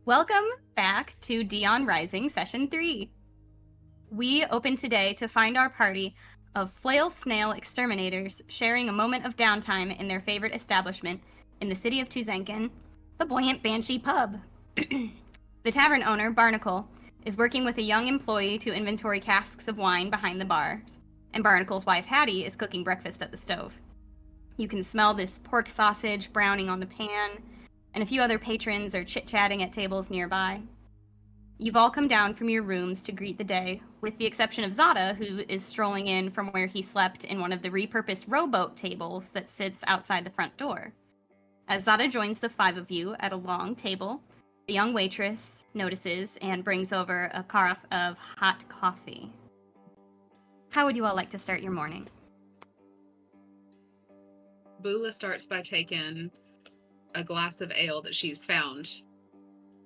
Welcome back to Dion Rising Session 3. We open today to find our party of flail snail exterminators sharing a moment of downtime in their favorite establishment in the city of Tuzenkin, the Buoyant Banshee Pub. The tavern owner, Barnacle, is working with a young employee to inventory casks of wine behind the bars, and Barnacle's wife, Hattie, is cooking breakfast at the stove. You can smell this pork sausage browning on the pan, and a few other patrons are chit-chatting at tables nearby. You've all come down from your rooms to greet the day, with the exception of Zada, who is strolling in from where he slept in one of the repurposed rowboat tables that sits outside the front door. As Zada joins the five of you at a long table, the young waitress notices and brings over a carafe of hot coffee. How would you all like to start your morning? Bula starts by taking a glass of ale that she's found,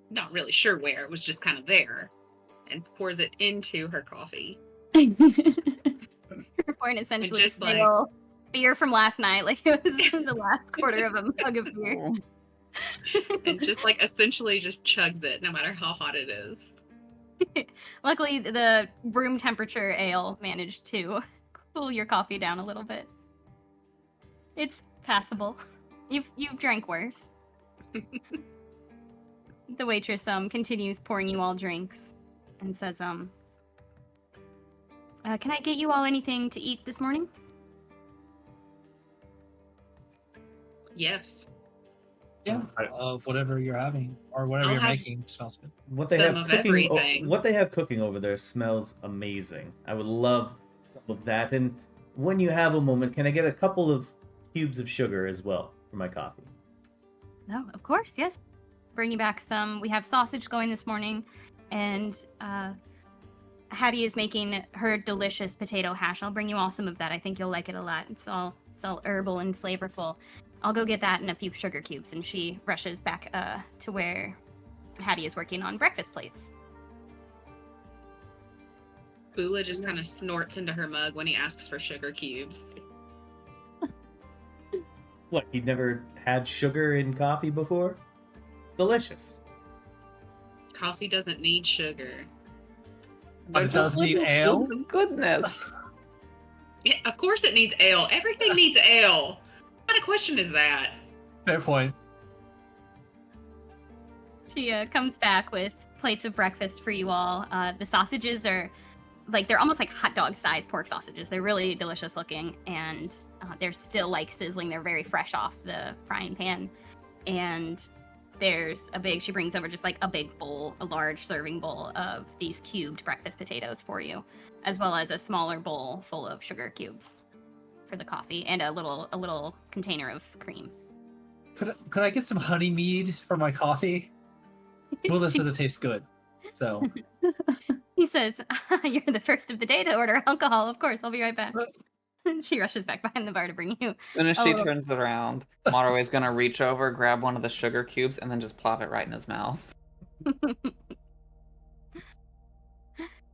not really sure where, it was just kind of there, and pours it into her coffee. Pouring essentially just stale beer from last night, like it was the last quarter of a mug of beer. And just essentially just chugs it, no matter how hot it is. Luckily, the room temperature ale managed to cool your coffee down a little bit. It's passable. You've drank worse. The waitress continues pouring you all drinks and says, can I get you all anything to eat this morning? Yes. Yeah, whatever you're having or whatever you're making smells good. What they have cooking over there smells amazing. I would love some of that. And when you have a moment, can I get a couple of cubes of sugar as well for my coffee? No, of course, yes. Bring you back some. We have sausage going this morning, and Hattie is making her delicious potato hash. I'll bring you all some of that. I think you'll like it a lot. It's all herbal and flavorful. I'll go get that and a few sugar cubes, and she rushes back to where Hattie is working on breakfast plates. Bula just kind of snorts into her mug when he asks for sugar cubes. What, you'd never had sugar in coffee before? It's delicious. Coffee doesn't need sugar. But it does need ale? Goodness. Yeah, of course it needs ale. Everything needs ale. What kind of question is that? Fair point. She comes back with plates of breakfast for you all. The sausages are they're almost like hot dog sized pork sausages. They're really delicious looking, and they're still sizzling. They're very fresh off the frying pan. And there's she brings over just a big bowl, a large serving bowl of these cubed breakfast potatoes for you, as well as a smaller bowl full of sugar cubes for the coffee and a little container of cream. Could I get some honey mead for my coffee? Well, this doesn't taste good. So he says, "You're the first of the day to order alcohol. Of course, I'll be right back." She rushes back behind the bar to bring you. As soon as she turns around, Marway's gonna reach over, grab one of the sugar cubes, and then just plop it right in his mouth.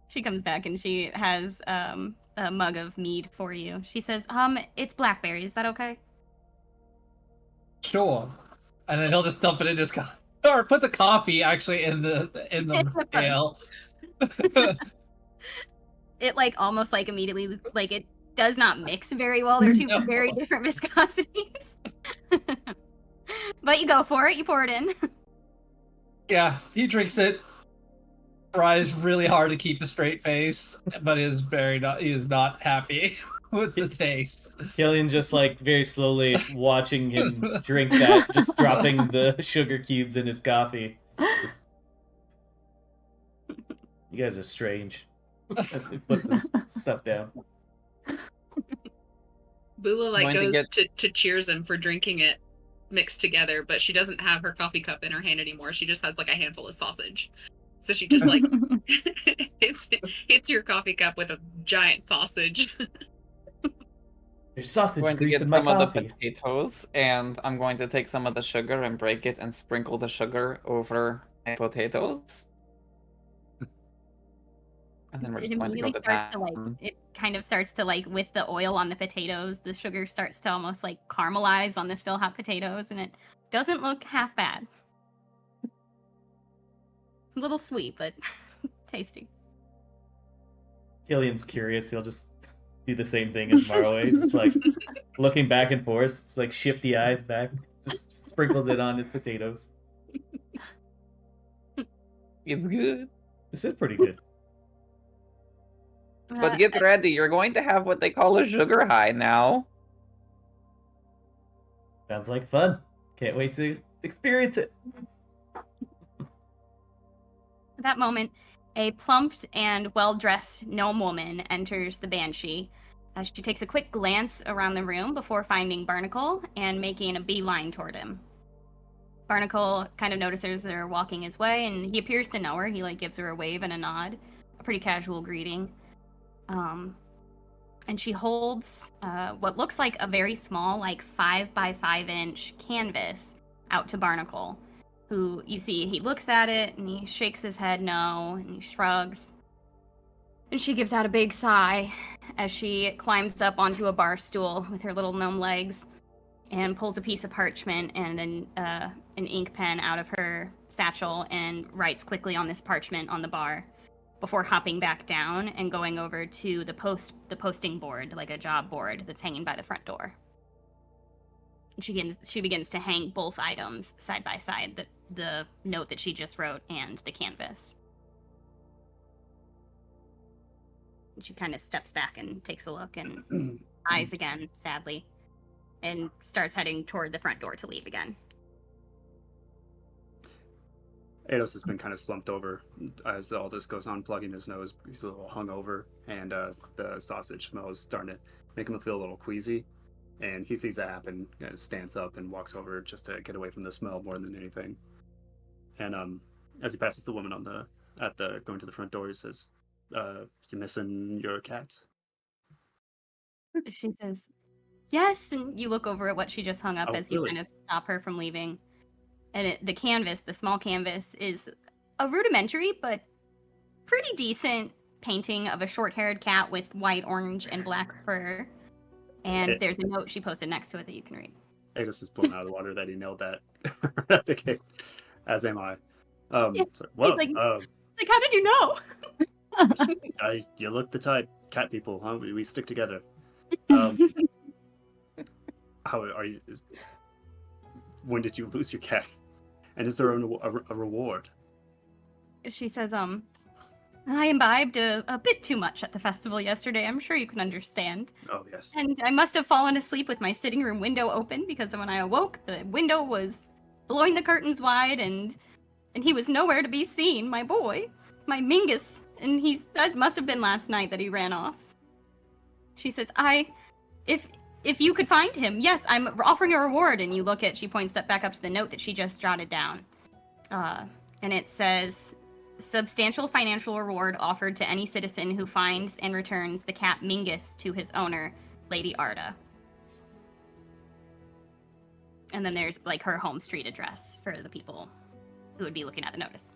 She comes back and she has a mug of mead for you. She says, it's blackberry. Is that okay? Sure. And then he'll just dump it in his or put the coffee actually in the ale. It almost immediately it does not mix very well. They're two very different viscosities. But you go for it. You pour it in. Yeah, he drinks it. Tries really hard to keep a straight face, but he is not happy with the taste. Killian just very slowly watching him drink that, just dropping the sugar cubes in his coffee. You guys are strange. As he puts his stuff down. Bula goes to cheers him for drinking it mixed together, but she doesn't have her coffee cup in her hand anymore. She just has a handful of sausage. So she just hits your coffee cup with a giant sausage. There's sausage I'm going to grease get in my some of the coffee. potatoes, and I'm going to take some of the sugar and break it and sprinkle the sugar over my potatoes. And then we're just going to go to town. It kind of starts to with the oil on the potatoes, the sugar starts to almost caramelize on the still hot potatoes, and it doesn't look half bad. A little sweet, but tasty. Killian's curious. He'll just do the same thing as Marway. He's just like looking back and forth. It's like shifty eyes back. Just sprinkled it on his potatoes. It's good. This is pretty good. But get ready, you're going to have what they call a sugar high now. Sounds like fun. Can't wait to experience it. At that moment, a plumped and well-dressed gnome woman enters the Banshee. She takes a quick glance around the room before finding Barnacle and making a beeline toward him. Barnacle kind of notices her walking his way, and he appears to know her. He gives her a wave and a nod, a pretty casual greeting. And she holds what looks like a very small, 5 by 5 inch canvas out to Barnacle, who you see he looks at it and he shakes his head no, and he shrugs. And she gives out a big sigh as she climbs up onto a bar stool with her little gnome legs and pulls a piece of parchment and an ink pen out of her satchel and writes quickly on this parchment on the bar before hopping back down and going over to the posting board, like a job board that's hanging by the front door. She begins to hang both items side by side, the note that she just wrote and the canvas. She kind of steps back and takes a look and eyes again, sadly, and starts heading toward the front door to leave again. Eidos has been kind of slumped over as all this goes on, plugging his nose. He's a little hungover, and the sausage smell is starting to make him feel a little queasy. And he sees that happen, stands up and walks over just to get away from the smell more than anything. And as he passes the woman going to the front door, he says, "You missing your cat?" She says, "Yes," and you look over at what she just hung up as really? you kind of stop her from leaving. And the canvas, the small canvas, is a rudimentary but pretty decent painting of a short-haired cat with white, orange, and black fur. And there's a note she posted next to it that you can read. Eidos is blown out of the water that he nailed that. Okay. As am I. Yeah. So, well, He's like, how did you know? you look the type, cat people, huh? We stick together. How are you? When did you lose your cat? And is there a reward? She says, I imbibed a bit too much at the festival yesterday. I'm sure you can understand. Oh, yes. And I must have fallen asleep with my sitting room window open because when I awoke, the window was blowing the curtains wide and he was nowhere to be seen. My boy, my Mingus, and that must have been last night that he ran off. She says, if you could find him, yes, I'm offering a reward. And she points that back up to the note that she just jotted down. And it says, substantial financial reward offered to any citizen who finds and returns the cat Mingus to his owner, Lady Arda. And then there's her home street address for the people who would be looking at the notice.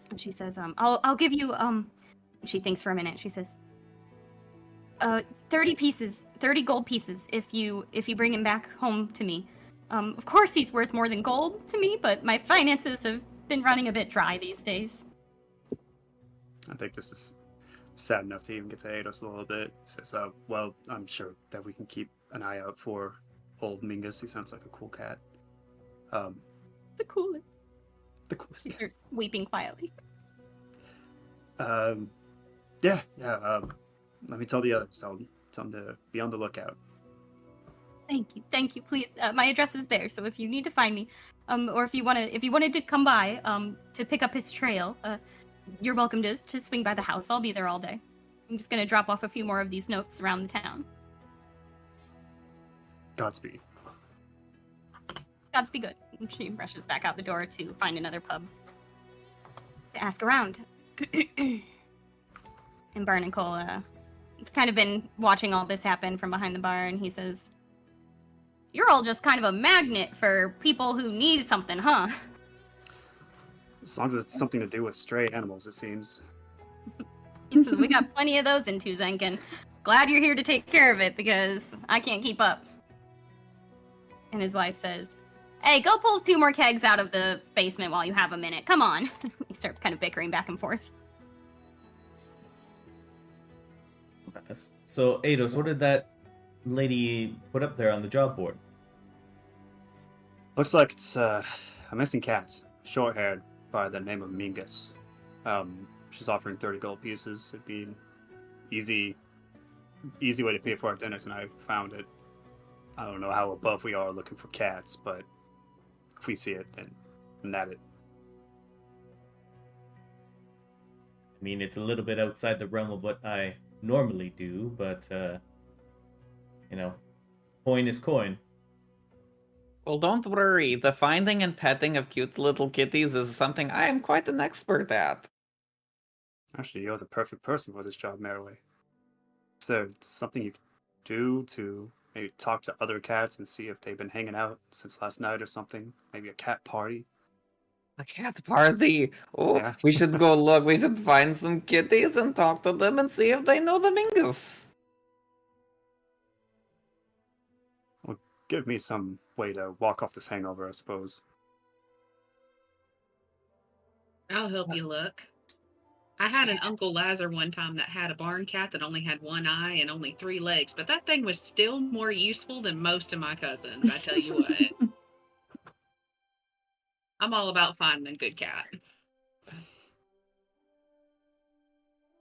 And she says, I'll give you, she thinks for a minute. She says, 30 gold pieces if you bring him back home to me. Of course he's worth more than gold to me, but my finances have been running a bit dry these days. I think this is sad enough to even get to Eidos a little bit. He says, well, I'm sure that we can keep an eye out for old Mingus. He sounds like a cool cat. The coolest. She starts weeping quietly. Yeah. Let me tell the others. I'll tell them to be on the lookout. Thank you. Please, my address is there. So if you need to find me, or if you wanted to come by, to pick up his trail, you're welcome to swing by the house. I'll be there all day. I'm just gonna drop off a few more of these notes around the town. Godspeed. Godspeed good. And she rushes back out the door to find another pub to ask around. And Barnacle, has kind of been watching all this happen from behind the bar, and he says, "You're all just kind of a magnet for people who need something, huh?" As long as it's something to do with stray animals, it seems. We got plenty of those in Tuzenkin. Glad you're here to take care of it, because I can't keep up. And his wife says, Hey, go pull 2 more kegs out of the basement while you have a minute. Come on. We start kind of bickering back and forth. So, Eidos, what did that lady put up there on the job board? Looks like it's a missing cat, short-haired, by the name of Mingus. She's offering 30 gold pieces. It'd be an easy way to pay for our dinner tonight if we found it. I don't know how above we are looking for cats, but if we see it, then nab it. I mean, it's a little bit outside the realm of what I normally do, but, coin is coin. Well, don't worry. The finding and petting of cute little kitties is something I am quite an expert at. Actually, you're the perfect person for this job, Maraway. Is there something you could do to maybe talk to other cats and see if they've been hanging out since last night or something? Maybe a cat party? A cat party. Oh, Yeah. We should go look. We should find some kitties and talk to them and see if they know the Mingus. Well, give me some way to walk off this hangover, I suppose. I'll help you look. I had an Uncle Lazar one time that had a barn cat that only had 1 eye and only 3 legs, but that thing was still more useful than most of my cousins, I tell you what. I'm all about finding a good cat.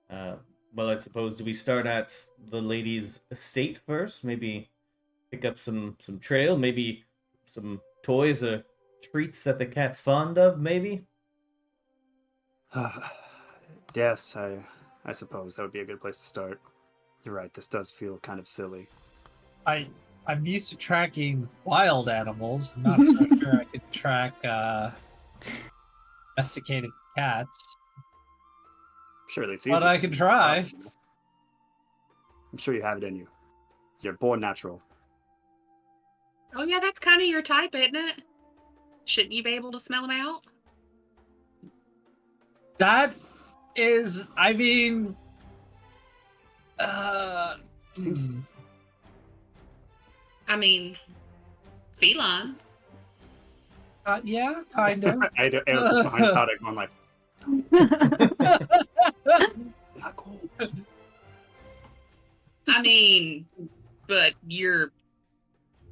Well, I suppose, do we start at the lady's estate first? Maybe pick up some trail, maybe some toys or treats that the cat's fond of, maybe? Yes, I suppose that would be a good place to start. You're right, this does feel kind of silly. I'm used to tracking wild animals. I'm not so sure I could track domesticated cats. Surely it's easy. But I can try. I'm sure you have it in you. You're born natural. Oh yeah, that's kind of your type, isn't it? Shouldn't you be able to smell them out? That is, I mean, Seems I mean, felines. yeah, kind of. It was just behind Sadek going like, not cool. I mean, but you're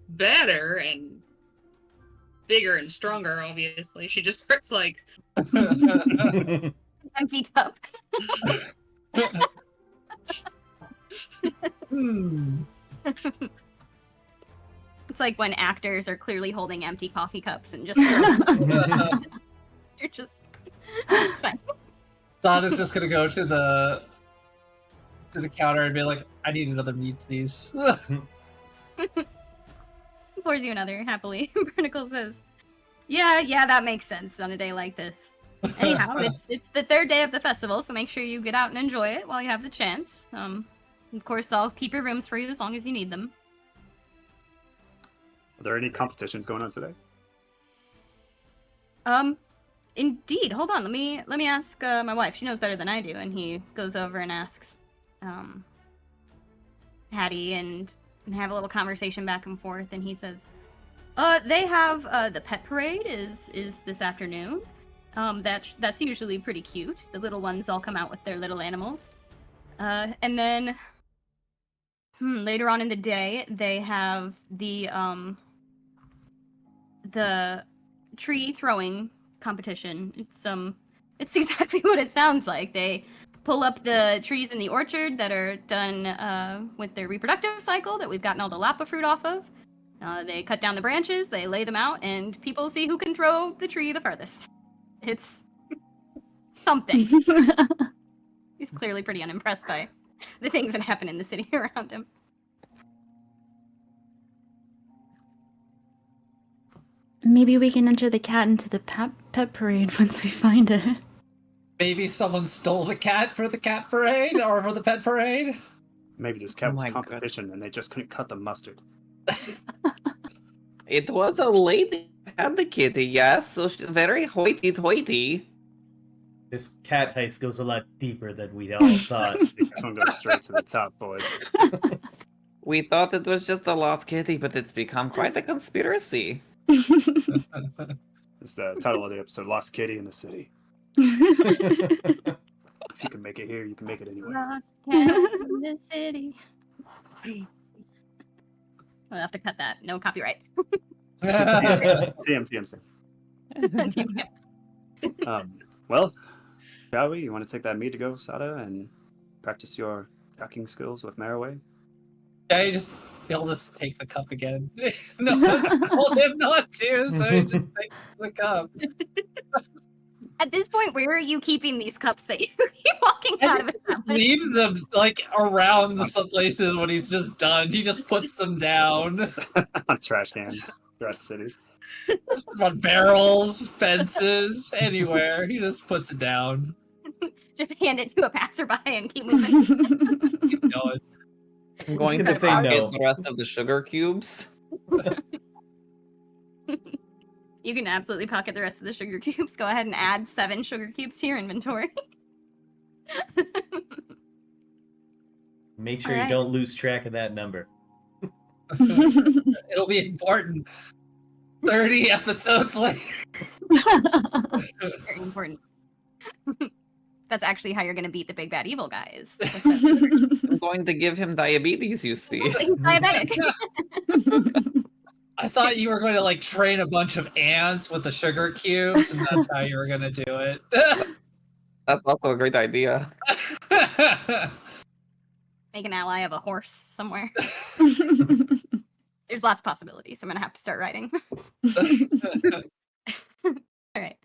better and bigger and stronger, obviously. She just starts like... Empty cup. It's like when actors are clearly holding empty coffee cups and just you're just it's fine. Donna's just gonna go to the counter and be like, I need another meat, please. Pours you another happily. Barnacle says, Yeah, that makes sense on a day like this. Anyhow, it's the 3rd day of the festival, so make sure you get out and enjoy it while you have the chance. Of course, I'll keep your rooms for you as long as you need them. Are there any competitions going on today? Indeed. Hold on. Let me ask my wife. She knows better than I do. And he goes over and asks Hattie and have a little conversation back and forth. And he says, they have the pet parade is this afternoon. That's usually pretty cute. The little ones all come out with their little animals. And then later on in the day, they have the tree throwing competition. It's exactly what it sounds like. They pull up the trees in the orchard that are done with their reproductive cycle that we've gotten all the lapa fruit off of. They cut down the branches, they lay them out, and people see who can throw the tree the furthest. It's something. He's clearly pretty unimpressed by the things that happen in the city around him. Maybe we can enter the cat into the pet parade once we find it. Maybe someone stole the cat for the cat parade or for the pet parade. Maybe this cat Oh was my competition and they just couldn't cut the mustard. It was a lady that had the kitty, yes, so she's very hoity-toity. This cat heist goes a lot deeper than we all thought. This one goes straight to the top, boys. We thought it was just a lost kitty, but it's become quite a conspiracy. It's the title of the episode, Lost Kitty in the City. If you can make it here, you can make it anywhere. Lost cat in the city. I'll have to cut that. No copyright. TM. Well, shall we? You want to take that meat to go, Sada, and practice your tracking skills with Maraway? Yeah, he'll just take the cup again. No, told him not to, so he just takes the cup. At this point, where are you keeping these cups that you keep walking out of it? Just leaves them like around some places when he's just done. He just puts them down On trash cans throughout the city. on barrels, fences, anywhere. He just puts it down. Just hand it to a passerby and keep moving. Keep going. I'm going to gonna say pocket no. the rest of the sugar cubes. You can absolutely pocket the rest of the sugar cubes. Go ahead and add 7 sugar cubes to your inventory. Make sure Alright. you don't lose track of that number. It'll be important. 30 episodes later. Very important. That's actually how you're going to beat the big bad evil guys. I'm going to give him diabetes, you see. He's diabetic. I thought you were going to like train a bunch of ants with the sugar cubes, and that's how you were going to do it. That's also a great idea. Make an ally of a horse somewhere. There's lots of possibilities. I'm going to have to start writing. All right.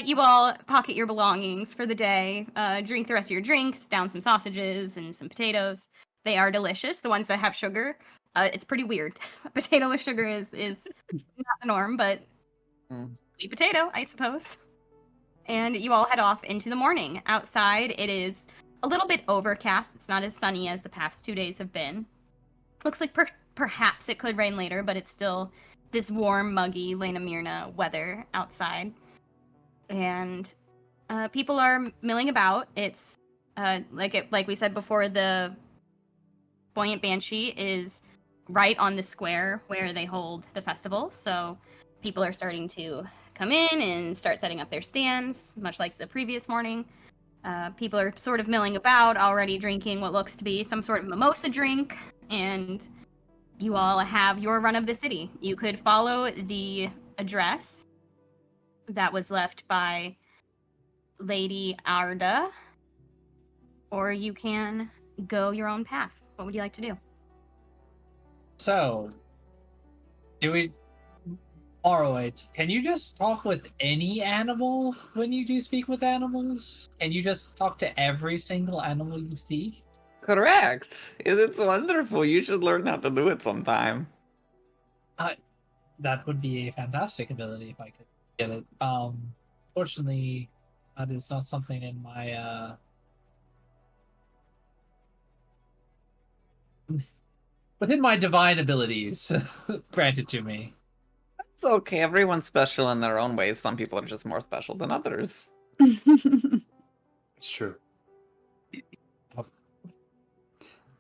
You all pocket your belongings for the day. Drink the rest of your drinks, down some sausages and some potatoes. They are delicious. The ones that have sugar, it's pretty weird. Potato with sugar is not the norm, but sweet potato, I suppose. And you all head off into the morning. Outside, it is a little bit overcast. It's not as sunny as the past 2 days have been. Looks like perhaps it could rain later, but it's still this warm, muggy Lena Mirna weather outside. And people are milling about. It's like we said before, the Buoyant Banshee is right on the square where they hold the festival. So people are starting to come in and start setting up their stands, much like the previous morning. People are sort of milling about, already drinking what looks to be some sort of mimosa drink, and you all have your run of the city. You could follow the address that was left by Lady Arda, or you can go your own path. What would you like to do? So, can you just talk with any animal when you do speak with animals? Can you just talk to every single animal you see? Correct. It's wonderful. You should learn how to do it sometime. That would be a fantastic ability if I could get it. Fortunately, that is not something in my within my divine abilities granted to me. It's okay. Everyone's special in their own ways. Some people are just more special than others. It's true.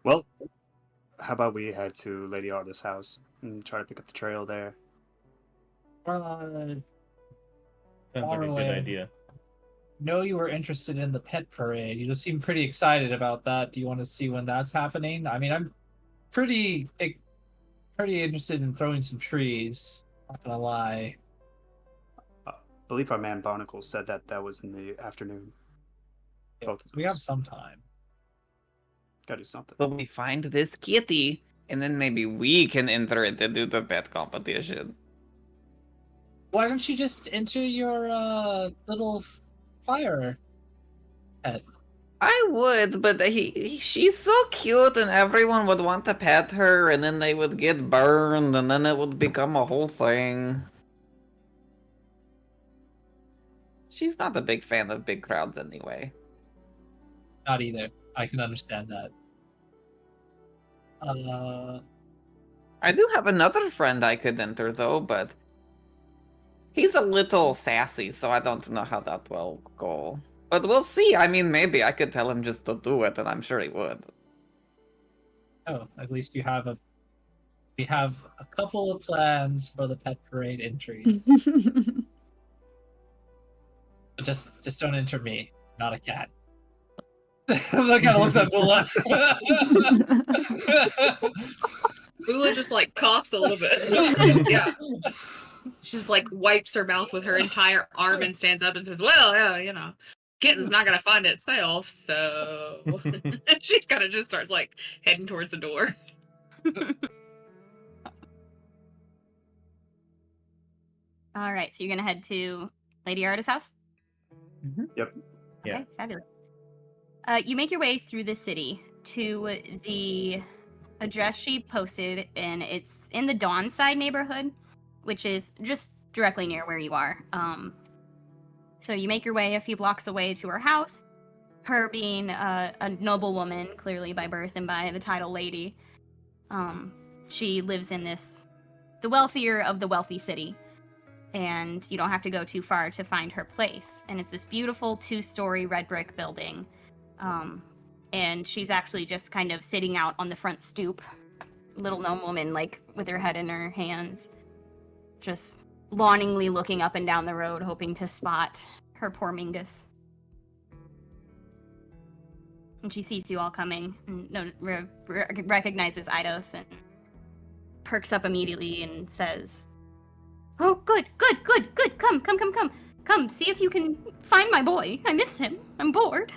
Well, how about we head to Lady Arda's house and try to pick up the trail there? Sounds like a good idea. Know you were interested in the pet parade. You just seem pretty excited about that. Do you want to see when that's happening? I mean, I'm pretty interested in throwing some trees. Not gonna lie. I believe our man Barnacle said that was in the afternoon. Both of We have those. some time. Gotta do something. So we find this kitty, and then maybe we can enter it to do the pet competition. Why don't you just enter your little fire pet? I would, but she's so cute, and everyone would want to pet her, and then they would get burned, and then it would become a whole thing. She's not a big fan of big crowds anyway. Not either. I can understand that. I do have another friend I could enter, though, but he's a little sassy, so I don't know how that will go. But we'll see. I mean, maybe I could tell him just to do it, and I'm sure he would. Oh, at least you have a We have a couple of plans for the pet parade entries. But just don't enter me, not a cat. That kind of looks at Bula. Bula just like coughs a little bit. Yeah. She just like wipes her mouth with her entire arm and stands up and says, well, yeah, you know, kitten's not gonna find itself, so she kind of just starts like heading towards the door. All right, so you're gonna head to Lady Arda's house? Yep. Okay, Yeah. fabulous. You make your way through the city to the address she posted, and it's in the Dawnside neighborhood, which is just directly near where you are. So you make your way a few blocks away to her house. Her being a noblewoman, clearly by birth and by the title Lady, she lives in the wealthier of the wealthy city. And you don't have to go too far to find her place. And it's this beautiful 2-story red brick building. And she's actually just kind of sitting out on the front stoop, little gnome woman, like with her head in her hands, just longingly looking up and down the road, hoping to spot her poor Mingus. And she sees you all coming and recognizes Eidos and perks up immediately and says, "Oh, good. Come, see if you can find my boy. I miss him. I'm bored."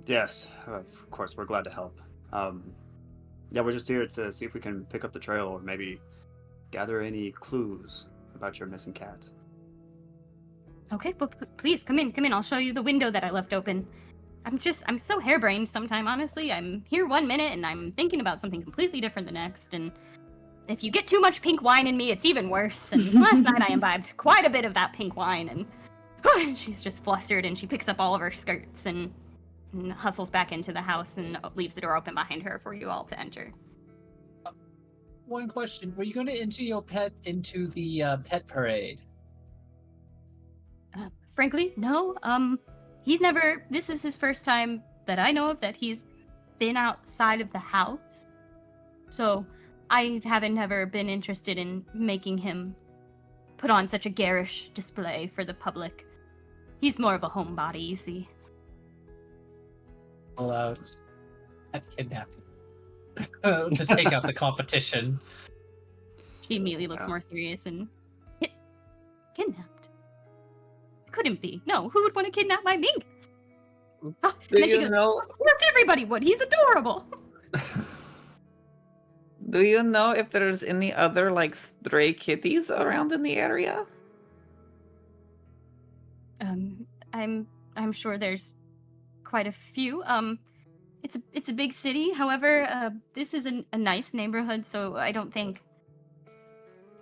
Yes, of course, we're glad to help. Yeah, we're just here to see if we can pick up the trail or maybe gather any clues about your missing cat. Okay, well, please, come in. I'll show you the window that I left open. I'm so harebrained sometime, honestly. I'm here one minute and I'm thinking about something completely different the next, and if you get too much pink wine in me, it's even worse. And last night I imbibed quite a bit of that pink wine, and she's just flustered, and she picks up all of her skirts and hustles back into the house and leaves the door open behind her for you all to enter. One question: were you going to enter your pet into the pet parade? Frankly, no. This is his first time that I know of that he's been outside of the house. So I haven't ever been interested in making him put on such a garish display for the public. He's more of a homebody, you see. Pull out pet kidnapping to take out the competition. She immediately looks more serious and kidnapped. Couldn't be. No, who would want to kidnap my Mingus? Oh, Do you know? Of course, everybody would. He's adorable. Do you know if there's any other like stray kitties around in the area? I'm sure there's quite a few. It's a big city. However, this is a nice neighborhood, so I don't think.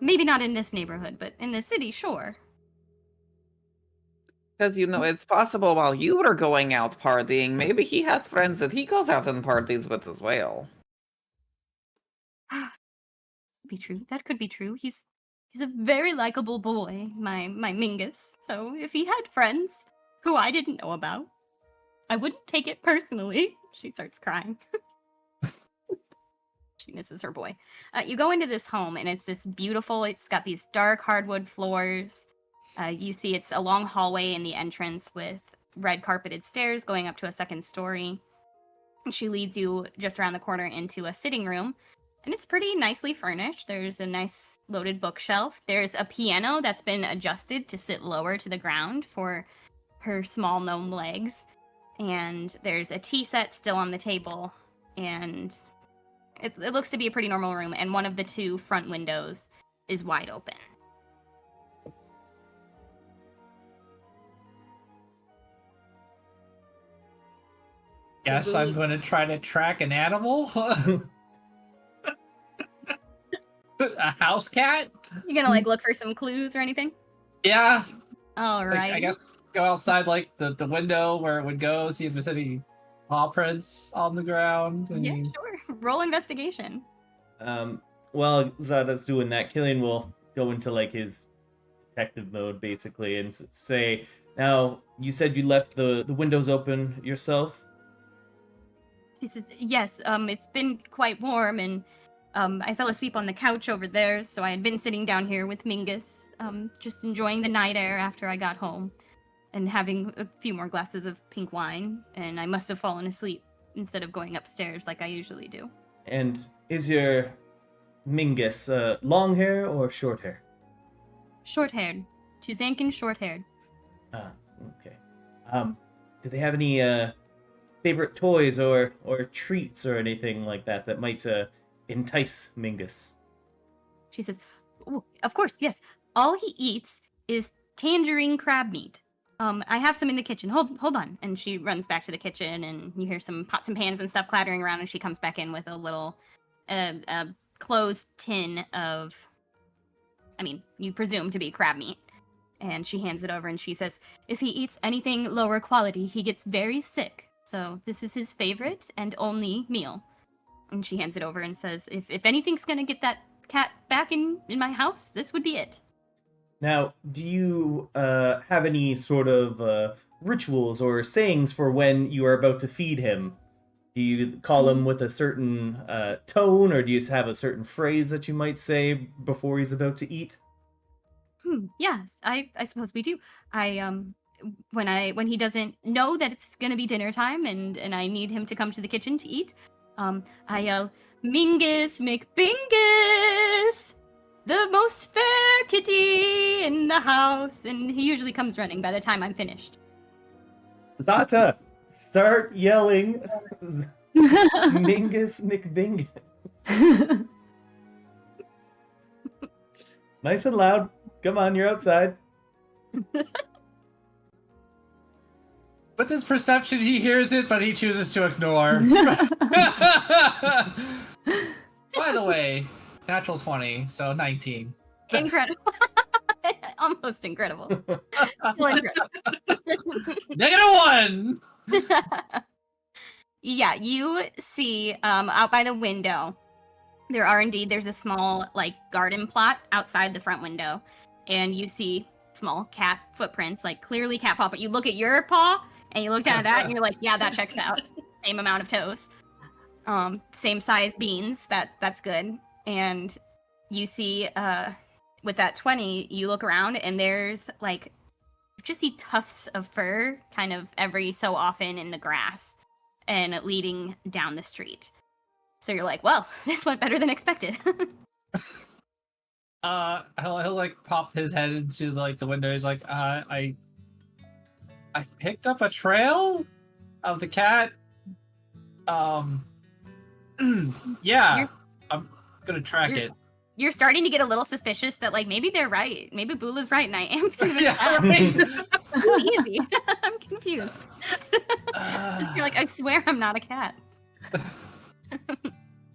Maybe not in this neighborhood, but in the city, sure. Because it's possible while you were going out partying, maybe he has friends that he goes out and parties with as well. Be true. That could be true. He's a very likable boy, my Mingus. So if he had friends who I didn't know about, I wouldn't take it personally. She starts crying. She misses her boy. You go into this home, and it's this beautiful. It's got these dark hardwood floors. You see it's a long hallway in the entrance with red carpeted stairs going up to a second story. And she leads you just around the corner into a sitting room. And it's pretty nicely furnished. There's a nice loaded bookshelf. There's a piano that's been adjusted to sit lower to the ground for her small gnome legs. And there's a tea set still on the table. And it looks to be a pretty normal room. And one of the 2 front windows is wide open. Guess I'm going to try to track an animal? A house cat? You gonna look for some clues or anything? Yeah. All right. I guess go outside the window where it would go, see if there's any paw prints on the ground. Yeah, sure. Roll investigation. While Zada's doing that, Killian will go into his detective mode basically and say, "Now, you said you left the windows open yourself?" She says, yes, it's been quite warm, and I fell asleep on the couch over there, so I had been sitting down here with Mingus, just enjoying the night air after I got home, and having a few more glasses of pink wine, and I must have fallen asleep instead of going upstairs like I usually do. And is your Mingus long hair or short hair? Short-haired. Tuzankin short-haired. Ah, okay. Do they have any favorite toys or treats or anything like that that might entice Mingus? She says, oh, of course, yes. All he eats is tangerine crab meat. I have some in the kitchen. Hold on. And she runs back to the kitchen, and you hear some pots and pans and stuff clattering around, and she comes back in with a little closed tin of, I mean, you presume to be crab meat. And she hands it over, and she says, if he eats anything lower quality, he gets very sick. So this is his favorite and only meal. And she hands it over and says, if anything's gonna get that cat back in my house, this would be it. Now, do you have any sort of rituals or sayings for when you are about to feed him? Do you call him with a certain tone, or do you have a certain phrase that you might say before he's about to eat? Yes, I suppose we do. When he doesn't know that it's gonna be dinner time and I need him to come to the kitchen to eat, I yell, Mingus McBingus! The most fair kitty in the house, and he usually comes running by the time I'm finished. Zata, start yelling Mingus McBingus. Nice and loud. Come on, you're outside. With his perception, he hears it, but he chooses to ignore. By the way, natural 20, so 19. Incredible. Almost incredible. Still incredible. -1! Yeah, you see out by the window, there's a small, like, garden plot outside the front window, and you see small cat footprints, like, clearly cat paw, but you look at your paw, and you look down at that, and you're like, yeah, that checks out. Same amount of toes. Same size beans, that's good. And you see, with that 20, you look around, and there's, like, you just see tufts of fur kind of every so often in the grass and leading down the street. So you're like, well, this went better than expected. He'll like pop his head into like the window. He's like, I picked up a trail of the cat. Yeah, I'm gonna track it. You're starting to get a little suspicious that, like, maybe they're right. Maybe Bula's right, and I am. Yeah, right. Too easy. I'm confused. You're like, I swear I'm not a cat.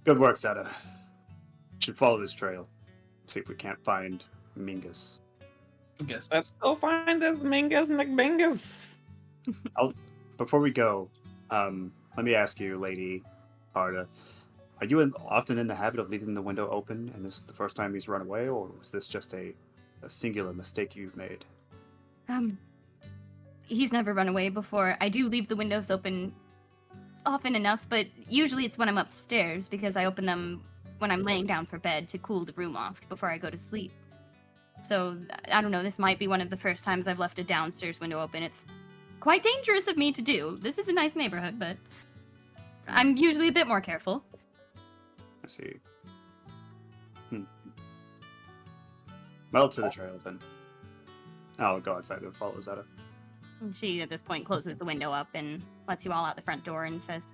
Good work, Zeta. Should follow this trail. See if we can't find Mingus. Let's go find this Mingus McBingus. Before we go, let me ask you, Lady Arda, are you often in the habit of leaving the window open, and this is the first time he's run away, or was this just a singular mistake you've made? He's never run away before. I do leave the windows open often enough, but usually it's when I'm upstairs, because I open them when I'm laying down for bed to cool the room off before I go to sleep. So, I don't know, this might be one of the first times I've left a downstairs window open. It's quite dangerous of me to do. This is a nice neighborhood, but I'm usually a bit more careful. I see. Well, to the trail, then. I'll go outside and follow Zeta. She, at this point, closes the window up and lets you all out the front door and says,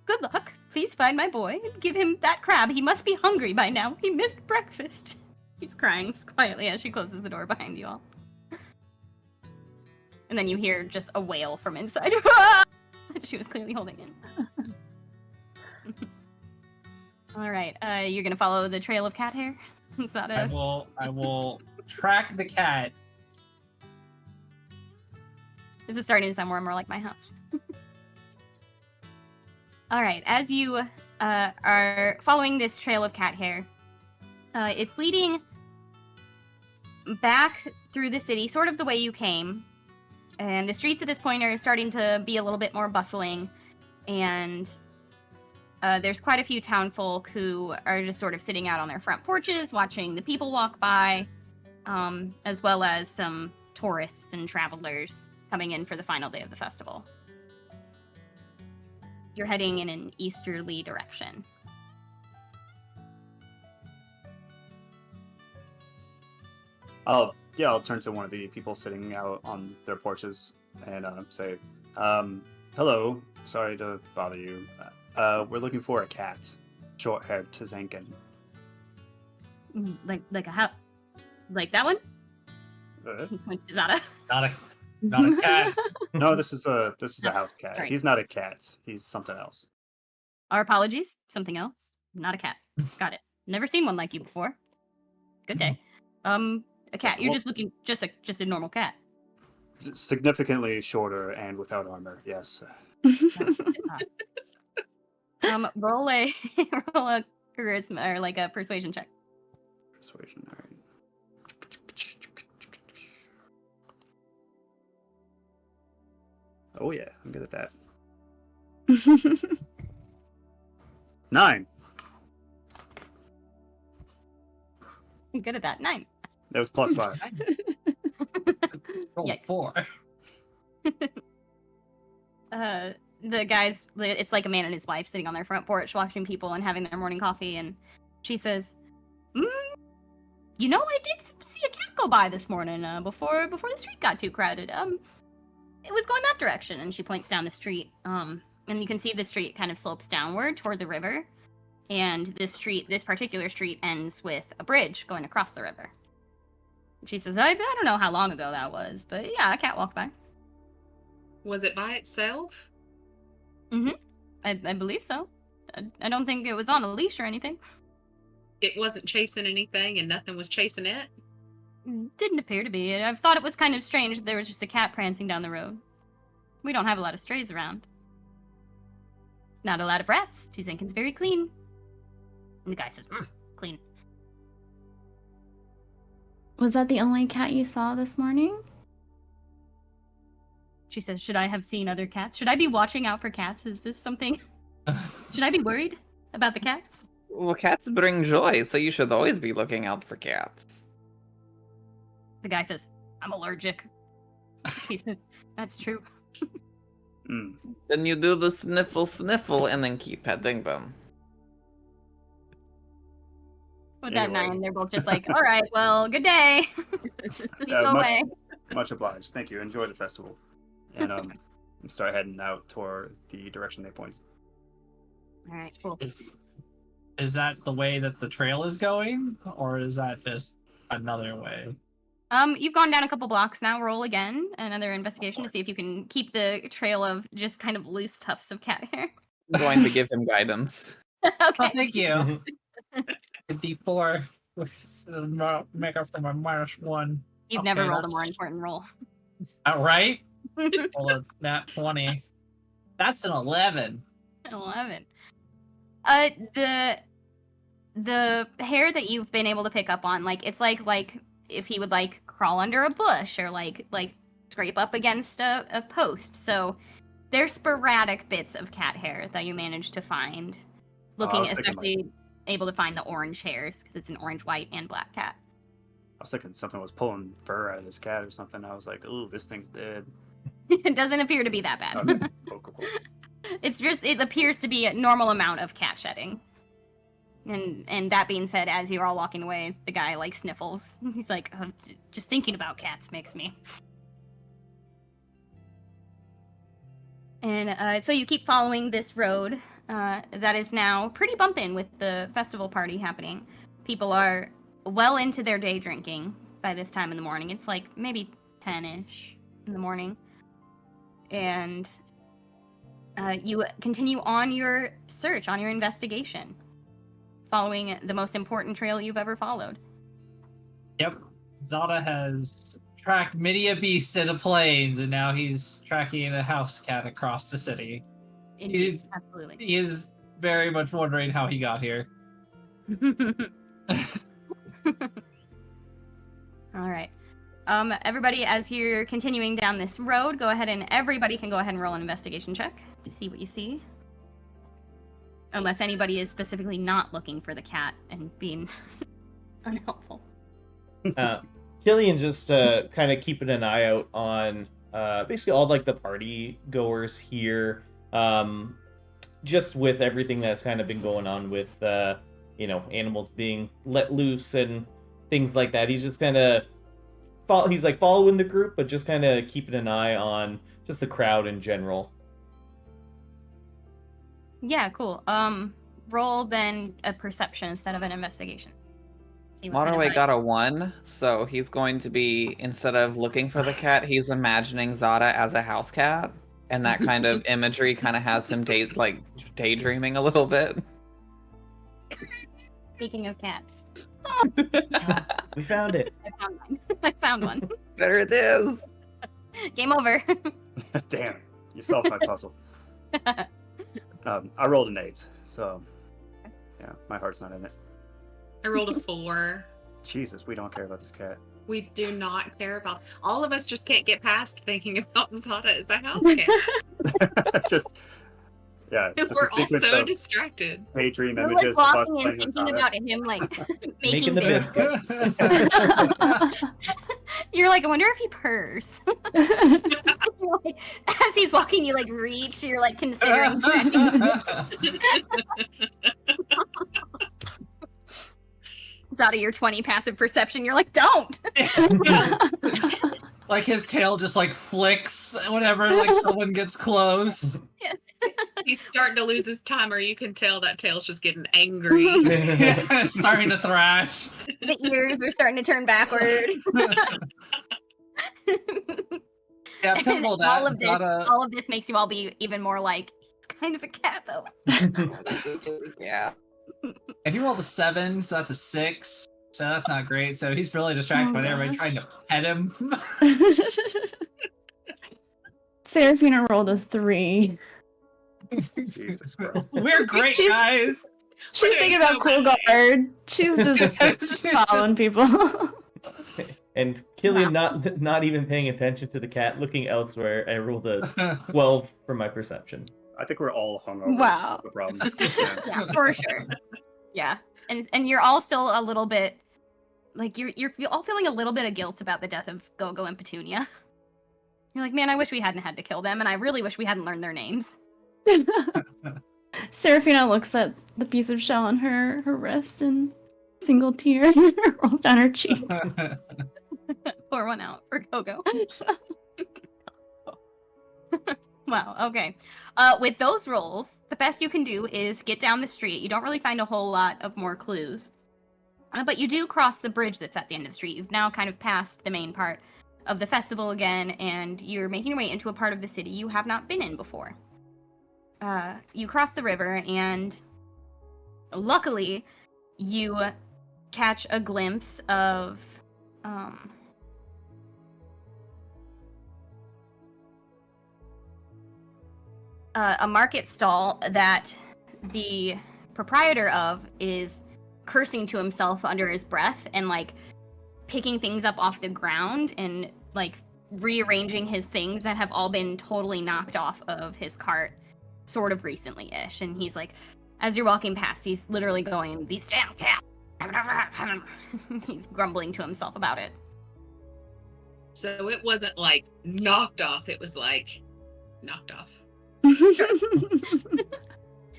good luck. Please find my boy and give him that crab. He must be hungry by now. He missed breakfast. He's crying quietly as she closes the door behind you all. And then you hear just a wail from inside. She was clearly holding in. All right, you're gonna follow the trail of cat hair? Is that I will track the cat. This is starting to sound more and more like my house. All right, as you are following this trail of cat hair, it's leading back through the city, sort of the way you came. And the streets at this point are starting to be a little bit more bustling. And there's quite a few townfolk who are just sort of sitting out on their front porches watching the people walk by, as well as some tourists and travelers coming in for the final day of the festival. You're heading in an easterly direction. I'll turn to one of the people sitting out on their porches and say, hello, sorry to bother you. We're looking for a cat, short-haired Tzankin. Like a how? Like that one? He points to Zada. Not a cat. No, this is a house cat. Sorry. He's not a cat. He's something else. Our apologies. Something else. Not a cat. Got it. Never seen one like you before. Good day. A cat. You're just looking just a normal cat. Significantly shorter and without armor. Yes. Roll a charisma or like a persuasion check. Persuasion. All right. Oh yeah, I'm good at that. 9. I'm good at that. 9. That was +5. Roll Yikes. 4. The guys, it's like a man and his wife sitting on their front porch watching people and having their morning coffee, and she says, you know, I did see a cat go by this morning before the street got too crowded. It was going that direction. And she points down the street, and you can see the street kind of slopes downward toward the river, and this particular street ends with a bridge going across the river. She says, I don't know how long ago that was, but yeah, a cat walked by. Was it by itself? I believe so. I don't think it was on a leash or anything. It wasn't chasing anything and nothing was chasing it? Didn't appear to be. I've thought it was kind of strange that there was just a cat prancing down the road. We don't have a lot of strays around. Not a lot of rats. Tzankin's very clean. And the guy says, clean. Was that the only cat you saw this morning? She says, should I have seen other cats? Should I be watching out for cats? Is this something? Should I be worried about the cats? Well, cats bring joy, so you should always be looking out for cats. The guy says, I'm allergic. He says, that's true. Then you do the sniffle, and then keep petting them. With that Anyway. 9, they're both just like, all right, well, good day. Please go away. Much obliged. Thank you. Enjoy the festival. And start heading out toward the direction they point. All right, cool. Is that the way that the trail is going, or is that just another way? You've gone down a couple blocks now. Roll again, another investigation to see if you can keep the trail of just kind of loose tufts of cat hair. I'm going to give him guidance. Okay. Oh, thank you. D4 make up from a -1. You've never Okay, rolled a that's- more important roll. Right? Roll a nat 20. That's an 11. 11. The hair that you've been able to pick up on, like it's like if he would like crawl under a bush or like scrape up against a post. So there's sporadic bits of cat hair that you managed to find. Looking was thinking, especially able to find the orange hairs because it's an orange, white, and black cat. I was thinking something was pulling fur out of this cat or something. I was like, ooh, this thing's dead. It doesn't appear to be that bad. Okay. Cool. It appears to be a normal amount of cat shedding. And that being said, as you're all walking away, the guy like sniffles. He's like, just thinking about cats makes me. And so you keep following this road that is now pretty bumpin' with the festival party happening. People are well into their day drinking by this time in the morning. It's like maybe 10-ish in the morning. And you continue on your search, on your investigation, following the most important trail you've ever followed. Yep. Zada has tracked many a beast in the plains, and now he's tracking a house cat across the city. Indeed, absolutely. He is very much wondering how he got here. All right. Everybody, as you're continuing down this road, everybody can go ahead and roll an investigation check to see what you see. unless anybody is specifically not looking for the cat and being unhelpful. Killian just kind of keeping an eye out on basically all like the party goers here. Just with everything that's kind of been going on with animals being let loose and things like that. He's just kind of he's like following the group, but just kind of keeping an eye on just the crowd in general. Yeah, cool. Roll then a perception instead of an investigation. See what kind of Monterey vibe- got a 1, so he's going to be, instead of looking for the cat, he's imagining Zada as a house cat. And that kind of imagery kind of has him daydreaming a little bit. Speaking of cats, We found it. I found one. I found one. There it is. Game over. Damn, you solved my puzzle. I rolled an 8, so yeah, my heart's not in it. I rolled a 4. Jesus, we don't care about this cat. We do not care about. All of us just can't get past thinking about Zada as a house cat. Just a We're all sequence so of distracted. daydream We're images like of us walking and playing with thinking Zada. about him like Making making the biscuits. biscuits. You're like, I wonder if he purrs. You're like, as he's walking, you like reach. You're like considering. It's out of your 20 passive perception. You're like, don't. Like his tail just like flicks whenever like someone gets close. He's starting to lose his timer. You can tell that tail's just getting angry. Starting to thrash. The ears are starting to turn backward. Yeah, pivotal that. all of this, all of this makes you all be even more like, he's kind of a cat though. Yeah. And he rolled a 7, so that's a 6. So that's not great. So he's really distracted by everybody trying to pet him. Seraphina rolled a 3. Jesus Christ. We're great, She's- guys. She's thinking about Cool Guard. She's just following people. And Killian not even paying attention to the cat, looking elsewhere. I rolled a 12 for my perception. I think we're all hungover. Wow. That's the problem. Yeah. Yeah, for sure. Yeah, and you're all still a little bit like you're all feeling a little bit of guilt about the death of Gogo and Petunia. You're like, man, I wish we hadn't had to kill them, and I really wish we hadn't learned their names. Seraphina looks at the piece of shell on her wrist and a single tear rolls down her cheek. Pour one out for Gogo. Wow, okay. With those rolls, the best you can do is get down the street. You don't really find a whole lot of more clues. But you do cross the bridge that's at the end of the street. You've now kind of passed the main part of the festival again, and you're making your way into a part of the city you have not been in before. You cross the river, and luckily, you catch a glimpse of a market stall that the proprietor of is cursing to himself under his breath and like picking things up off the ground and like rearranging his things that have all been totally knocked off of his cart sort of recently-ish. And he's like, as you're walking past, he's literally going, these damn cats. He's grumbling to himself about it. So it wasn't like knocked off. It was like knocked off.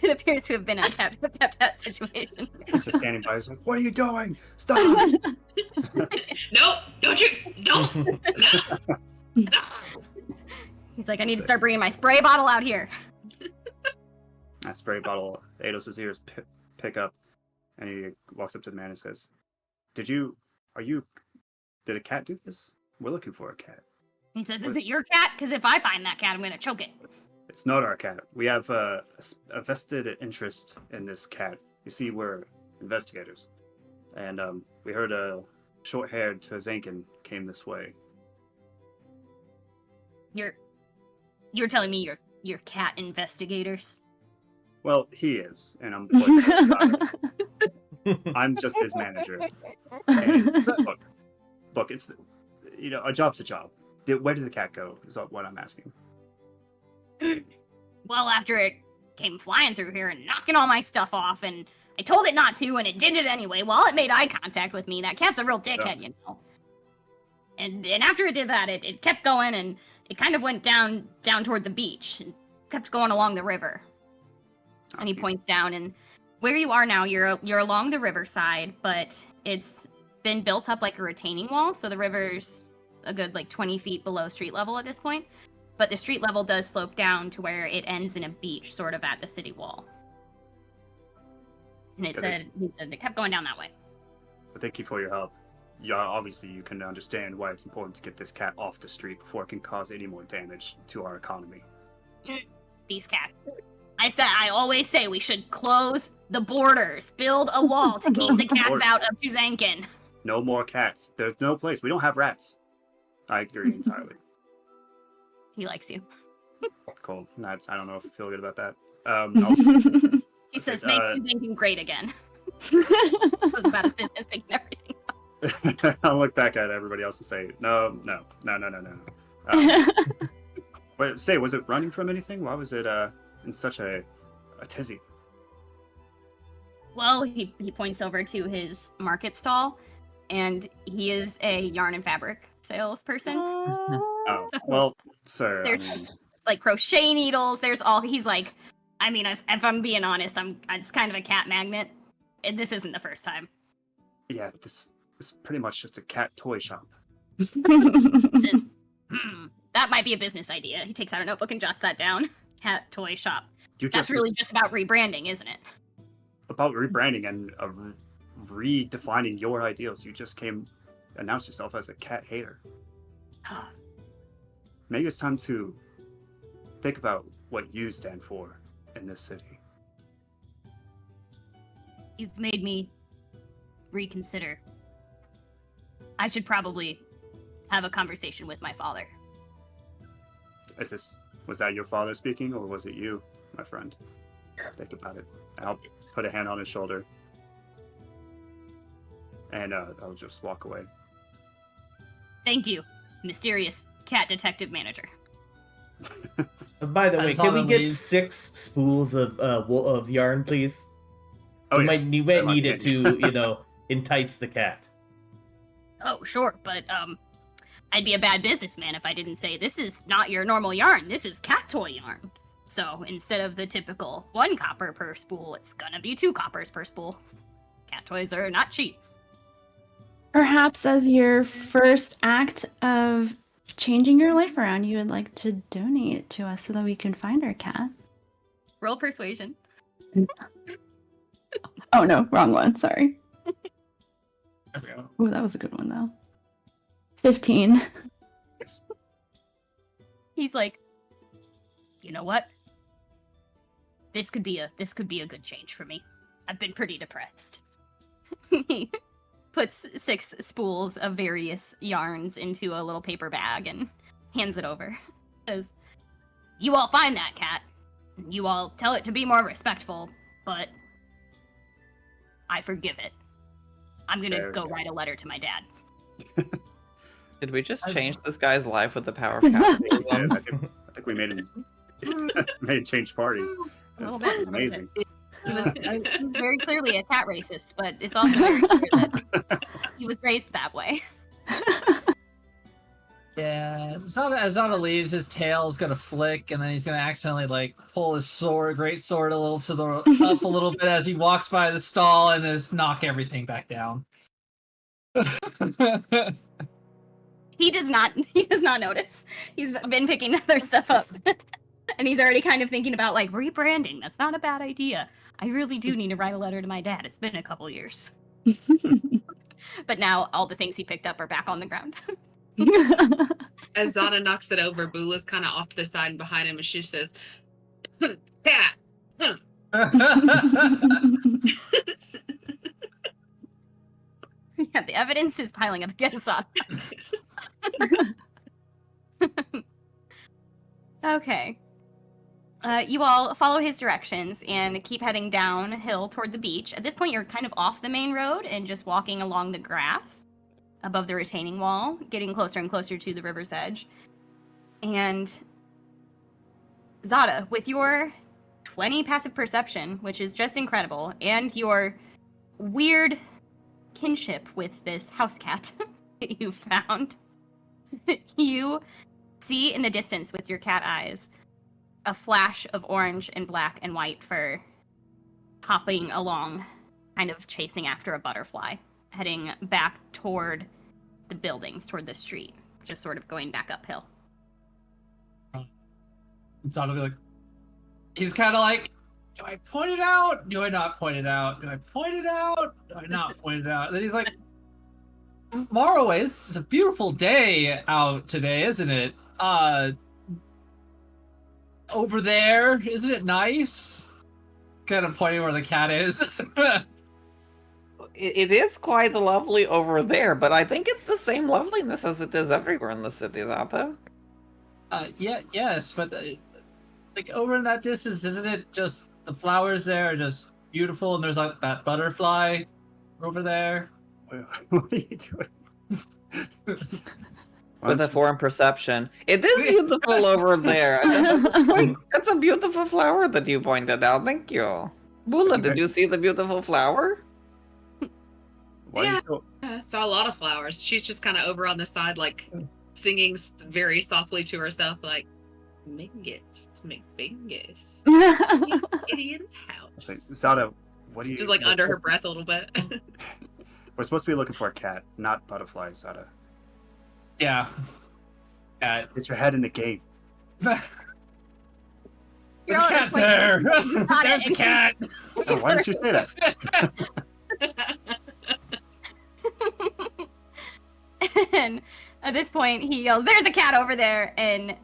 It appears to have been a tap situation. He's just standing by. He's like, "What are you doing? Stop!" No, don't you? Don't. No. No. He's like, I need to start bringing my spray bottle out here. That spray bottle, Ados' ears pick up, and he walks up to the man and says, did a cat do this? We're looking for a cat. He says, is it your cat? Because if I find that cat, I'm going to choke it. It's not our cat. We have a vested interest in this cat. You see, we're investigators. And we heard a short-haired Terzankin came this way. You're telling me you're cat investigators? Well, he is, and I'm like, I'm just his manager. And look, it's, a job's a job. Where did the cat go? Is what I'm asking. Well, after it came flying through here and knocking all my stuff off, and I told it not to, and it did it anyway. Well, it made eye contact with me. That cat's a real dickhead, you know. And after it did that, it kept going, and it kind of went down toward the beach, and kept going along the river. And he points down, and where you are now, you're along the riverside, but it's been built up like a retaining wall, so the river's a good like 20 feet below street level at this point. But the street level does slope down to where it ends in a beach, sort of at the city wall. And he said it kept going down that way. But thank you for your help. Yeah, obviously you can understand why it's important to get this cat off the street before it can cause any more damage to our economy. These cats. I always say we should close the borders, build a wall to keep the cats out of Tuzankin. No more cats. There's no place. We don't have rats. I agree entirely. He likes you. Cool. I don't know if I feel good about that. He says, make Tuzankin great again. It was about his business making everything. I'll look back at everybody else and say, no. Wait, say, was it running from anything? Why was it in such a tizzy? Well, he points over to his market stall, and he is a yarn and fabric salesperson. Oh, well, sir. There's like crochet needles. There's all. He's like, I mean, if I'm being honest, it's kind of a cat magnet. And this isn't the first time. Yeah, this is pretty much just a cat toy shop. He says, that might be a business idea. He takes out a notebook and jots that down. Cat toy shop. That's really just about rebranding, isn't it? About rebranding and redefining your ideals. You just announced yourself as a cat hater. Maybe it's time to think about what you stand for in this city. You've made me reconsider. I should probably have a conversation with my father. Was that your father speaking, or was it you, my friend? Think about it. I'll put a hand on his shoulder. And I'll just walk away. Thank you, mysterious cat detective manager. By the way, can we get 6 spools of yarn, please? Oh, we yes. might need it to, entice the cat. Oh, sure, but I'd be a bad businessman if I didn't say this is not your normal yarn. This is cat toy yarn. So instead of the typical 1 copper per spool, it's gonna be 2 coppers per spool. Cat toys are not cheap. Perhaps as your first act of changing your life around, you would like to donate it to us so that we can find our cat. Roll persuasion. Oh no, wrong one. Sorry. There we go. Ooh, that was a good one though. 15. Yes. He's like, you know what? This could be a good change for me. I've been pretty depressed. He puts 6 spools of various yarns into a little paper bag and hands it over. Says, you all find that cat. You all tell it to be more respectful, but I forgive it. I'm gonna go write a letter to my dad. Did we just change this guy's life with the power of capitalism? I think we made him change parties. A That's little bit. amazing. He was very clearly a cat racist, but it's also very clear that he was raised that way. Yeah, as Zana leaves, his tail's gonna flick, and then he's gonna accidentally pull his great sword a little up a little bit as he walks by the stall and just knock everything back down. He does not notice. He's been picking other stuff up. And he's already kind of thinking about rebranding. That's not a bad idea. I really do need to write a letter to my dad. It's been a couple years. But now all the things he picked up are back on the ground. As Zana knocks it over, Bula's kind of off to the side and behind him, and she says, "Cat." Huh. Yeah, the evidence is piling up against Zana. Okay. You all follow his directions and keep heading downhill toward the beach. At this point, you're kind of off the main road and just walking along the grass above the retaining wall, getting closer and closer to the river's edge. And Zada, with your 20 passive perception, which is just incredible, and your weird kinship with this house cat that you found, you see in the distance with your cat eyes a flash of orange and black and white fur hopping along, kind of chasing after a butterfly, heading back toward the buildings, toward the street, just sort of going back uphill. Don will be like, he's kind of like, do I point it out? Do I not point it out? Do I point it out? Do I not point it out? And then he's like, Morrowind, it's a beautiful day out today, isn't it? Over there, isn't it nice? Kind of pointing where the cat is. It is quite lovely over there, but I think it's the same loveliness as it is everywhere in the city, Arda. Yes, but like over in that distance, isn't it just the flowers there are just beautiful, and there's like that butterfly over there? What are you doing? With a foreign perception. It is beautiful over there. That's a beautiful flower that you pointed out. Thank you. Bula, did you see the beautiful flower? Why are you so... I saw a lot of flowers. She's just kind of over on the side, like singing very softly to herself, like Mingus, McBingus. Idiot house. I say, Zada, what do you... Just like under her breath a little bit. We're supposed to be looking for a cat, not butterflies, Zada. Yeah. Get your head in the game. There's a cat there. There's a cat. Oh, why didn't you say that? And at this point, he yells, "There's a cat over there!" And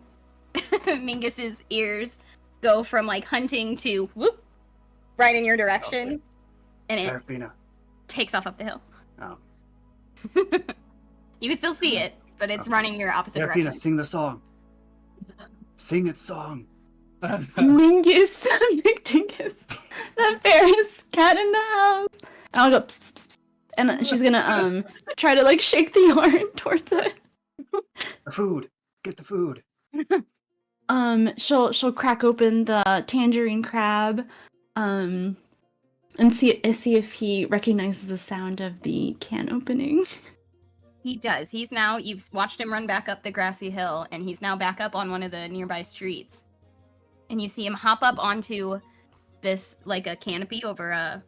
Mingus's ears go from like hunting to whoop, right in your direction, Okay. and it Seraphina. takes off up the hill. Oh. You can still see it, but it's Okay. running your opposite Seraphina, direction. sing the song. Sing its song. Mingus, McDingus, the fairest cat in the house. And I'll go, psst, psst, psst, and she's gonna try to like shake the yarn towards it. The food. Get the food. She'll crack open the tangerine crab, and see if he recognizes the sound of the can opening. He does. He's now, you've watched him run back up the grassy hill, and he's now back up on one of the nearby streets. And you see him hop up onto this, like a canopy over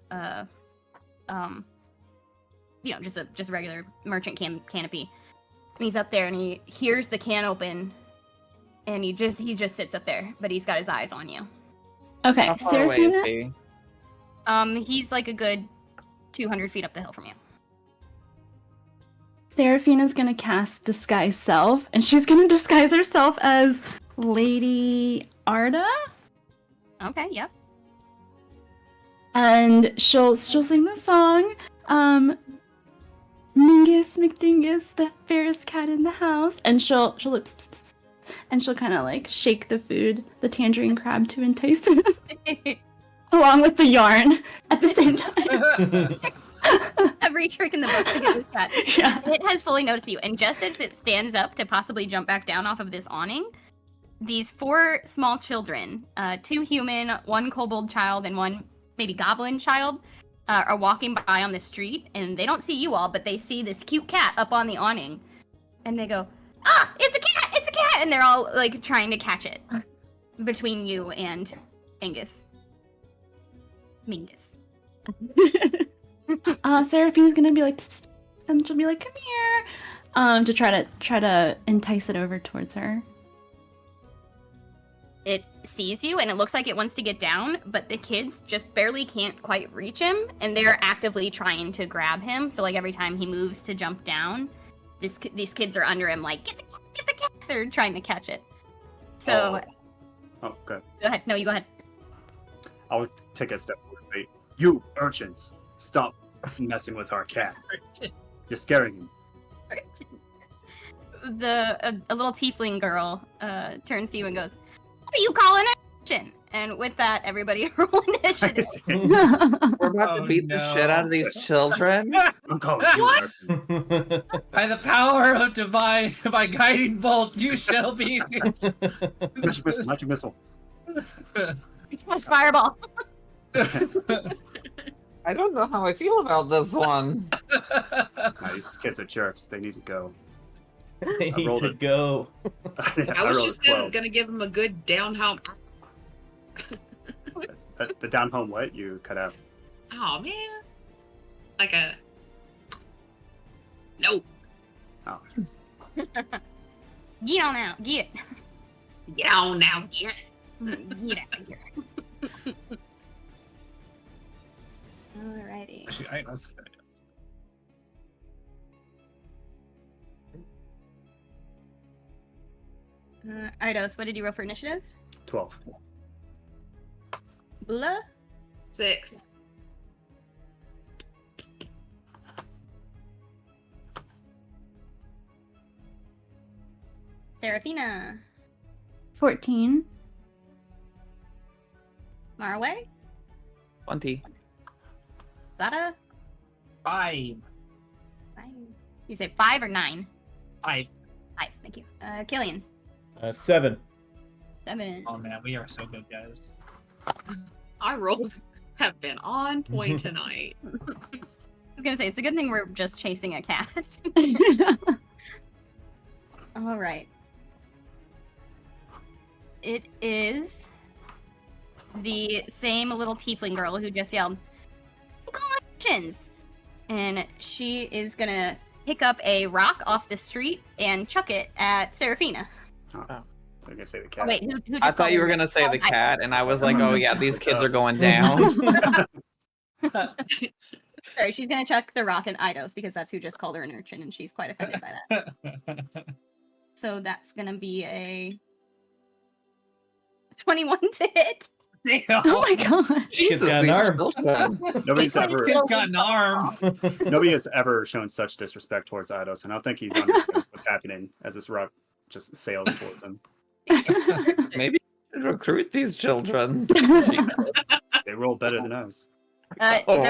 just a regular merchant canopy. And he's up there, and he hears the can open, and he just sits up there, but he's got his eyes on you. Okay, How far away is Seraphina. he? He's like a good 200 feet up the hill from you. Seraphina's gonna cast Disguise Self, and she's gonna disguise herself as Lady Arda, Okay, yep. and she'll sing the song, Mingus McDingus, the fairest cat in the house, and she'll lip, and she'll kind of like shake the food, the tangerine crab, to entice him, along with the yarn at the same time. Every trick in the book to get this cat. Yeah. It has fully noticed you, and just as it stands up to possibly jump back down off of this awning, these 4 small children, 2 human, 1 kobold child, and 1 maybe goblin child, are walking by on the street, and they don't see you all, but they see this cute cat up on the awning, and they go, "Ah, it's a cat! It's a cat!" And they're all like trying to catch it between you and Mingus. Seraphina's gonna be like, psst, psst, and she'll be like, "Come here," to try to entice it over towards her. It sees you, and it looks like it wants to get down, but the kids just barely can't quite reach him, and they're actively trying to grab him. So like every time he moves to jump down, these kids are under him, like, "Get the cat! Get the cat!" They're trying to catch it. So Oh, good. go ahead. No, you go ahead. I'll take a step forward and say, "You urchins, stop messing with our cat. You're scaring him." A little tiefling girl turns to you and goes, "What are you calling an urchin?" And with that, everybody roll initiative. We're about to Oh, beat the no. shit out of these children. I'm calling you an urchin. By the power of divine, by guiding bolt, you shall be. Magic missile, magic missile. Catch fireball. I don't know how I feel about this one. These kids are jerks. They need to go. They need rolled to it. go. I was rolled just a 12. gonna give him a good down home. The down home what? You cut out. Oh man, like a no. Oh. Get on out. Get. Get on now, get. Get out of here. Alrighty. Actually, that's good. Eidos, what did you roll for initiative? 12. Bula? 6. Serafina? 14. Marway? 20. Zada? 5. 5. You say 5 or 9? 5. 5, thank you. Killian? 7. 7. Oh man, we are so good, guys. Our rolls have been on point tonight. I was gonna say, it's a good thing we're just chasing a cat. Alright. It is the same little tiefling girl who just yelled, "Congratulations!" And she is gonna pick up a rock off the street and chuck it at Serafina. I'm gonna say the Oh, cat. wait, who just I thought called you her? were gonna say the I- cat, and I was like, oh yeah, these kids are going down. Sorry, she's gonna chuck the rock at Eidos because that's who just called her an urchin, and she's quite offended by that. So that's gonna be a 21 to hit. Oh my god. Jesus, got an these arm. children. Nobody's ever He's got an arm. nobody has ever shown such disrespect towards Eidos, and I don't think he's understands what's happening as this rock just sails towards him. Maybe we should recruit these children. They roll better than us. Oh.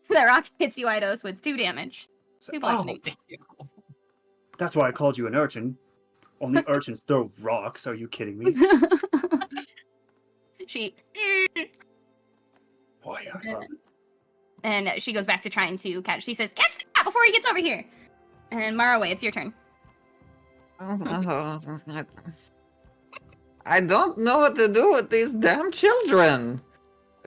That rock hits you, Eidos, with 2 damage. So- 2 oh, bludgeoning. that's why I called you an urchin. Only urchins throw rocks. Are you kidding me? She Why? and she goes back to trying to catch. She says, "Catch the cat before he gets over here." And Maraway, it's your turn. I don't know what to do with these damn children.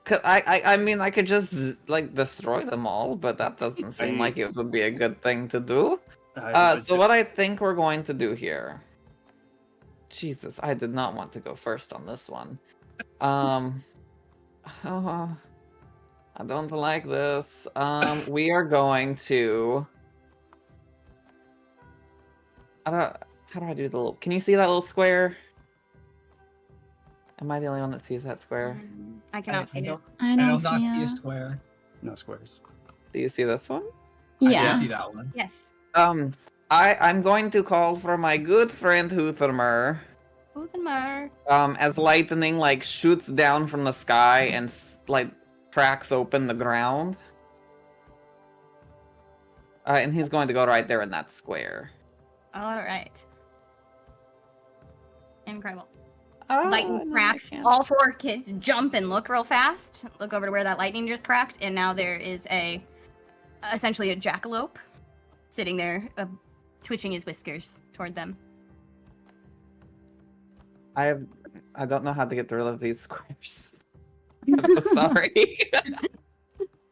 Cause I mean, I could just like destroy them all, but that doesn't seem like it would be a good thing to do. So what I think we're going to do here. Jesus, I did not want to go first on this one. Oh, I don't like this. We are going to. How do I do the little? Can you see that little square? Am I the only one that sees that square? I cannot see it. I I don't don't not see see a it. square. No squares. Do you see this one? I Yeah. do see that one. Yes. I'm going to call for my good friend Huthermer. Uthenmar. As lightning like shoots down from the sky and like cracks open the ground. And he's going to go right there in that square. All right. Incredible. Oh, Lightning no, I cracks. can't. All 4 kids jump and look real fast. Look over to where that lightning just cracked, and now there is essentially a jackalope sitting there, twitching his whiskers toward them. I don't know how to get rid of these squares. I'm so sorry.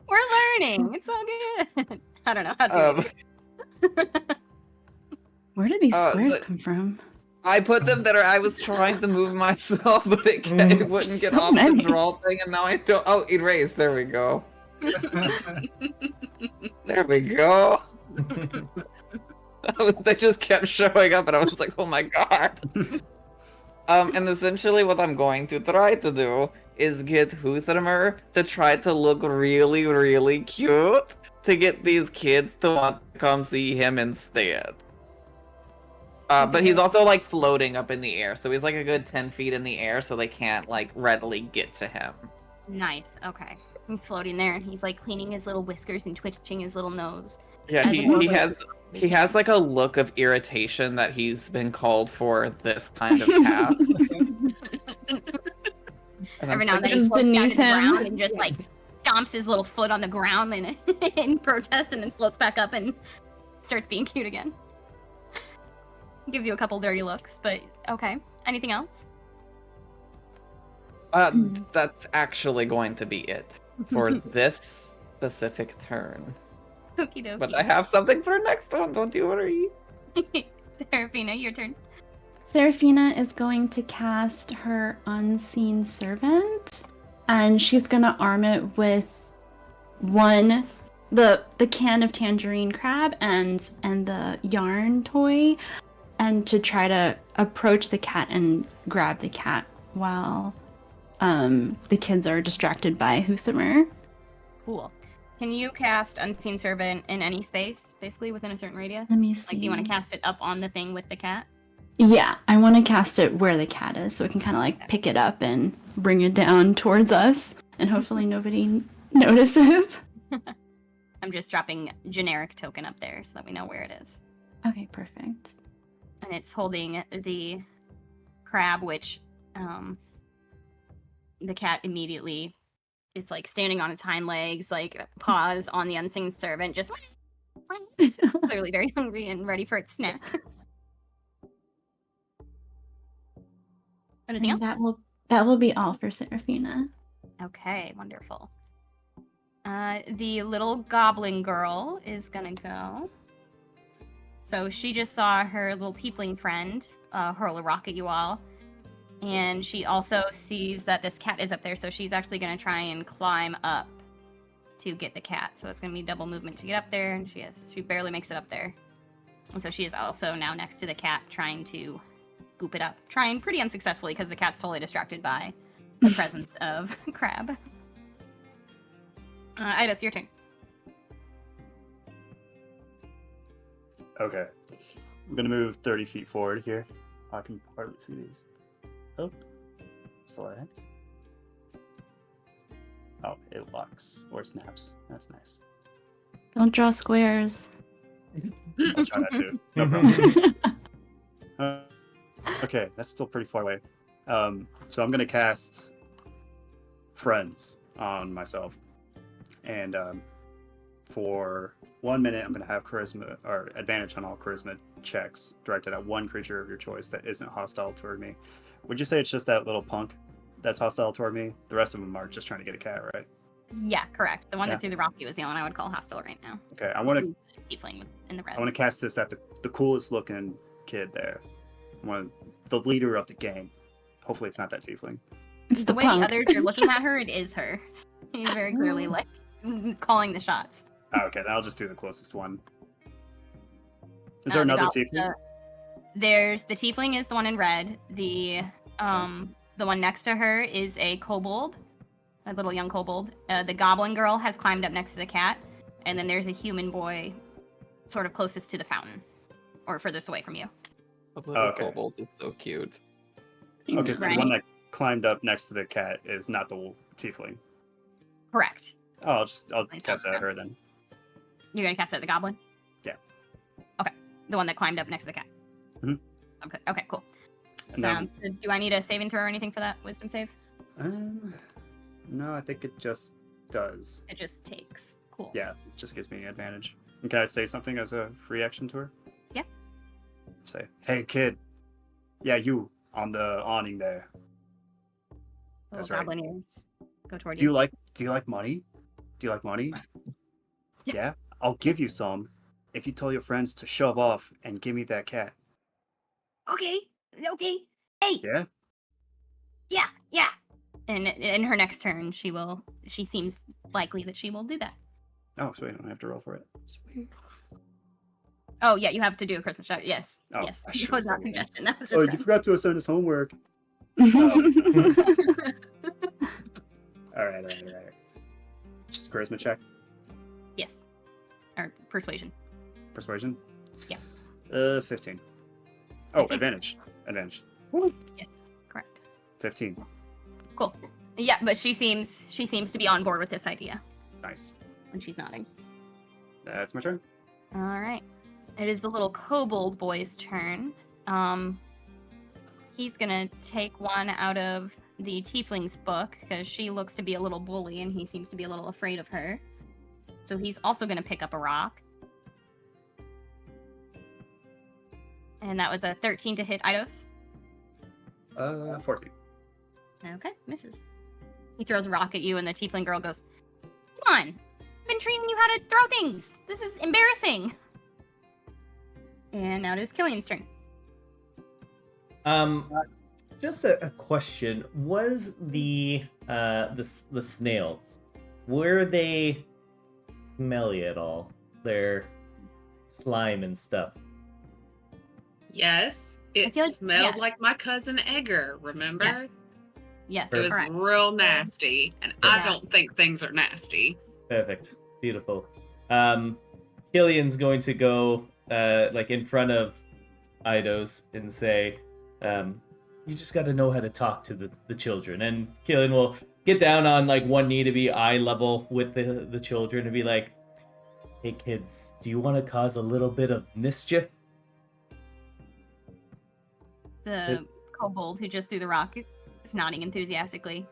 We're learning. It's all good. I don't know how to. Where did these squares the- come from? I put them there. I was trying to move myself, but it wouldn't get So off many. the draw thing, and now I don't. Oh, erase. There we go. There we go. They just kept showing up, and I was like, "Oh my god!" And essentially, what I'm going to try to do is get Huthermer to try to look really, really cute to get these kids to want to come see him instead. But he's also like floating up in the air, so he's like a good 10 feet in the air, so they can't like readily get to him. Nice. Okay. He's floating there, and he's like cleaning his little whiskers and twitching his little nose. Yeah, As opposed he has like a look of irritation that he's been called for this kind of task. And Every I'm now and then he Just floats down beneath to the him. ground and just like stomps his little foot on the ground and in protest, and then floats back up and starts being cute again. Gives you a couple dirty looks, but okay. Anything else? That's actually going to be it for this specific turn. Okie dokie. But I have something for next one, don't you worry. Serafina, your turn. Serafina is going to cast her unseen servant, and she's gonna arm it with the can of tangerine crab and the yarn toy, and to try to approach the cat and grab the cat while the kids are distracted by Huthamer. Cool. Can you cast Unseen Servant in any space, basically within a certain radius? Let me Like, do you want see. to cast it up on the thing with the cat? Yeah, I want to cast it where the cat is, so we can kind of like pick it up and bring it down towards us, and hopefully nobody notices. I'm just dropping generic token up there so that we know where it is. Okay, perfect. And it's holding the crab, which the cat immediately is like standing on its hind legs, like paws on the Unseen Servant, just clearly very hungry and ready for its snack. Anything And else? that will be all for Serafina. Okay, wonderful. The little goblin girl is gonna go. So she just saw her little tiefling friend hurl a rock at you all. And she also sees that this cat is up there, so she's actually gonna try and climb up to get the cat. So that's gonna be double movement to get up there, and she barely makes it up there. And so she is also now next to the cat, trying to scoop it up. Trying pretty unsuccessfully because the cat's totally distracted by the presence of Crab. Idas, your turn. Okay. I'm gonna move 30 feet forward here. I can hardly see these. Oh. Select. Oh, it locks or snaps. That's nice. Don't draw squares. I'll try that too. No problem. Okay, that's still pretty far away. So I'm gonna cast Friends on myself, and for 1 minute, I'm gonna have charisma or advantage on all charisma checks directed at one creature of your choice that isn't hostile toward me. Would you say it's just that little punk that's hostile toward me? The rest of them are just trying to get a cat, right? Yeah, correct. The one Yeah. that threw the rocky was the only one I would call hostile right now. Okay, I want to Tiefling in the red. I want to cast this at the coolest looking kid there. I want the leader of the gang. Hopefully, it's not that tiefling. It's The the way punk. the others are looking at her, it is her. He's very clearly like calling the shots. Oh, okay, then I'll just do the closest one. Is there The another goblin- tiefling? There's the tiefling is the one in red. The one next to her is a kobold, a little young kobold. The goblin girl has climbed up next to the cat, and then there's a human boy, sort of closest to the fountain, or furthest away from you. A little Okay. kobold is so cute. Okay, so Right. the one that climbed up next to the cat is not the tiefling. Correct. Oh, I'll Nice cast it at job. her then. You're gonna cast it at the goblin? Yeah. Okay. The one that climbed up next to the cat. Mhm. Okay, cool. And then, Sounds good. Do I need a saving throw or anything for that wisdom save? no, I think it just does. It just takes. Cool. Yeah, it just gives me advantage. And can I say something as a free action to her? Yeah. Say, hey kid. Yeah, you on the awning there. Little That's right. goblin ears go toward Do you you. like money? Do you like money? Yeah. Yeah? I'll give you some if you tell your friends to shove off and give me that cat. Okay. Hey. Yeah. And in her next turn, she seems likely that she will do that. Oh, sweet. I don't have to roll for it. Sweet. Oh, yeah, you have to do a Christmas shot. Yes. Oh, Yes. I That should've was not done that. suggestion. That was just Oh, you random. forgot to assign us homework. All right. Just charisma check. Yes. Or persuasion. Persuasion? Yeah. 15. Oh, 15. advantage. Yes. Correct. 15. Cool. Yeah, but she seems to be on board with this idea, Nice. and she's nodding. That's my turn. All right. It is the little kobold boy's turn. He's gonna take one out of the tiefling's book because she looks to be a little bully and he seems to be a little afraid of her. So he's also going to pick up a rock. And that was a 13 to hit Eidos. 14. Okay, misses. He throws a rock at you and the tiefling girl goes, "Come on, I've been training you how to throw things. This is embarrassing." And now it is Killian's turn. Just a question: was the snails, were they smelly at all? Their slime and stuff. Yes, it feel like- smelled yeah. like my cousin Edgar. Remember? Yeah. Yes, It was correct. real nasty, and Yeah. I don't think things are nasty. Perfect, beautiful. Killian's going to go like in front of Eidos and say, "You just got to know how to talk to the children." And Killian will get down on like one knee to be eye level with the children and be like, "Hey kids, do you want to cause a little bit of mischief?" The kobold who just threw the rock is nodding enthusiastically.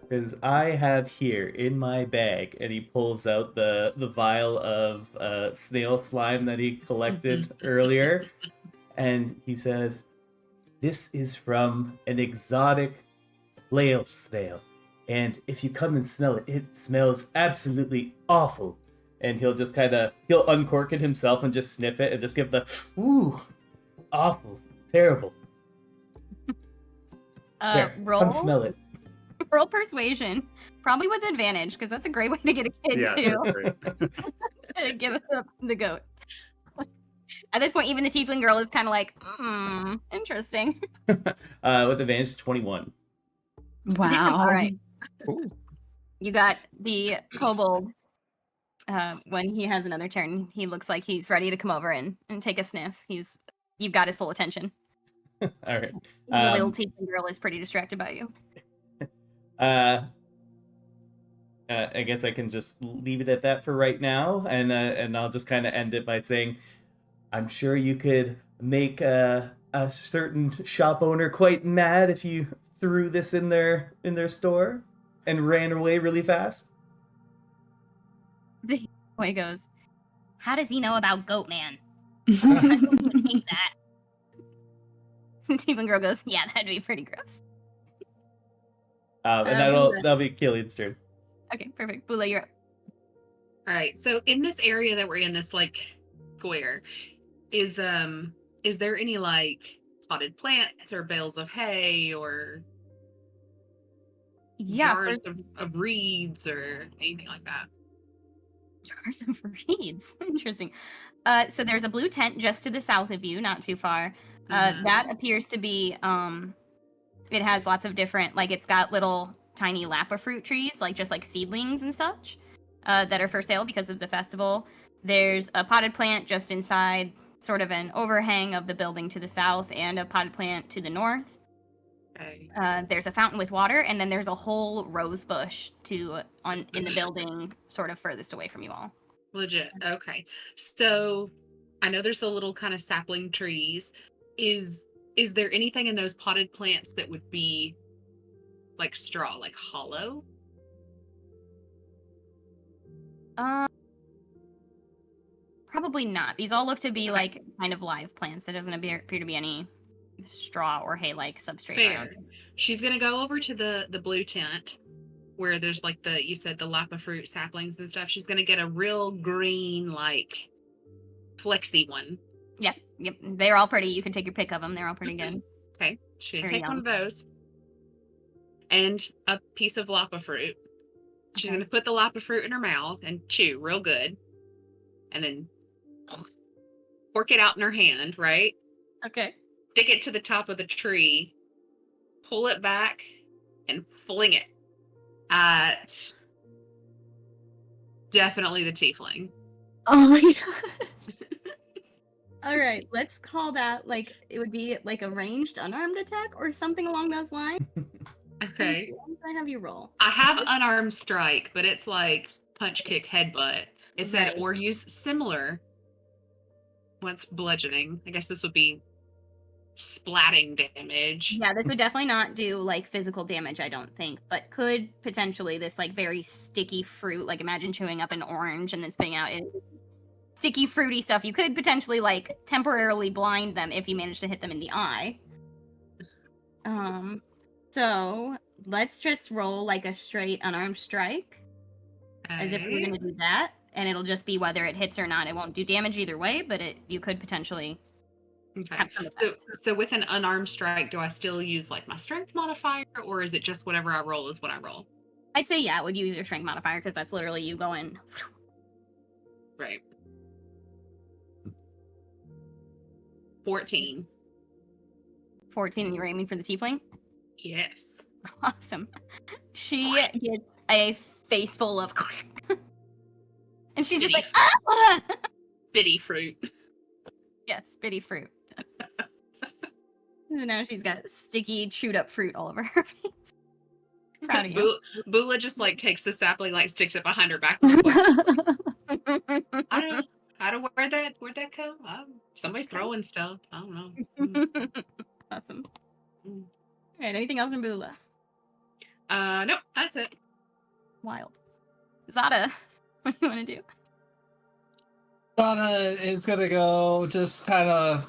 Because I have here in my bag, and he pulls out the vial of snail slime that he collected earlier, and he says, "This is from an exotic flail snail, and if you come and smell it, it smells absolutely awful." And he'll just he'll uncork it himself and just sniff it and just give the, "Ooh, awful, terrible. There, Roll. come smell it." Roll persuasion, probably with advantage, because that's a great way to get a kid Yeah, too. that's great. To give up the goat. At this point, even the tiefling girl is kind of like, interesting. With advantage 21. Wow. All right. Ooh. You got the kobold. When he has another turn, he looks like he's ready to come over and take a sniff. You've got his full attention. All right. The little tiefling girl is pretty distracted by you. I guess I can just leave it at that for right now, and I'll just kind of end it by saying, I'm sure you could make a certain shop owner quite mad if you threw this in their store and ran away really fast. The boy goes, "How does he know about Goat Man?" I don't hate that. The tiefling girl goes, "Yeah, that'd be pretty gross." And that'll be Killian's turn. Okay, perfect. Bula, you're up. All right. So in this area that we're in, this like square, is there any like potted plants or bales of hay or Yeah, jars of reeds or anything like that? jars of reeds. Interesting. So there's a blue tent just to the south of you, not too far. That appears to be it has lots of different, like it's got little tiny lappa fruit trees, like just like seedlings and such, that are for sale because of the festival. There's a potted plant just inside sort of an overhang of the building to the south and a potted plant to the north. Okay. There's a fountain with water, and then there's a whole rose bush in the building sort of furthest away from you all. Legit. Okay. So I know there's the little kind of sapling trees. Is there anything in those potted plants that would be like straw, like hollow? Probably not. These all look to be like kind of live plants. There doesn't appear to be any straw or hay-like substrate. Fair. She's gonna go over to the blue tent where there's like you said the lappa fruit saplings and stuff. She's gonna get a real green, like flexy one. Yep. They're all pretty. You can take your pick of them. They're all pretty good. Okay. She's gonna Very take one young. of those. And a piece of lappa fruit. She's Okay. gonna put the lappa fruit in her mouth and chew real good. And then fork it out in her hand, right? Okay. Stick it to the top of the tree, pull it back, and fling it at definitely the tiefling. Oh my god. All right. Let's call that like it would be like a ranged unarmed attack or something along those lines. Okay. What do I have you roll? I have unarmed strike, but it's like punch, kick, headbutt. It said, Right. or use similar once bludgeoning. I guess this would be splatting damage. Yeah, this would definitely not do like physical damage, I don't think, but could potentially this like very sticky fruit, like imagine chewing up an orange and then spitting out sticky fruity stuff. You could potentially like temporarily blind them if you manage to hit them in the eye. So let's just roll like a straight unarmed strike. As if we're gonna do that, and it'll just be whether it hits or not. It won't do damage either way, but you could potentially have some effect. So with an unarmed strike, do I still use like my strength modifier, or is it just whatever I roll is what I roll? I'd say yeah, it would use your strength modifier because that's literally you going. Right. 14. 14, and you're aiming for the tiefling? Yes. Awesome. She gets a face full of and she's just like, ah! Bitty fruit. Yes, bitty fruit. And now she's got sticky, chewed up fruit all over her face. Proud of you. Bula just like takes the sapling, like sticks it behind her back. I don't know. Where'd that come? Somebody's throwing stuff. I don't know. Awesome. All right, anything else from Bula? Nope, that's it. Wild. Zada, what do you want to do? Donna is gonna go just kind of.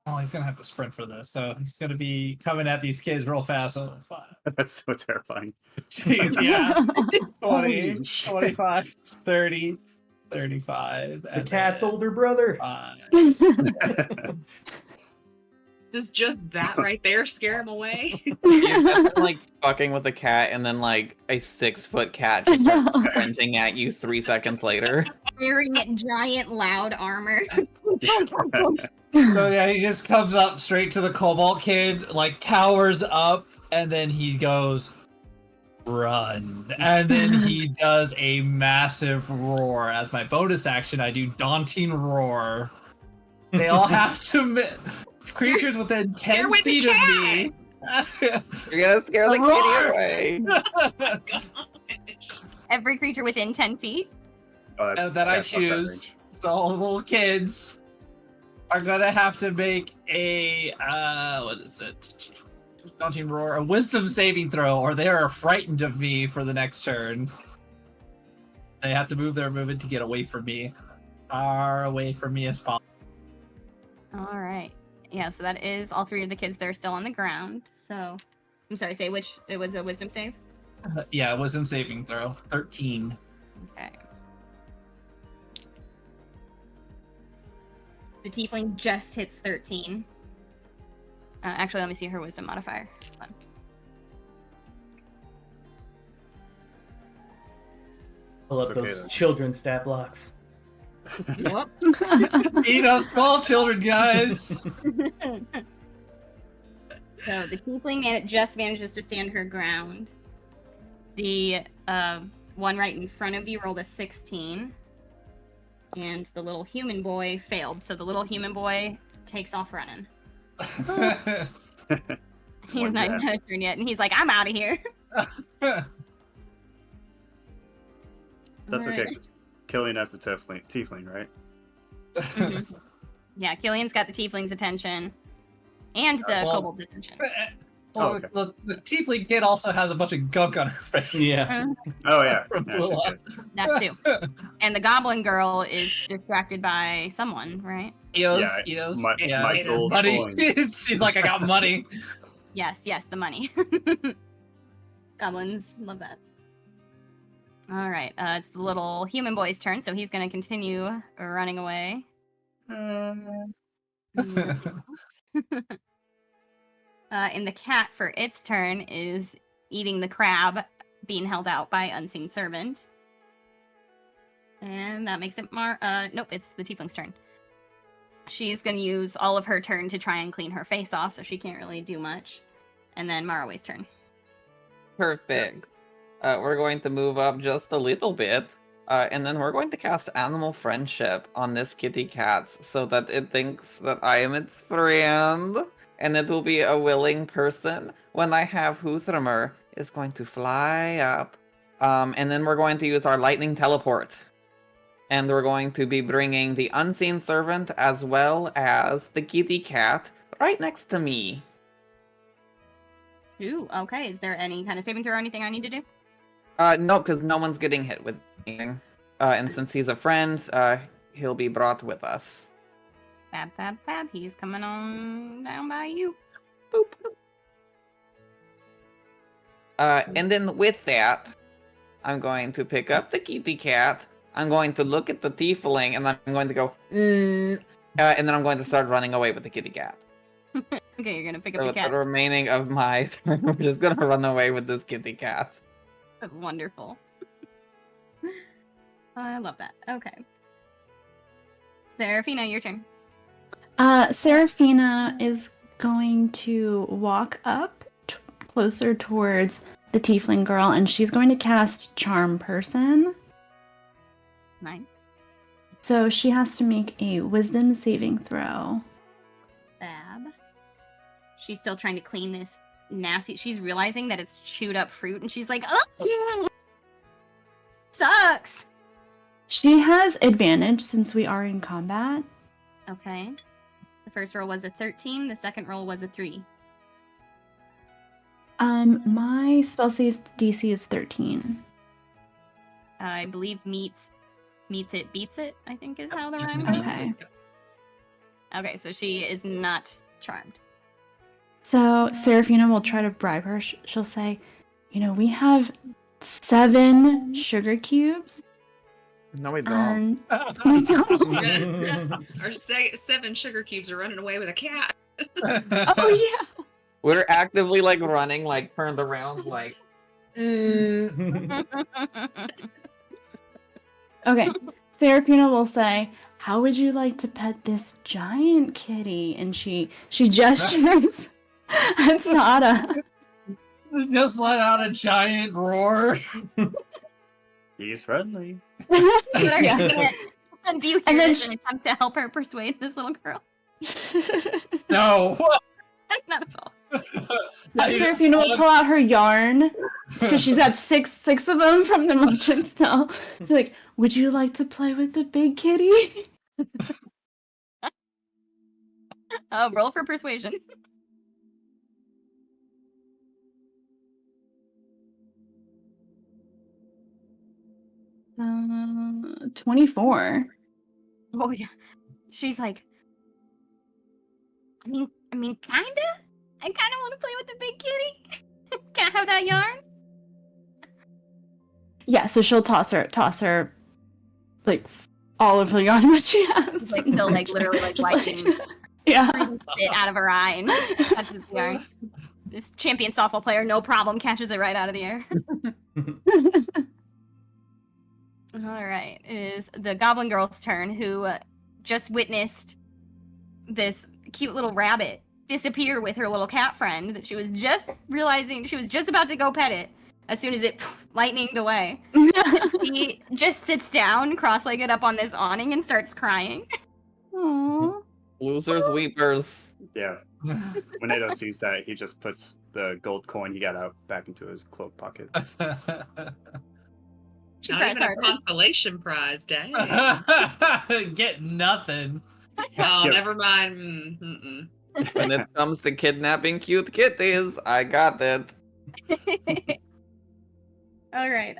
Oh, he's gonna have to sprint for this, so he's gonna be coming at these kids real fast. So That's so terrifying. yeah, 20, 25, 30, 35. The cat's older brother. Does just that right there scare him away? You're definitely like fucking with a cat, and then like a 6-foot cat just starts sprinting at you 3 seconds later. Wearing giant, loud armor. So yeah, he just comes up straight to the Cobalt kid, like towers up, and then he goes, "Run!" And then he does a massive roar. As my bonus action, I do daunting roar. They all have to. Creatures within 10 feet of me. You're gonna scare the kitty away. Every creature within 10 feet. Oh, that I that's not that choose. range. So all the little kids are gonna have to make a what is it? Daunting roar, a wisdom saving throw, or they are frightened of me for the next turn. They have to move their movement to get away from me. Far away from me as possible. All right. Yeah, so that is all 3 of the kids that are still on the ground. So, I'm sorry, say which, it was a wisdom save? Yeah, wisdom saving throw, 13. Okay. The tiefling just hits 13. Actually, let me see her wisdom modifier. Hold on. Pull up It's okay, those then. children's stat blocks. Whoop. Eat up small children, guys! So the tiefling just manages to stand her ground. The one right in front of you rolled a 16. And the little human boy failed. So the little human boy takes off running. He's One not even jab. had a turn yet. And he's like, I'm out of here. That's Alright. okay. 'Cause Killian has the tiefling, right? Mhm. Yeah, Killian's got the tiefling's attention. And the Well- kobold's attention. Well, Oh, okay. the tiefling kid also has a bunch of gunk on her face. Yeah. Oh yeah. From Yeah, she's Bula. good. That too. And the goblin girl is distracted by someone, right? Eos, Yeah, Eos, my yeah, gold money. coins. She's like, I got money. Yes, the money. Goblins love that. All right, it's the little human boy's turn, so he's going to continue running away. And the cat, for its turn, is eating the crab being held out by unseen servant. And that makes it nope, it's the tiefling's turn. She's going to use all of her turn to try and clean her face off, so she can't really do much. And then Maraway's turn. Perfect. We're going to move up just a little bit, and then we're going to cast Animal Friendship on this kitty cat so that it thinks that I am its friend, and it will be a willing person. When I have Hoothramer is going to fly up, and then we're going to use our lightning teleport. And we're going to be bringing the unseen servant as well as the kitty cat right next to me. Ooh, okay. Is there any kind of saving throw or anything I need to do? No, because no one's getting hit with anything. And since he's a friend, he'll be brought with us. Fab, fab, fab. He's coming on down by you. Boop, boop. And then with that, I'm going to pick up the kitty cat. I'm going to look at the tiefling, and I'm going to go, and then I'm going to start running away with the kitty cat. Okay, you're gonna pick up So the with cat. the remaining of my turn, we're just gonna run away with this kitty cat. Wonderful. I love that. Okay. Serafina, your turn. Serafina is going to walk up closer towards the tiefling girl, and she's going to cast Charm Person. Nice. So she has to make a Wisdom saving throw. Fab. She's still trying to clean this nasty. She's realizing that it's chewed up fruit, and she's like, "Oh, sucks." She has advantage since we are in combat. Okay. The first roll was a 13. The second roll was a 3. My spell save DC is 13. I believe meets it, beats it, I think is how the rhyme Okay. goes. Okay, so she is not charmed. So Serafina will try to bribe her. She'll say, we have 7 sugar cubes. No, we don't. And we don't. Our 7 sugar cubes are running away with a cat. Oh, yeah. We're actively running, turned around, Okay. Serafina will say, how would you like to pet this giant kitty? And she gestures at Sada. Just let out a giant roar. He's friendly. Yeah. And do you hear And then this and attempt to help her persuade this little girl? No. Not at all. Serafina will pull out her yarn because she's got six of them from the merchant's tell. Be like, would you like to play with the big kitty? Roll for persuasion. Uh, 24. Oh yeah. She's like, I mean, kinda. I kinda want to play with the big kitty. Can I have that yarn? Yeah, so she'll toss her like all of the yarn that she has. It's like still literally wiping yeah. it out of her eye and catches the yarn. This champion softball player, no problem, catches it right out of the air. All right, it is the goblin girl's turn, who just witnessed this cute little rabbit disappear with her little cat friend that she was just realizing she was just about to go pet it as soon as it lightninged away. She just sits down, cross-legged up on this awning and starts crying. Aww. Losers, weepers. Yeah. When Nato sees that, he just puts the gold coin he got out back into his cloak pocket. She Not cries even a hard. consolation prize, dang. Get nothing. Oh, Yeah. never mind. Mm-mm. When it comes to kidnapping cute kitties, I got it. All right.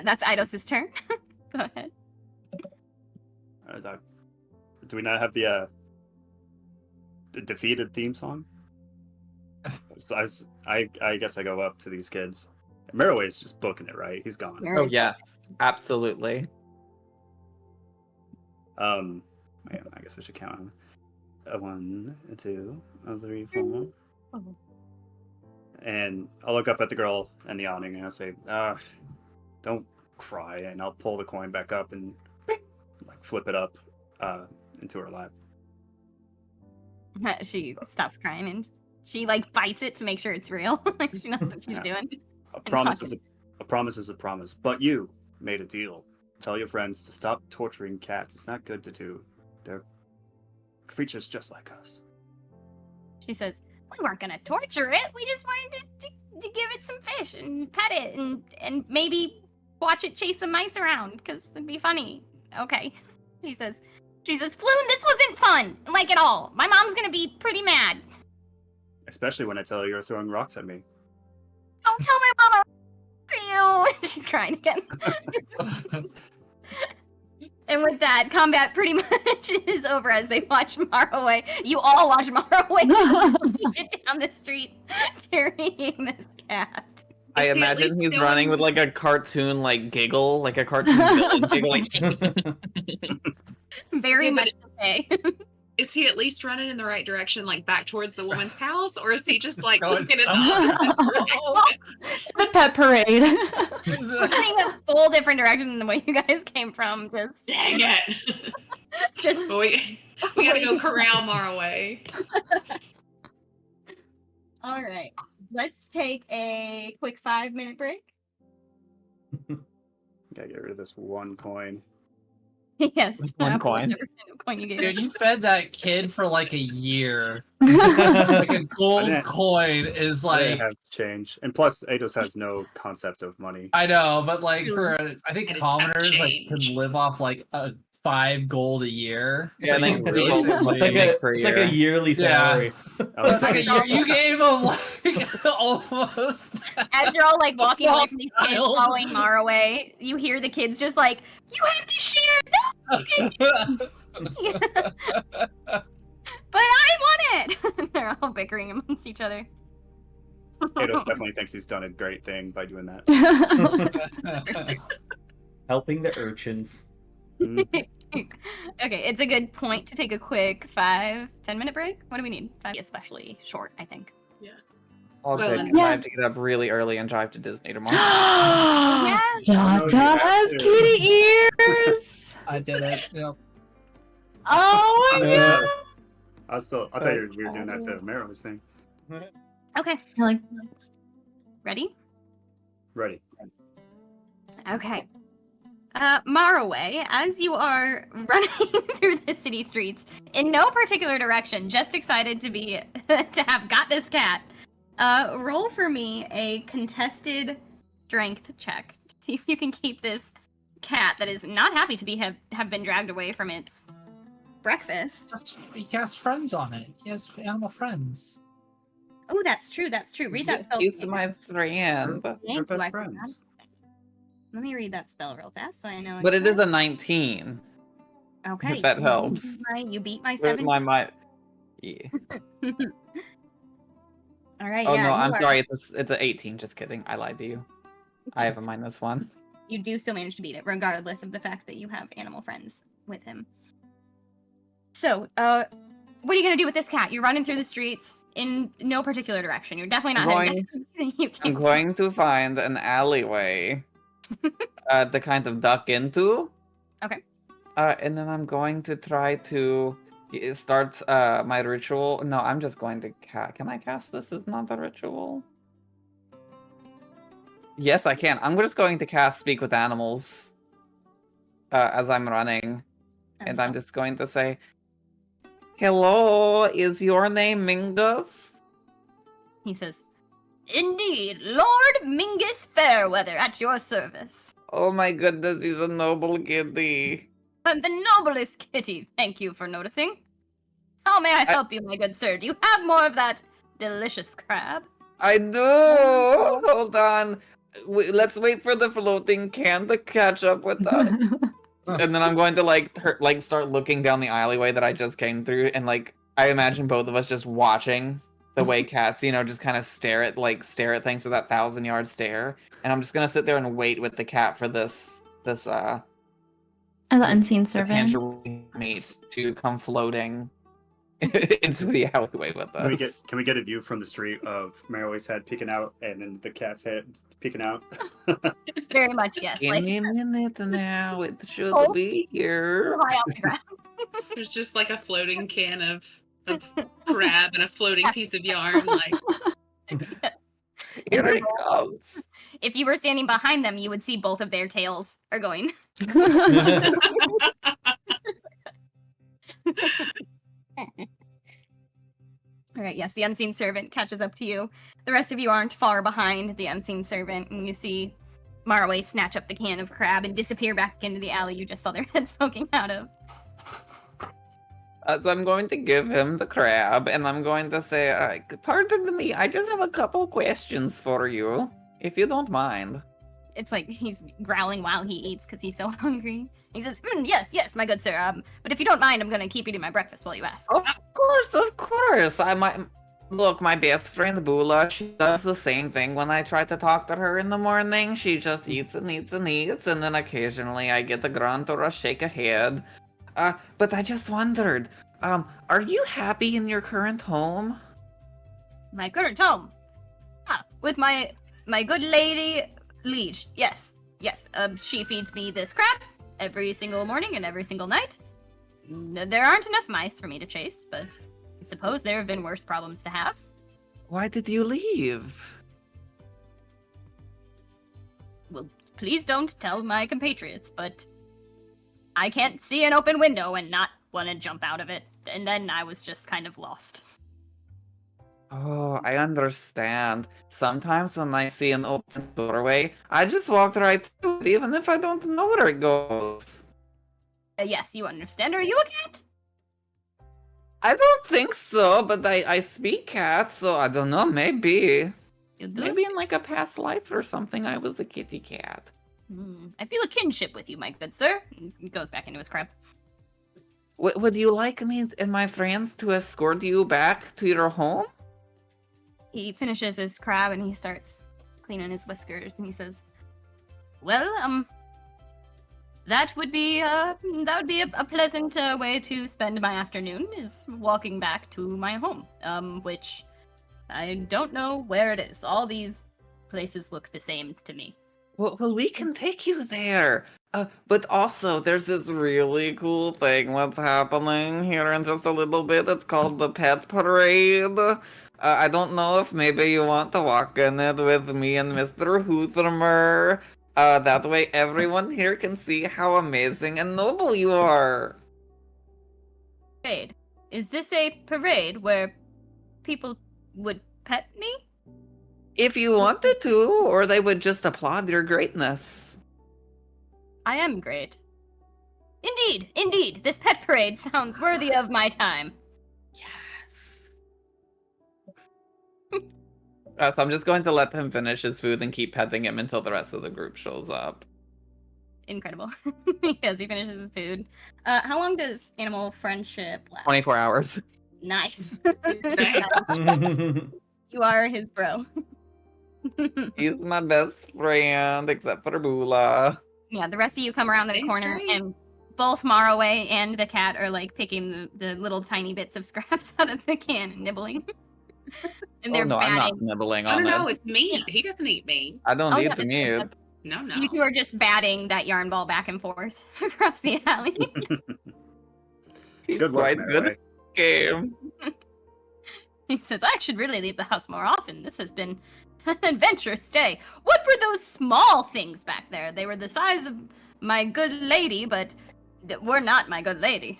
That's Idos's turn. Go ahead. Do we not have the defeated theme song? So I guess I go up to these kids. Meroway's just booking it, right? He's gone. Oh yes, absolutely. Man, I guess I should count them. 1, 2, 3, 4. Oh. And I'll look up at the girl and the awning and I'll say, don't cry, and I'll pull the coin back up and flip it up into her lap. She stops crying and she bites it to make sure it's real. She knows what she's doing. A promise is a promise, but you made a deal. Tell your friends to stop torturing cats. It's not good to do. They're creatures just like us. She says, we weren't going to torture it. We just wanted to give it some fish and pet it and maybe watch it chase some mice around because it'd be funny. Okay. She says, She says, Floon, this wasn't fun, like at all. My mom's gonna be pretty mad. Especially when I tell her you're throwing rocks at me. Don't tell my mama. See you. She's crying again. And with that, combat pretty much is over as they watch Maraway. You all watch Maraway get down the street carrying this cat. I Is he at imagine least he's doing- running with like a cartoon like giggle, like a cartoon villain giggle. Like, Very Yeah, but much okay. Is he at least running in the right direction, like back towards the woman's house, or is he just like Going looking at somewhere. The pet parade. We're running a full different direction than the way you guys came from. Just, Dang it! just. we gotta go corral Maraway. All right. Let's take a quick 5-minute break. Gotta get rid of this one coin. Yes. With one absolutely. coin. Every single coin you gave Dude, us. you fed that kid for like a year. Like a gold didn't- coin is I didn't like, have change, and plus Ados has no concept of money. I know, but like for I I think didn't have commoners like change. can live off like 5 gold a year. Yeah, So they you can really- live off It's like Make a, per it's like a year. yearly Yeah. salary. It's like a year. You gave him like almost. As you're all like walking away from these kids, Child. following Mara away, you hear the kids just like, "You have to share, no, but I want it." They're all bickering amongst each other. Ados definitely thinks he's done a great thing by doing that. Helping the urchins. Mm. Okay, it's a good point to take a quick 5-10 minute break. What do we need? 5, especially short, I think. All Well, good, then- 'cause I Yeah. have to get up really early and drive to Disney tomorrow. Yes. Santa has kitty ears. I did it. Yep. Oh my Uh, god. I thought we were doing that to Maro's thing. Okay, I like ready? Ready. Okay. Maraway, as you are running through the city streets in no particular direction, just excited to be to have got this cat. Roll for me a contested strength check to see if you can keep this cat that is not happy to be have been dragged away from its breakfast. He has friends on it. He has animal friends. Oh, that's true. That's true. Read that spell. He's to me. my friend. They're Thank you, best I forgot. friends. Let me read that spell real fast so I know. But it is a exactly. 19. Okay. if that you helps. beat You beat my Where's 7. my mind? Yeah. All right. Oh yeah, no, you I'm are- sorry. It's an 18. Just kidding. I lied to you. I have a -1. You do still manage to beat it, regardless of the fact that you have animal friends with him. So, what are you gonna do with this cat? You're running through the streets in no particular direction. You're definitely not heading down. You I'm can't- going to find an alleyway to kind of duck into. Okay. And then I'm going to try to start my ritual. No, I'm just going to Can I cast this? Is not a ritual. Yes, I can. I'm just going to cast Speak with Animals as I'm running. And I'm just going to say, "Hello, is your name Mingus?" He says, "Indeed, Lord Mingus Fairweather at your service. Oh my goodness, he's a noble kitty. And the noblest kitty. Thank you for noticing. How may I help you, my good sir? Do you have more of that delicious crab?" I do. Hold on. Let's wait for the floating can to catch up with us. And then I'm going to start looking down the alleyway that I just came through, and I imagine both of us just watching the way cats, just kind of stare at things with that 1,000-yard stare. And I'm just gonna sit there and wait with the cat for this Oh, the unseen servant. tangerine mates to come floating into the alleyway with us. Can we get a view from the street of Mary's head peeking out and then the cat's head peeking out? Very much, yes. Any minute now, it should Oh. be here. High off the ground. There's just like a floating can of crab and a floating piece of yarn. Like, Here it comes. If you were standing behind them, you would see both of their tails are going. All right, yes, the unseen servant catches up to you. The rest of you aren't far behind the unseen servant, and you see Maraway snatch up the can of crab and disappear back into the alley you just saw their heads poking out of. So I'm going to give him the crab, and I'm going to say, pardon me, I just have a couple questions for you, if you don't mind. It's like he's growling while he eats because he's so hungry. He says, yes, yes, my good sir. But if you don't mind, I'm going to keep eating my breakfast while you ask. Of course. Look, my best friend Bula, she does the same thing when I try to talk to her in the morning. She just eats and eats and eats, and then occasionally I get a grunt or a shake a head. But I just wondered, are you happy in your current home? My current home? With my good lady liege. Yes. She feeds me this crab every single morning and every single night. There aren't enough mice for me to chase, but I suppose there have been worse problems to have. Why did you leave? Well, please don't tell my compatriots, but I can't see an open window and not want to jump out of it. And then I was just kind of lost. Oh, I understand. Sometimes when I see an open doorway, I just walk right through it, even if I don't know where it goes. Yes, you understand. Are you a cat? I don't think so, but I speak cat, so I don't know, maybe. You do Maybe in like a past life or something, I was a kitty cat. I feel a kinship with you, my good sir. He goes back into his crab. Would you like me and my friends to escort you back to your home? He finishes his crab and he starts cleaning his whiskers and he says, "Well, that would be a pleasant way to spend my afternoon is walking back to my home. Which I don't know where it is. All these places look the same to me." Well, we can take you there. But also, there's this really cool thing that's happening here in just a little bit. It's called the Pet Parade. I don't know if maybe you want to walk in it with me and Mr. Hoothermer. That way everyone here can see how amazing and noble you are. Parade. Is this a parade where people would pet me? If you wanted to, or they would just applaud your greatness. I am great. Indeed. This pet parade sounds worthy of my time. Yes. So I'm just going to let him finish his food and keep petting him until the rest of the group shows up. Incredible. Yes, he finishes his food. How long does animal friendship last? 24 hours. Nice. You are his bro. He's my best friend, except for Bula. Yeah, the rest of you come around the Thanks, corner, Trey. and both Marway and the cat are like picking the little tiny bits of scraps out of the can and nibbling. And they're Oh no, I'm not batting. nibbling Oh on no, it. it's meat. He doesn't eat meat. I don't Oh, need yeah, the it's meat. good. No. You two are just batting that yarn ball back and forth across the alley. He's Good luck, quite good Mary. at the game. He says, "I should really leave the house more often. This has been an adventurous day. What were those small things back there? They were the size of my good lady, but were not my good lady."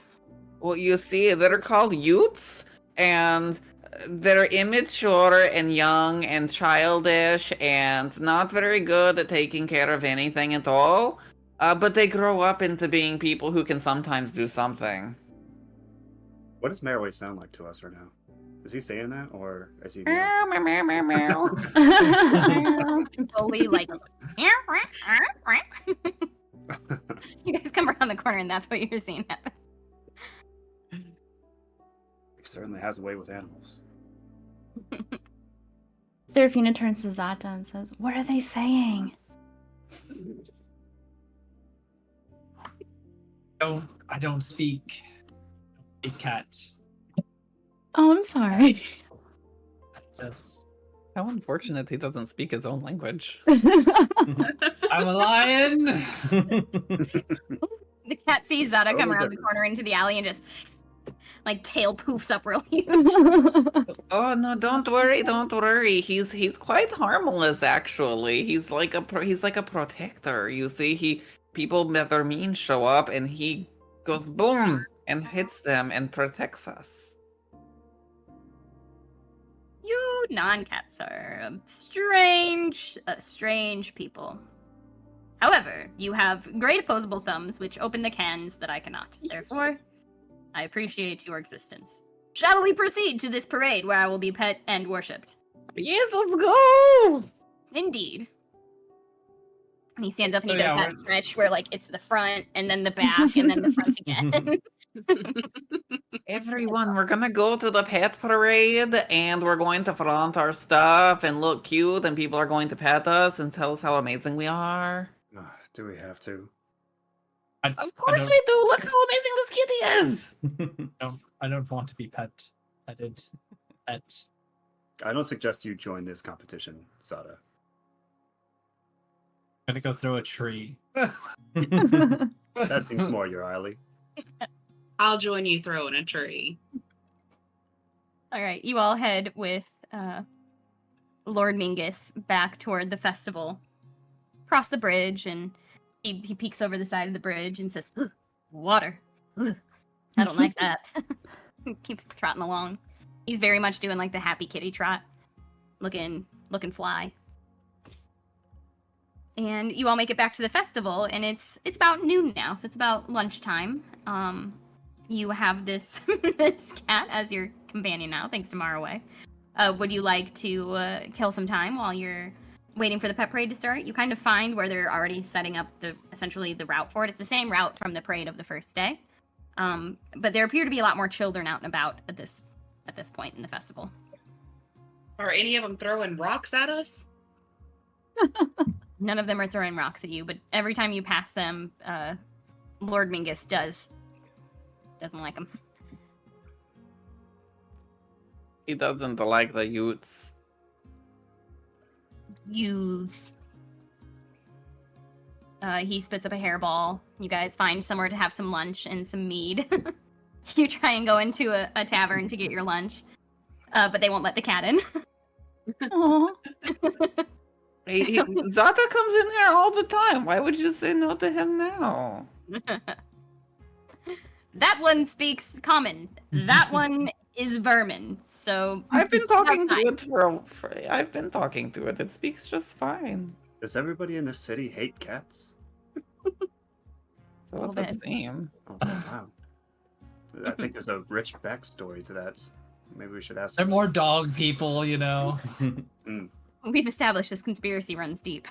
Well, you see, they're called youths, and they're immature and young and childish and not very good at taking care of anything at all. But they grow up into being people who can sometimes do something. What does Marway sound like to us right now? Is he saying that, or is he? Meow, meow, meow, meow, meow. Fully like, you guys come around the corner and that's what you're seeing happen. He certainly has a way with animals. Serafina turns to Zata and says, "What are they saying?" I don't speak. Big cat. Oh, I'm sorry. Just How unfortunate he doesn't speak his own language. I'm a lion. The cat sees Zata come Totally around the different. corner into the alley and just like tail poofs up real huge. Oh no, don't worry. He's quite harmless actually. He's like a protector. You see, people that are mean show up and he goes boom and hits them and protects us. You non-cats are strange people. However, you have great opposable thumbs which open the cans that I cannot. Therefore, I appreciate your existence. Shall we proceed to this parade where I will be pet and worshipped? Yes, let's go! Indeed. And he stands up and he Oh, does yeah, that stretch where, like, it's the front and then the back and then the front again. Everyone, we're gonna go to the pet parade and we're going to flaunt our stuff and look cute and people are going to pet us and tell us how amazing we are. Do we have to? Of course we do! Look how amazing this kitty is! I don't want to be pet. I did pet. I don't suggest you join this competition, Sada. I'm gonna go throw a tree. That seems more your alley. I'll join you throwing a tree. All right, you all head with Lord Mingus back toward the festival. Cross the bridge, and he peeks over the side of the bridge and says, "Ugh, water. Ugh, I don't like that." Keeps trotting along. He's very much doing like the happy kitty trot, looking fly. And you all make it back to the festival, and it's about noon now, so it's about lunchtime. You have this this cat as your companion now, thanks to Maraway. Would you like to kill some time while you're waiting for the pet parade to start? You kind of find where they're already setting up essentially the route for it. It's the same route from the parade of the first day, but there appear to be a lot more children out and about at this point in the festival. Are any of them throwing rocks at us? None of them are throwing rocks at you, but every time you pass them, Lord Mingus doesn't like them. He doesn't like the youths. Youths. He spits up a hairball. You guys find somewhere to have some lunch and some mead. You try and go into a tavern to get your lunch, but they won't let the cat in. Aw. Zata comes in here all the time. Why would you say no to him now? That one speaks common. That one is vermin. So I've been talking to That's it I've been talking to it. It speaks just fine. Does everybody in this city hate cats? So Little it would bit. seem. Oh, wow. I think there's a rich backstory to that. Maybe we should ask. They're more dog people, you know. We've established this conspiracy runs deep.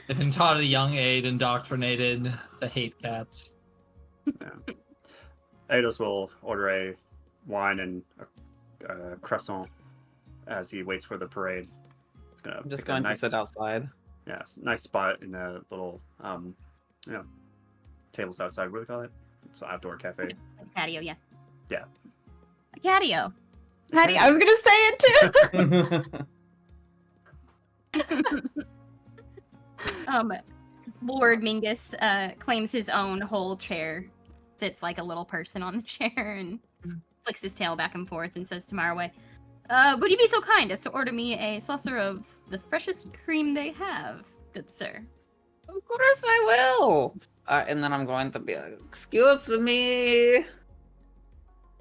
They've been taught at a young age, indoctrinated to hate cats. Yeah. Eidos will order a wine and a croissant as he waits for the parade. He's gonna I'm just pick a going nice, to sit outside. Yeah, nice spot in the little, tables outside. What do they call it? It's an outdoor cafe. Patio, yeah. Yeah. A catio. Patty, I was gonna say it too. Lord Mingus claims his own whole chair, sits like a little person on the chair, and flicks his tail back and forth and says to Maraway, would you be so kind as to order me a saucer of the freshest cream they have, good sir? Of course I will. And then I'm going to be like, excuse me.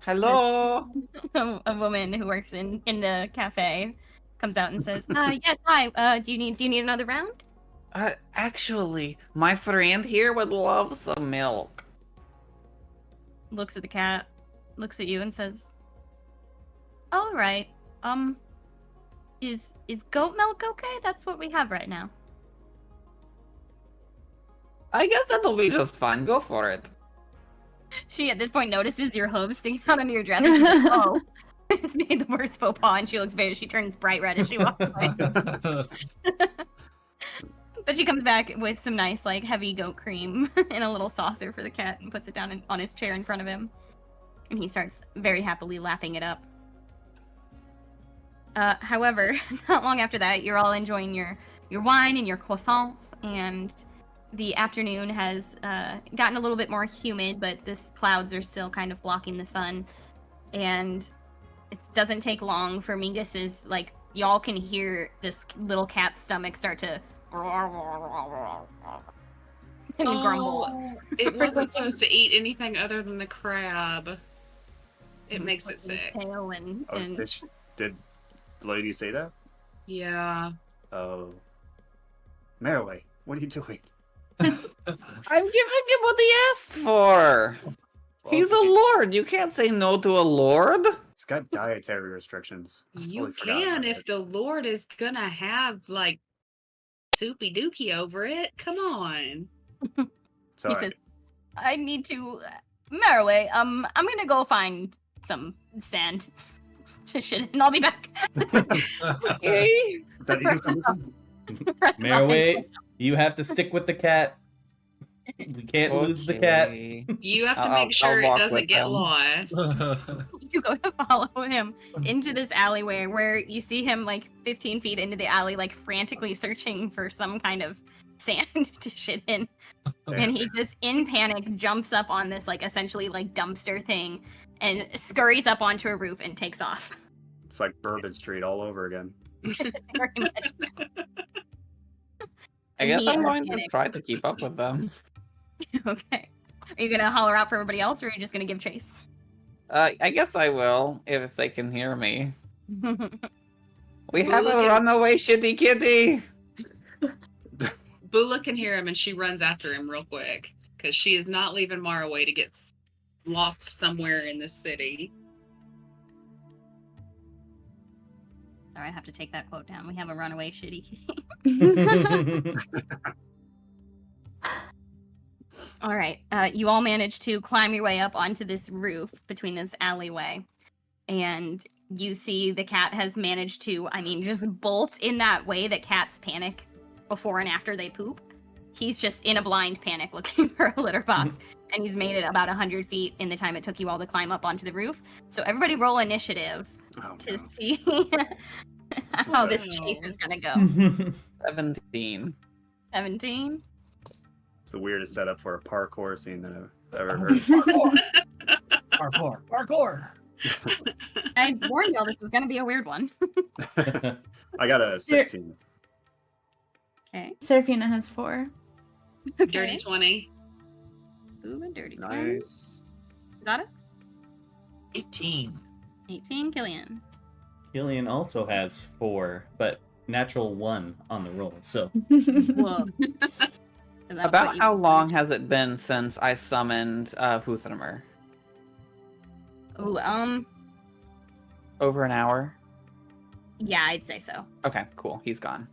Hello. A woman who works in the cafe comes out and says, yes, hi, do you need another round? Actually, my friend here would love some milk. Looks at the cat, looks at you and says, all right, is goat milk okay? That's what we have right now. I guess that'll be just fine. Go for it. She, at this point, notices your hooves sticking out under your dress, and she's like, oh, I just made the worst faux pas, and she turns bright red as she walks away. But she comes back with some nice, like, heavy goat cream in a little saucer for the cat and puts it down on his chair in front of him. And he starts very happily lapping it up. However, not long after that, you're all enjoying your wine and your croissants, and the afternoon has gotten a little bit more humid, but clouds are still kind of blocking the sun. And it doesn't take long for Mingus's, like, y'all can hear this little cat's stomach start to and grumble. It wasn't supposed to eat anything other than the crab. It makes it sick. Tail and Did the lady say that? Yeah. Oh. Maraway, what are you doing? I'm giving him what he asked for. He's a lord. You can't say no to a lord. It's got dietary restrictions. You Totally forgot can about if that. the Lord is gonna have like soupy dookie over it. Come on. It's all He right. says, I need to. Maraway, I'm gonna go find some sand to shit in. I'll be back. Yay. Is that euphemism? Maraway, you have to stick with the cat. We can't lose the cat. Okay. You have to I'll- make sure I'll it walk doesn't with get them. lost. You go to follow him into this alleyway where you see him like 15 feet into the alley, like frantically searching for some kind of sand to shit in. And he just in panic jumps up on this like essentially like dumpster thing and scurries up onto a roof and takes off. It's like Bourbon Street all over again. Very much. I guess He I'm in a going to panic. try to keep up with them. Okay. Are you gonna holler out for everybody else or are you just gonna give chase? I guess I will, if they can hear me. We have Look a at- runaway shitty kitty! Bula can hear him and she runs after him real quick because she is not leaving Maraway to get lost somewhere in this city. Sorry, I have to take that quote down. We have a runaway shitty kitty. All right. You all managed to climb your way up onto this roof between this alleyway. And you see the cat has managed to, just bolt in that way that cats panic before and after they poop. He's just in a blind panic looking for a litter box. And he's made it about 100 feet in the time it took you all to climb up onto the roof. So everybody roll initiative Oh, to no. see how this chase is going to go. 17. 17. It's the weirdest setup for a parkour scene that I've ever heard. Parkour. I warned y'all this was going to be a weird one. I got a 16. Okay. Seraphina has 4. Dirty 20. Ooh, a dirty 20. Nice. Zada? 18. 18. Killian. Killian also has 4, but natural 1 on the roll. So Whoa. So that'll About put you- how long has it been since I summoned Huthermer? Ooh, Over an hour? yeah, I'd say so. Okay, cool. He's gone.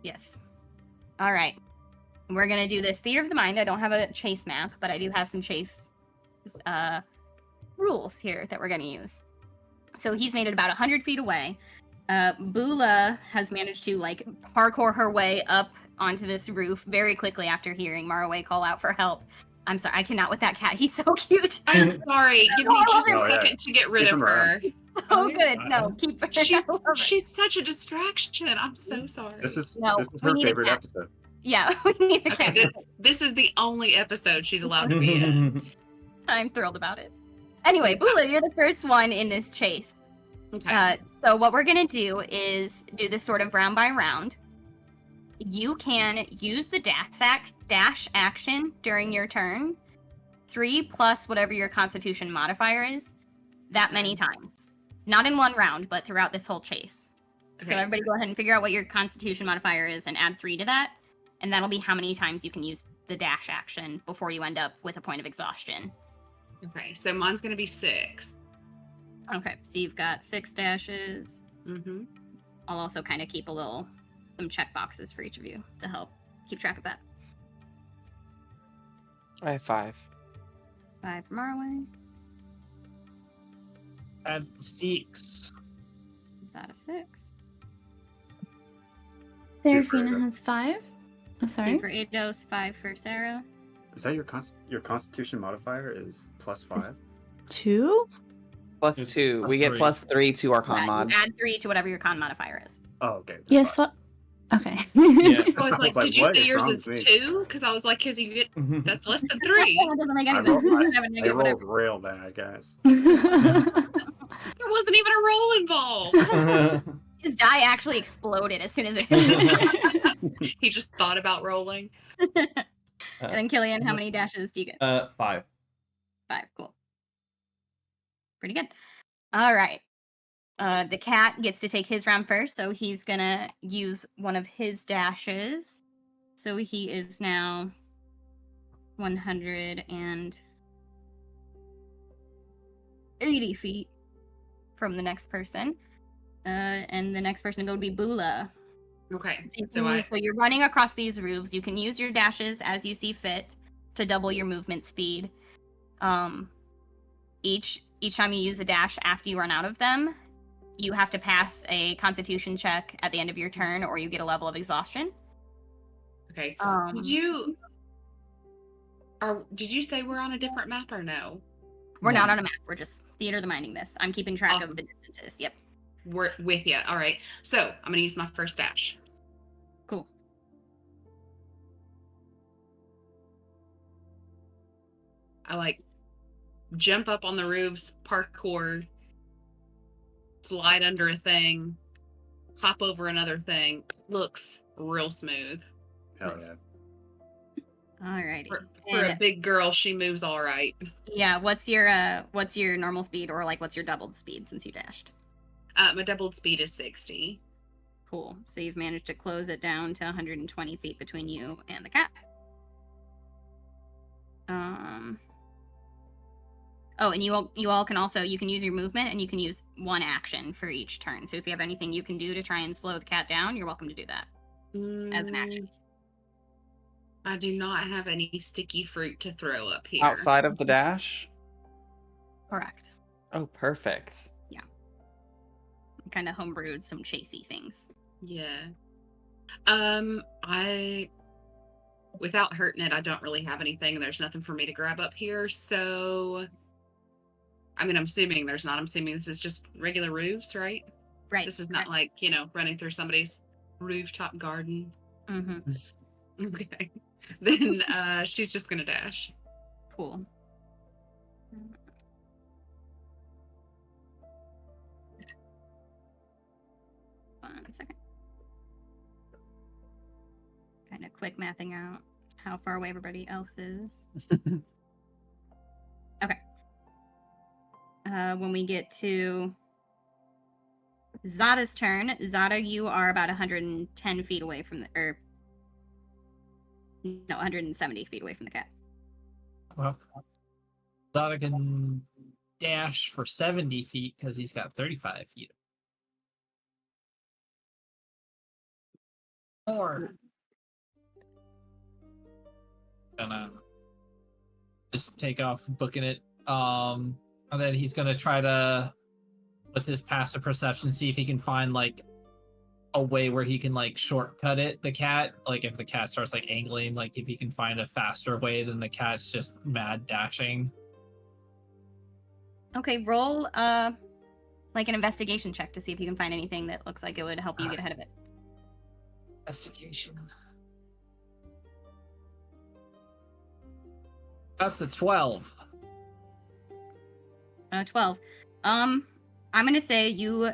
Yes. All right. We're going to do this theater of the mind. I don't have a chase map, but I do have some chase rules here that we're going to use. So he's made it about 100 feet away. Bula has managed to like parkour her way up onto this roof very quickly after hearing Maraway call out for help. I'm sorry, I cannot with that cat. He's so cute. I'm sorry. Give me just Oh, a yeah. second to get rid Keep of him her. So good. No, keep her. She's such a distraction. I'm so sorry. This is No, we her need a favorite cat. episode. Yeah, we need a Okay, cat. this is the only episode she's allowed to be in. I'm thrilled about it. Anyway, Bula, you're the first one in this chase. Okay. So what we're gonna do is do this sort of round by round. You can use the dash action during your turn, 3 plus whatever your Constitution modifier is, that many times. Not in one round, but throughout this whole chase. So Okay. everybody go ahead and figure out what your Constitution modifier is and add 3 to that, and that'll be how many times you can use the dash action before you end up with a point of exhaustion. Okay, so mine's gonna be 6. Okay, so you've got 6 dashes. Mm-hmm. I'll also kind of keep some check boxes for each of you to help keep track of that. I have 5. 5 from our way. At 6. Is that a 6? Seraphina has 5. Oh, 2 sorry. for Eidos, 5 for Sarah. Is that your Constitution modifier is +5? 2? Plus It's 2. plus We get 3. +3 to our con Yeah, mod. you add 3 to whatever your con modifier is. Oh, okay. that's Yes. fine. Okay. Yeah. I was like, like, did you what say is yours wrong is with me? 2? Because I was like, because you get that's less than 3. That doesn't make I any sense. rolled, You have a I negative rolled whatever. real bad, guys. There wasn't even a roll involved. His die actually exploded as soon as it hit. He just thought about rolling. And then Killian, how many dashes do you get? 5. 5. Cool. Pretty good. All right. The cat gets to take his round first, so he's gonna use one of his dashes So he is now 180 feet from the next person. And the next person would be Bula. Okay. So you're running across these roofs. You can use your dashes as you see fit to double your movement speed. Each time you use a dash after you run out of them, you have to pass a Constitution check at the end of your turn, or you get a level of exhaustion. Okay. Did you say we're on a different map or no? We're not on a map. We're just theater the minding this. I'm keeping track Awesome. of the distances. Yep. We're with you. All right. So I'm gonna use my first dash. Cool. I jump up on the roofs, parkour, slide under a thing, hop over another thing. Looks real smooth. Hell yeah. Alrighty. For a big girl, she moves all right. Yeah. What's your normal speed, or what's your doubled speed since you dashed? My doubled speed is 60. Cool. So you've managed to close it down to 120 feet between you and the cat. Oh, and you all can also, you can use your movement, and you can use one action for each turn. So if you have anything you can do to try and slow the cat down, you're welcome to do that as an action. I do not have any sticky fruit to throw up here. Outside of the dash? Correct. Oh, perfect. Kind of homebrewed some chasey things. Yeah. Without hurting it, I don't really have anything, and there's nothing for me to grab up here, so I'm assuming there's not. I'm assuming this is just regular roofs, right? Right. This is not running through somebody's rooftop garden. Mm-hmm. Okay. Then she's just gonna dash. Cool. One second. Kind of quick mathing out how far away everybody else is. Okay. When we get to Zada's turn, Zada, you are about 110 feet away from the, 170 feet away from the cat. Well, Zada can dash for 70 feet because he's got 35 feet. Or gonna just take off booking it. And then he's gonna try to, with his passive perception, see if he can find a way where he can shortcut it, the cat. If the cat starts angling, if he can find a faster way than the cat's just mad dashing. Okay, roll an investigation check to see if you can find anything that looks like it would help you get ahead of it. Investigation. That's a 12. 12. I'm gonna say you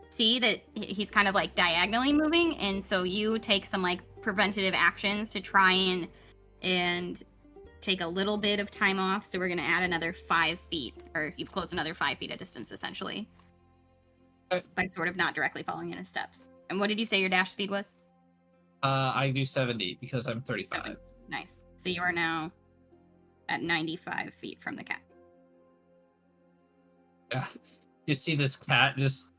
see that he's kind of diagonally moving, and so you take some preventative actions to try and take a little bit of time off. So we're gonna add another 5 feet, or you've closed another 5 feet of distance essentially, by sort of not directly following in his steps. And what did you say your dash speed was? I do 70 because I'm 35. Nice. So you are now at 95 feet from the cat. Yeah. You see this cat just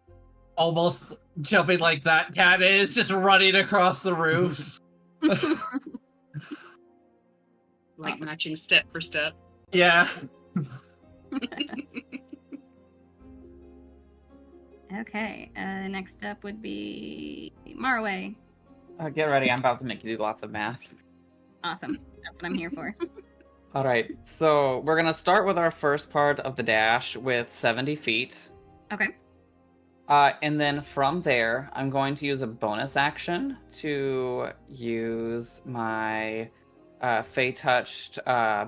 almost jumping like that cat is, just running across the roofs. Awesome. Matching step for step. Yeah. Okay. Next up would be Marway. Get ready. I'm about to make you do lots of math. Awesome. That's what I'm here for. All right. So we're going to start with our first part of the dash with 70 feet. Okay. And then from there, I'm going to use a bonus action to use my Fey-touched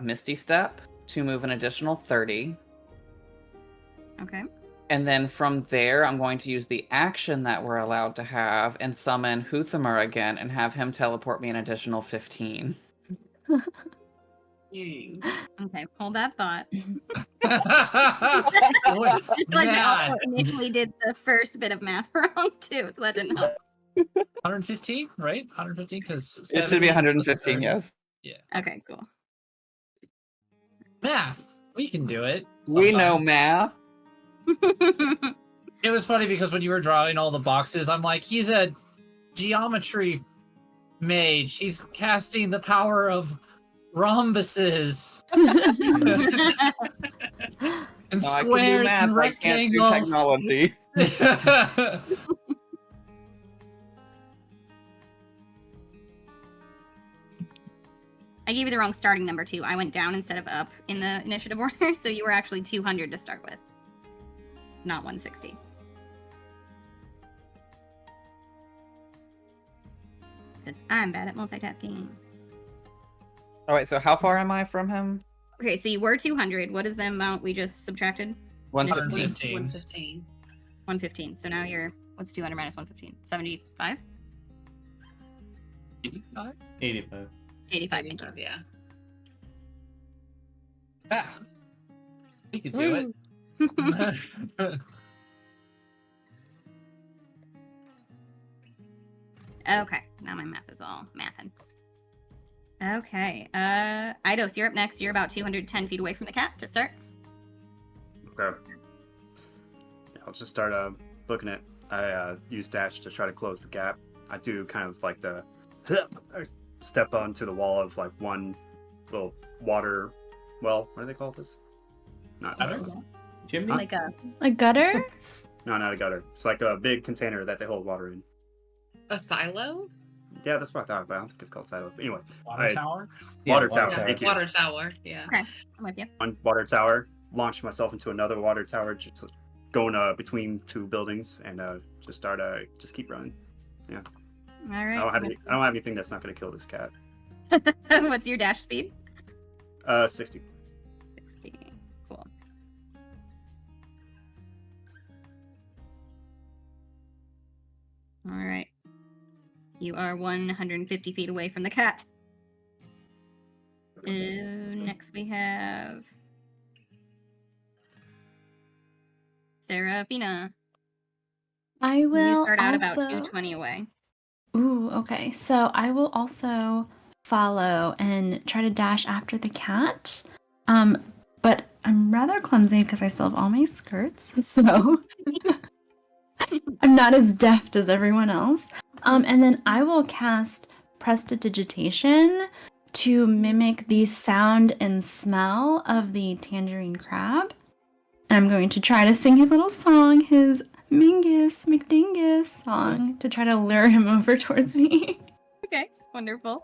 Misty Step to move an additional 30. Okay. And then from there, I'm going to use the action that we're allowed to have and summon Huthamur again and have him teleport me an additional 15. Okay, hold that thought. Boy, Just like I man. also initially did the first bit of math wrong too, so that didn't help. 115, right? 115 because It should be 115, yes. Yeah. Okay, cool. Math. We can do it. We know sometimes. math. It was funny because when you were drawing all the boxes, I'm like, he's a geometry mage. He's casting the power of rhombuses and No, I can do squares math. and I can't do rectangles. technology. I gave you the wrong starting number too. I went down instead of up in the initiative order, so you were actually 200 to start with, not 160. Because I'm bad at multitasking. Oh wait, so how far am I from him? Okay, so you were 200. What is the amount we just subtracted? 115. 115. 115. So now you're, what's 200 minus 115? 75? 85? 85. 85, thank you. Yeah. Yeah. We can do it. Okay, now my math is all mathin'. Okay, Eidos, you're up next. You're about 210 feet away from the cat to start. Okay. Yeah, I'll just start booking it. I use dash to try to close the gap. I do kind of like the I step onto the wall of like one little water well. What do they call this? Not Gutter? silo. Chimney? Like a A gutter? No, not a gutter. It's like a big container that they hold water in. A silo? Yeah, that's what I thought, but I don't think it's called silo. But anyway, Water I- tower? water tower. Yeah, Thank you. water tower. Yeah. I'm with you. On water tower, launch myself into another water tower, just going between two buildings, and just start just keep running. All I right. don't have anything that's not going to kill this cat. What's your dash speed? 60. 60. Cool. All right. You are 150 feet away from the cat. Next we have Serafina. I will You start out about also- 220 away. Ooh, okay. So I will also follow and try to dash after the cat. But I'm rather clumsy because I still have all my skirts, so I'm not as deft as everyone else. And then I will cast Prestidigitation to mimic the sound and smell of the tangerine crab. And I'm going to try to sing his little song, his Mingus McDingus song, to try to lure him over towards me. Okay, wonderful.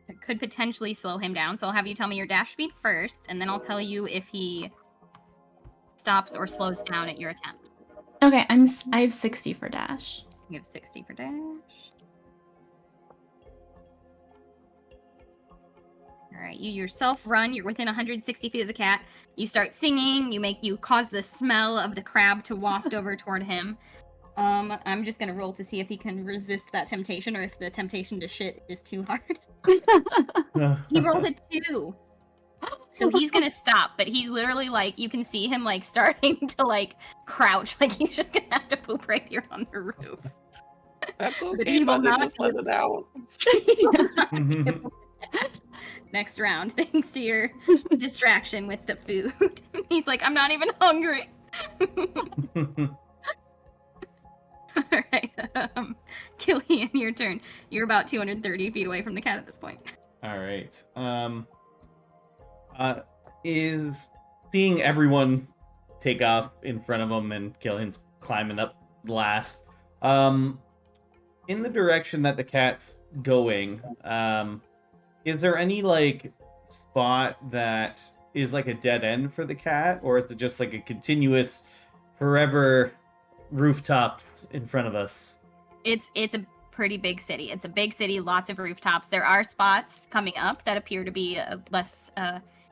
It could potentially slow him down, so I'll have you tell me your dash speed first, and then I'll tell you if he stops or slows down at your attempt. Okay, I have 60 for dash. You have 60 for dash. All right, you yourself run. You're within 160 feet of the cat. You start singing. You cause the smell of the crab to waft over toward him. I'm just gonna roll to see if he can resist that temptation, or if the temptation to shit is too hard. He rolled a 2. So he's gonna stop, but he's literally like, you can see him like starting to like crouch, like he's just gonna have to poop right here on the roof. That's But okay, he will but not just let it out. Next round, thanks to your distraction with the food. He's like, I'm not even hungry. All right, Killian, your turn. You're about 230 feet away from the cat at this point. All right. Is seeing everyone take off in front of him and Killian's climbing up last. In the direction that the cat's going, is there any like spot that is like a dead end for the cat, or is it just like a continuous, forever rooftops in front of us? It's a pretty big city. It's a big city, lots of rooftops. There are spots coming up that appear to be less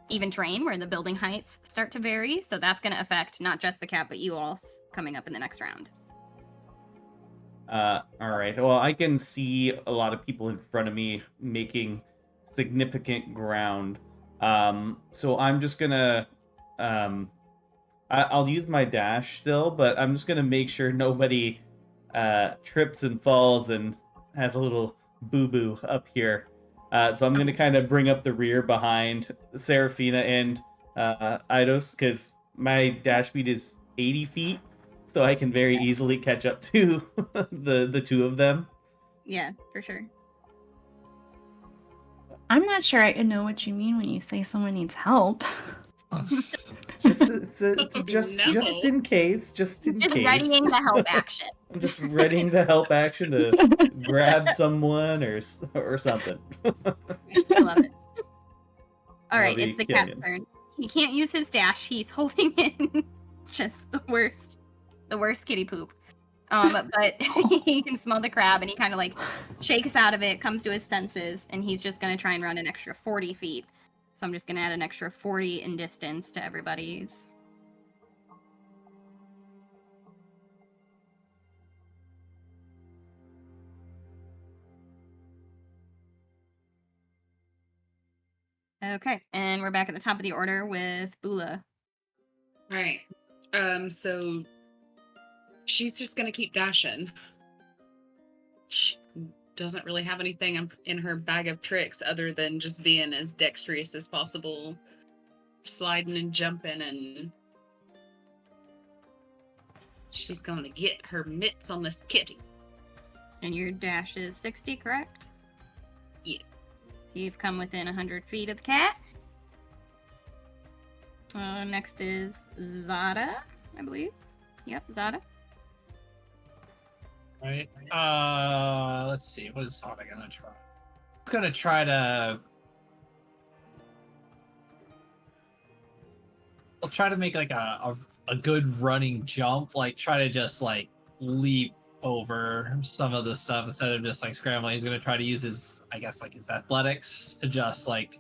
even terrain where the building heights start to vary. So that's going to affect not just the cat, but you all coming up in the next round. All right. Well, I can see a lot of people in front of me making significant ground. So I'm just gonna, I'll use my dash still, but I'm just gonna make sure nobody trips and falls and has a little boo-boo up here. So I'm going to kind of bring up the rear behind Seraphina and Eidos, because my dash speed is 80 feet, so I can very easily catch up to the two of them. Yeah, for sure. I'm not sure I know what you mean when you say someone needs help. It's just in case, just in Just case. readying the help action. I'm just readying the help action to grab someone or something. I love it. All right, Love it's the you, cat's Killians. turn. He can't use his dash. He's holding in just the worst kitty poop. But he can smell the crab, and he kind of like shakes out of it, comes to his senses, and he's just gonna try and run an extra 40 feet. So I'm just gonna add an extra 40 in distance to everybody's. Okay, and we're back at the top of the order with Bula. All right. So she's just gonna keep dashing. She doesn't really have anything in her bag of tricks other than just being as dexterous as possible, sliding and jumping, and she's gonna get her mitts on this kitty. And your dash is 60, correct? Yes. So you've come within 100 feet of the cat. Next is Zada, I believe. Yep, Zada. Right. Let's see. What is Sonic gonna try? It's gonna try to. I'll try to make like a good running jump, like try to just like leap over some of the stuff instead of just like scrambling. He's gonna try to use his, I guess, like his athletics to just like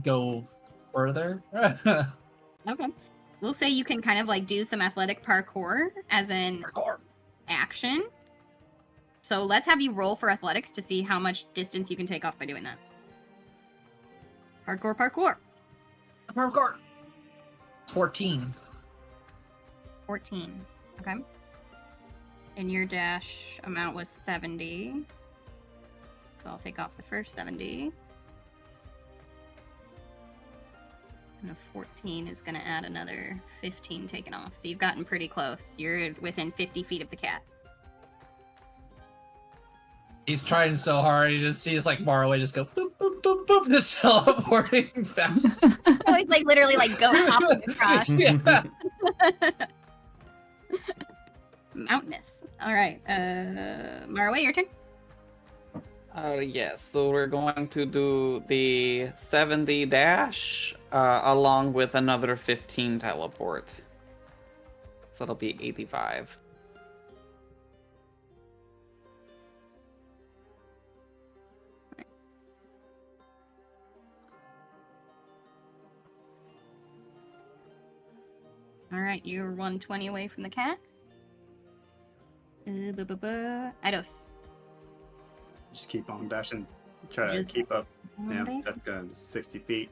go further. Okay. We'll say you can kind of like do some athletic parkour as an action. So let's have you roll for athletics to see how much distance you can take off by doing that. Parkour. Parkour. 14. 14. Okay. And your dash amount was 70. So I'll take off the first 70. And a 14 is going to add another 15 taken off. So you've gotten pretty close. You're within 50 feet of the cat. He's trying so hard. He just sees like Marway just go boop boop boop boop, just teleporting fast. Oh, he's like literally like goat hopping across. Yeah. Mountainous. All right. Marway, your turn. Yes, so we're going to do the 70 dash along with another 15 teleport. So it'll be 85. All right, you're 120 away from the cat. Eidos. Just keep on dashing. Try Just- to keep up. Yeah, Okay. that's going to 60 feet.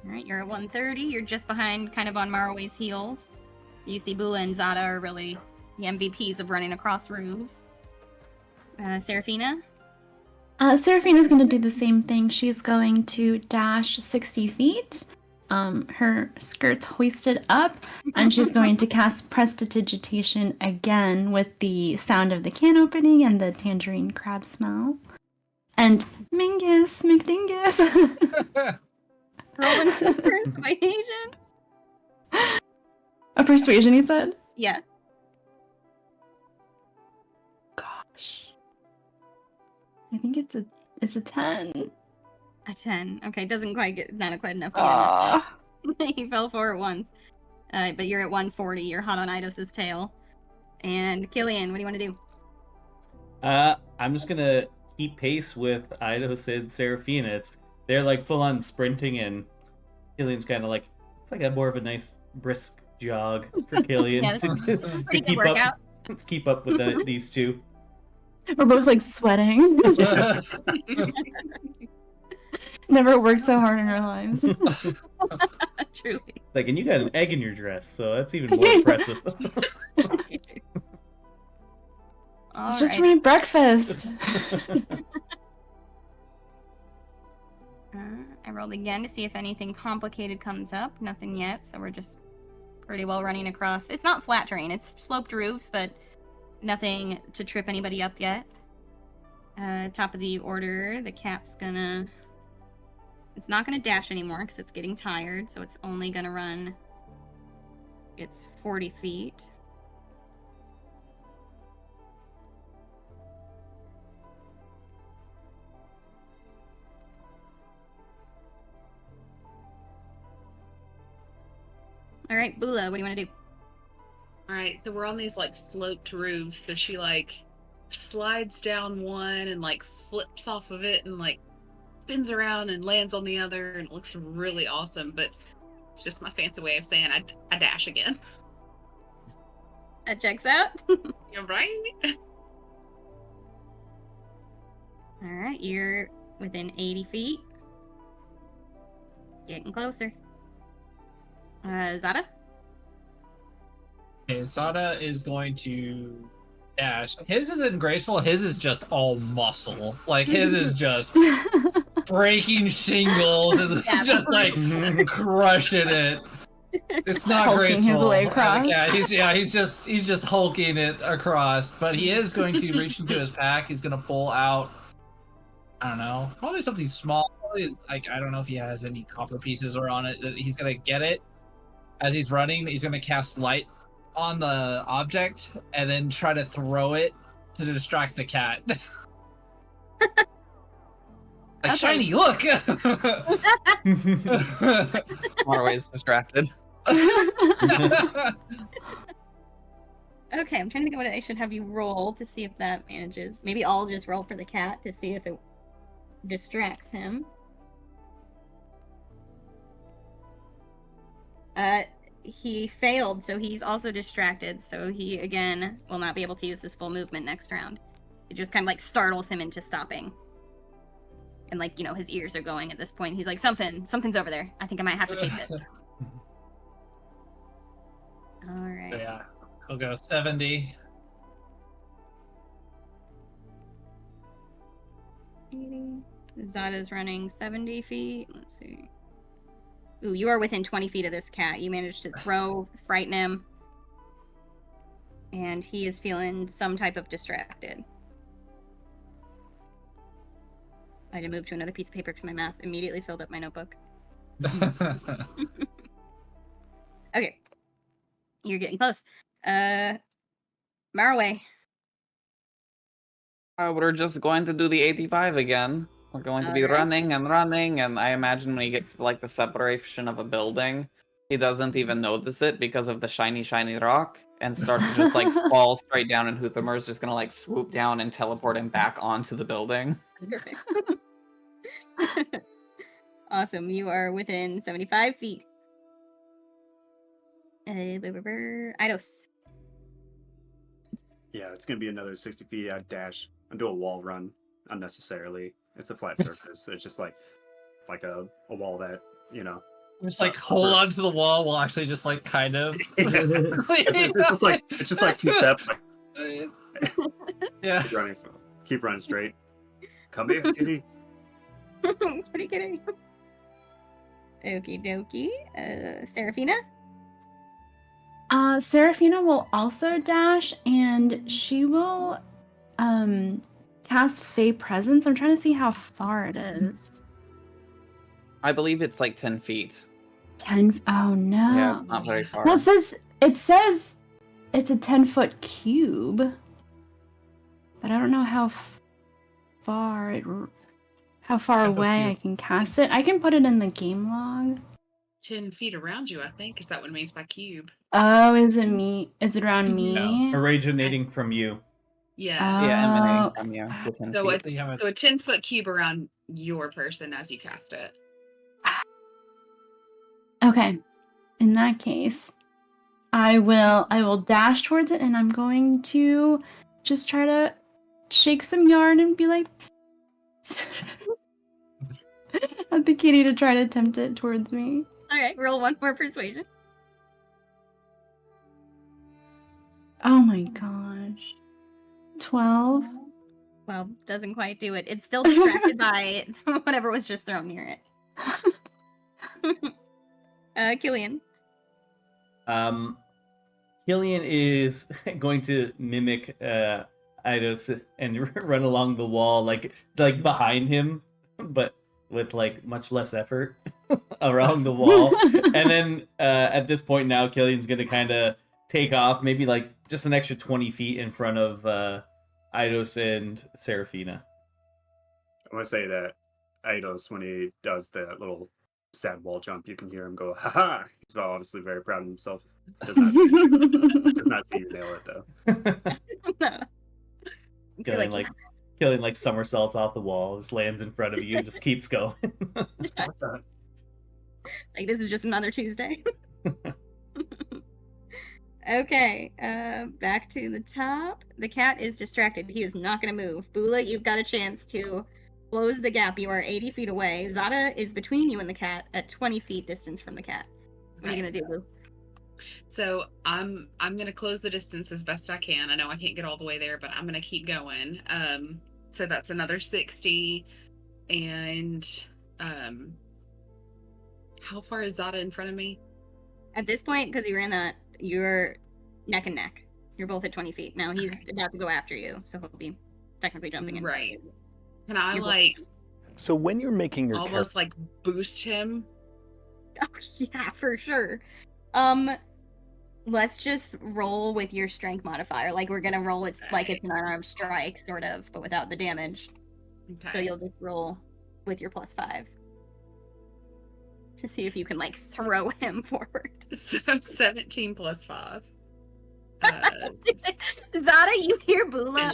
All right, you're at 130. You're just behind, kind of on Marway's heels. You see Bula and Zada are really the MVPs of running across roofs. Seraphina? Seraphina's going to do the same thing. She's going to dash 60 feet. Her skirt's hoisted up, and she's going to cast Prestidigitation again with the sound of the can opening and the tangerine crab smell. And Mingus, McDingus. Rolling for persuasion? A persuasion, he said? Yeah. Gosh. I think it's a 10. A 10. Okay, doesn't quite get, not quite enough to Ah. get it. He fell for it once. But you're at 140. You're hot on Eidos' tail. And Killian, what do you want to do? I'm just gonna keep pace with Eidos and Seraphina. They're like full on sprinting, and Killian's kind of like, it's like a more of a nice brisk jog for Killian Yeah, to Pretty good keep workout. up. Let's keep up with these two. We're both like sweating. Never worked so hard in our lives. Truly. Like, and you got an egg in your dress, so that's even more impressive. It's just for my breakfast. I rolled again to see if anything complicated comes up. Nothing yet, so we're just pretty well running across. It's not flat terrain, it's sloped roofs, but nothing to trip anybody up yet. Top of the order, the cat's gonna... It's not gonna dash anymore because it's getting tired, so it's only gonna run... It's 40 feet. All right, Bula, what do you want to do? All right, so we're on these like sloped roofs. So she like slides down one and like flips off of it and like spins around and lands on the other, and it looks really awesome. But it's just my fancy way of saying I dash again. That checks out. You're right. All right, you're within 80 feet. Getting closer. Zada? Okay, Zada is going to dash. His isn't graceful, his is just all muscle. Like, his is just breaking shingles and Yeah. just like crushing it. It's not Hulking graceful. his way across. He's just hulking it across. But he is going to reach into his pack. He's gonna pull out, I don't know, probably something small. Probably, like, I don't know if he has any copper pieces or on it. He's gonna get it as he's running. He's gonna cast light on the object and then try to throw it to distract the cat. Like, Okay. shiny, look! Always distracted. Okay, I'm trying to think of what I should have you roll to see if that manages. Maybe I'll just roll for the cat to see if it distracts him. He failed, so he's also distracted, so he, again, will not be able to use his full movement next round. It just kind of, like, startles him into stopping. And, like, you know, his ears are going at this point. He's like, something's over there. I think I might have to chase it. Alright. Yeah, he'll go 70. 80. Zada's running 70 feet. Let's see. Ooh, you are within 20 feet of this cat. You managed to throw, frighten him. And he is feeling some type of distracted. I had to move to another piece of paper because my math immediately filled up my notebook. Okay. You're getting close. Marway. We're just going to do the 85 again. We're going to be Alright. running, and I imagine when he gets to, like, the separation of a building, he doesn't even notice it because of the shiny, shiny rock, and starts to just, like, fall straight down, and Huthamer's just gonna, like, swoop down and teleport him back onto the building. Perfect. Awesome. You are within 75 feet. Eidos. Yeah, it's gonna be another 60 feet. I'd dash and do a wall run unnecessarily. It's a flat surface. It's just like a wall that, you know. Just like hold on to the wall while actually just like kind of. It's just like 2 steps. Yeah. Keep running straight. Come here, kitty. Pretty kidding. Okie dokie. Seraphina? Seraphina will also dash, and she will cast Fey Presence. I'm trying to see how far it is. I believe it's like 10 feet. 10. Oh no. Yeah, it's not very far. Well, it says it's a 10-foot cube, but I don't know how far away I can cast it. I can put it in the game log. 10 feet around you, I think. Is that what it means by cube? Oh, is it me? Is it around me? Originating from you. Yeah. Yeah, emanating from you within So feet. So a 10-foot cube around your person as you cast it. Okay. In that case, I will dash towards it, and I'm going to just try to shake some yarn and be like at the kitty to try to tempt it towards me. All right, roll one more persuasion. Oh my gosh. 12. Well, doesn't quite do it. It's still distracted by whatever was just thrown near it. Killian. Killian is going to mimic Eidos and run along the wall like behind him, but with like much less effort around the wall. And then at this point now, Killian's gonna kind of take off, maybe like just an extra 20 feet in front of Eidos and Serafina. I want to say that Eidos, when he does that little sad wall jump, you can hear him go, "Ha ha!" He's obviously very proud of himself. Does not see you nail it though. Killian like somersaults off the wall, just lands in front of you, and just keeps going. What the? Like this is just another Tuesday. Okay, back to the top. The cat is distracted. He is not going to move. Bula, you've got a chance to close the gap. You are 80 feet away. Zada is between you and the cat at 20 feet distance from the cat. What are you going to do, Boo? So I'm gonna close the distance as best I can. I know I can't get all the way there, but I'm gonna keep going. So that's another 60, and how far is Zada in front of me? At this point, because you were in that, you're neck and neck. You're both at 20 feet. Now he's about to go after you, so he'll be technically jumping in. Right. Can I You're both- like So when you're making your almost like boost him? Oh, yeah, for sure. Let's just roll with your strength modifier. Like we're gonna roll it's like it's an unarmed strike, sort of, but without the damage. Okay. So you'll just roll with your +5 to see if you can like throw him forward. So 17 plus 5. Zada, you hear Bula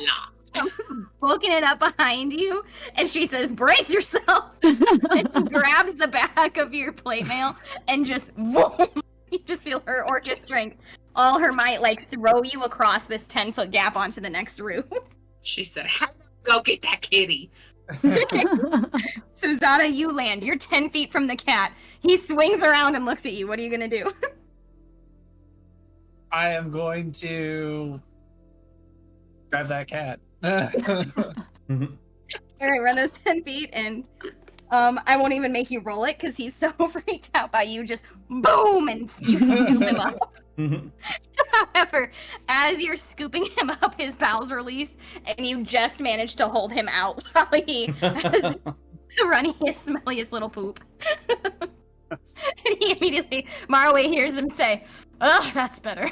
booking it up behind you, and she says, "Brace yourself!" And she grabs the back of your plate mail and just boom. You just feel her orchid strength, all her might, like throw you across this 10-foot gap onto the next room. She said, "Go get that kitty." So Zada, you land. You're 10 feet from the cat. He swings around and looks at you. What are you gonna do? I am going to grab that cat. All right, run those 10 feet, and I won't even make you roll it because he's so freaked out by you. Just boom, and you scoop him up. However, as you're scooping him up, his bowels release, and you just manage to hold him out while he has the runniest, smelliest little poop. And he immediately, Marway hears him say, "Oh, that's better."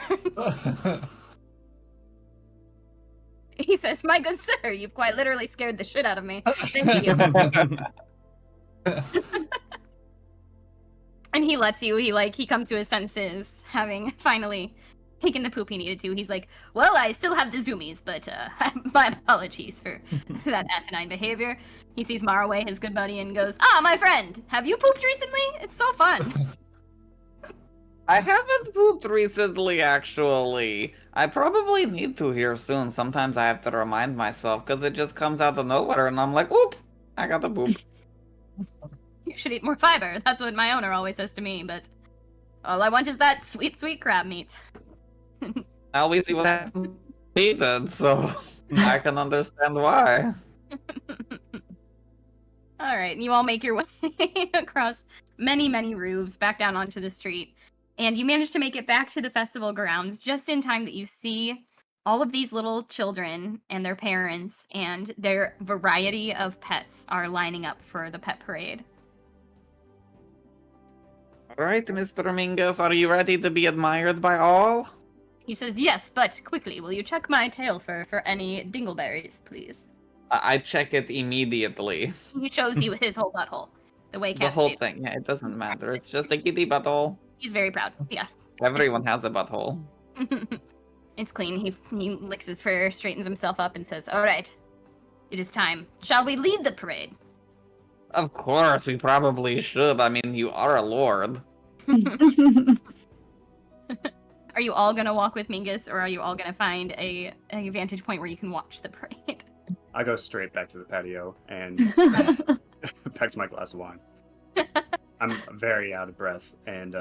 He says, "My good sir, you've quite literally scared the shit out of me. Thank you." And he lets you, he comes to his senses, having finally taken the poop he needed to. He's like, "Well, I still have the zoomies, but my apologies for that asinine behavior." He sees Maraway, his good buddy, and goes, "Ah, my friend, have you pooped recently? It's so fun." I haven't pooped recently, actually. I probably need to here soon. Sometimes I have to remind myself because it just comes out of nowhere and I'm like, whoop, I got the poop. You should eat more fiber. That's what my owner always says to me, but all I want is that sweet, sweet crab meat. I always see what happened. He did, so I can understand why. All right, you all make your way across many, many roofs back down onto the street, and you manage to make it back to the festival grounds just in time that you see all of these little children and their parents and their variety of pets are lining up for the pet parade. All right, Mr. Mingus, are you ready to be admired by all? He says, "Yes, but quickly, will you check my tail for any dingleberries, please?" I check it immediately. He shows you his whole butthole, the way The cats whole do. thing. Yeah, it doesn't matter. It's just a kitty butthole. He's very proud. Yeah. Everyone has a butthole. It's clean. He licks his fur, straightens himself up, and says, "All right, it is time. Shall we lead the parade?" Of course, we probably should. I mean, you are a lord. Are you all gonna walk with Mingus, or are you all gonna find a vantage point where you can watch the parade? I go straight back to the patio and back to my glass of wine. I'm very out of breath, and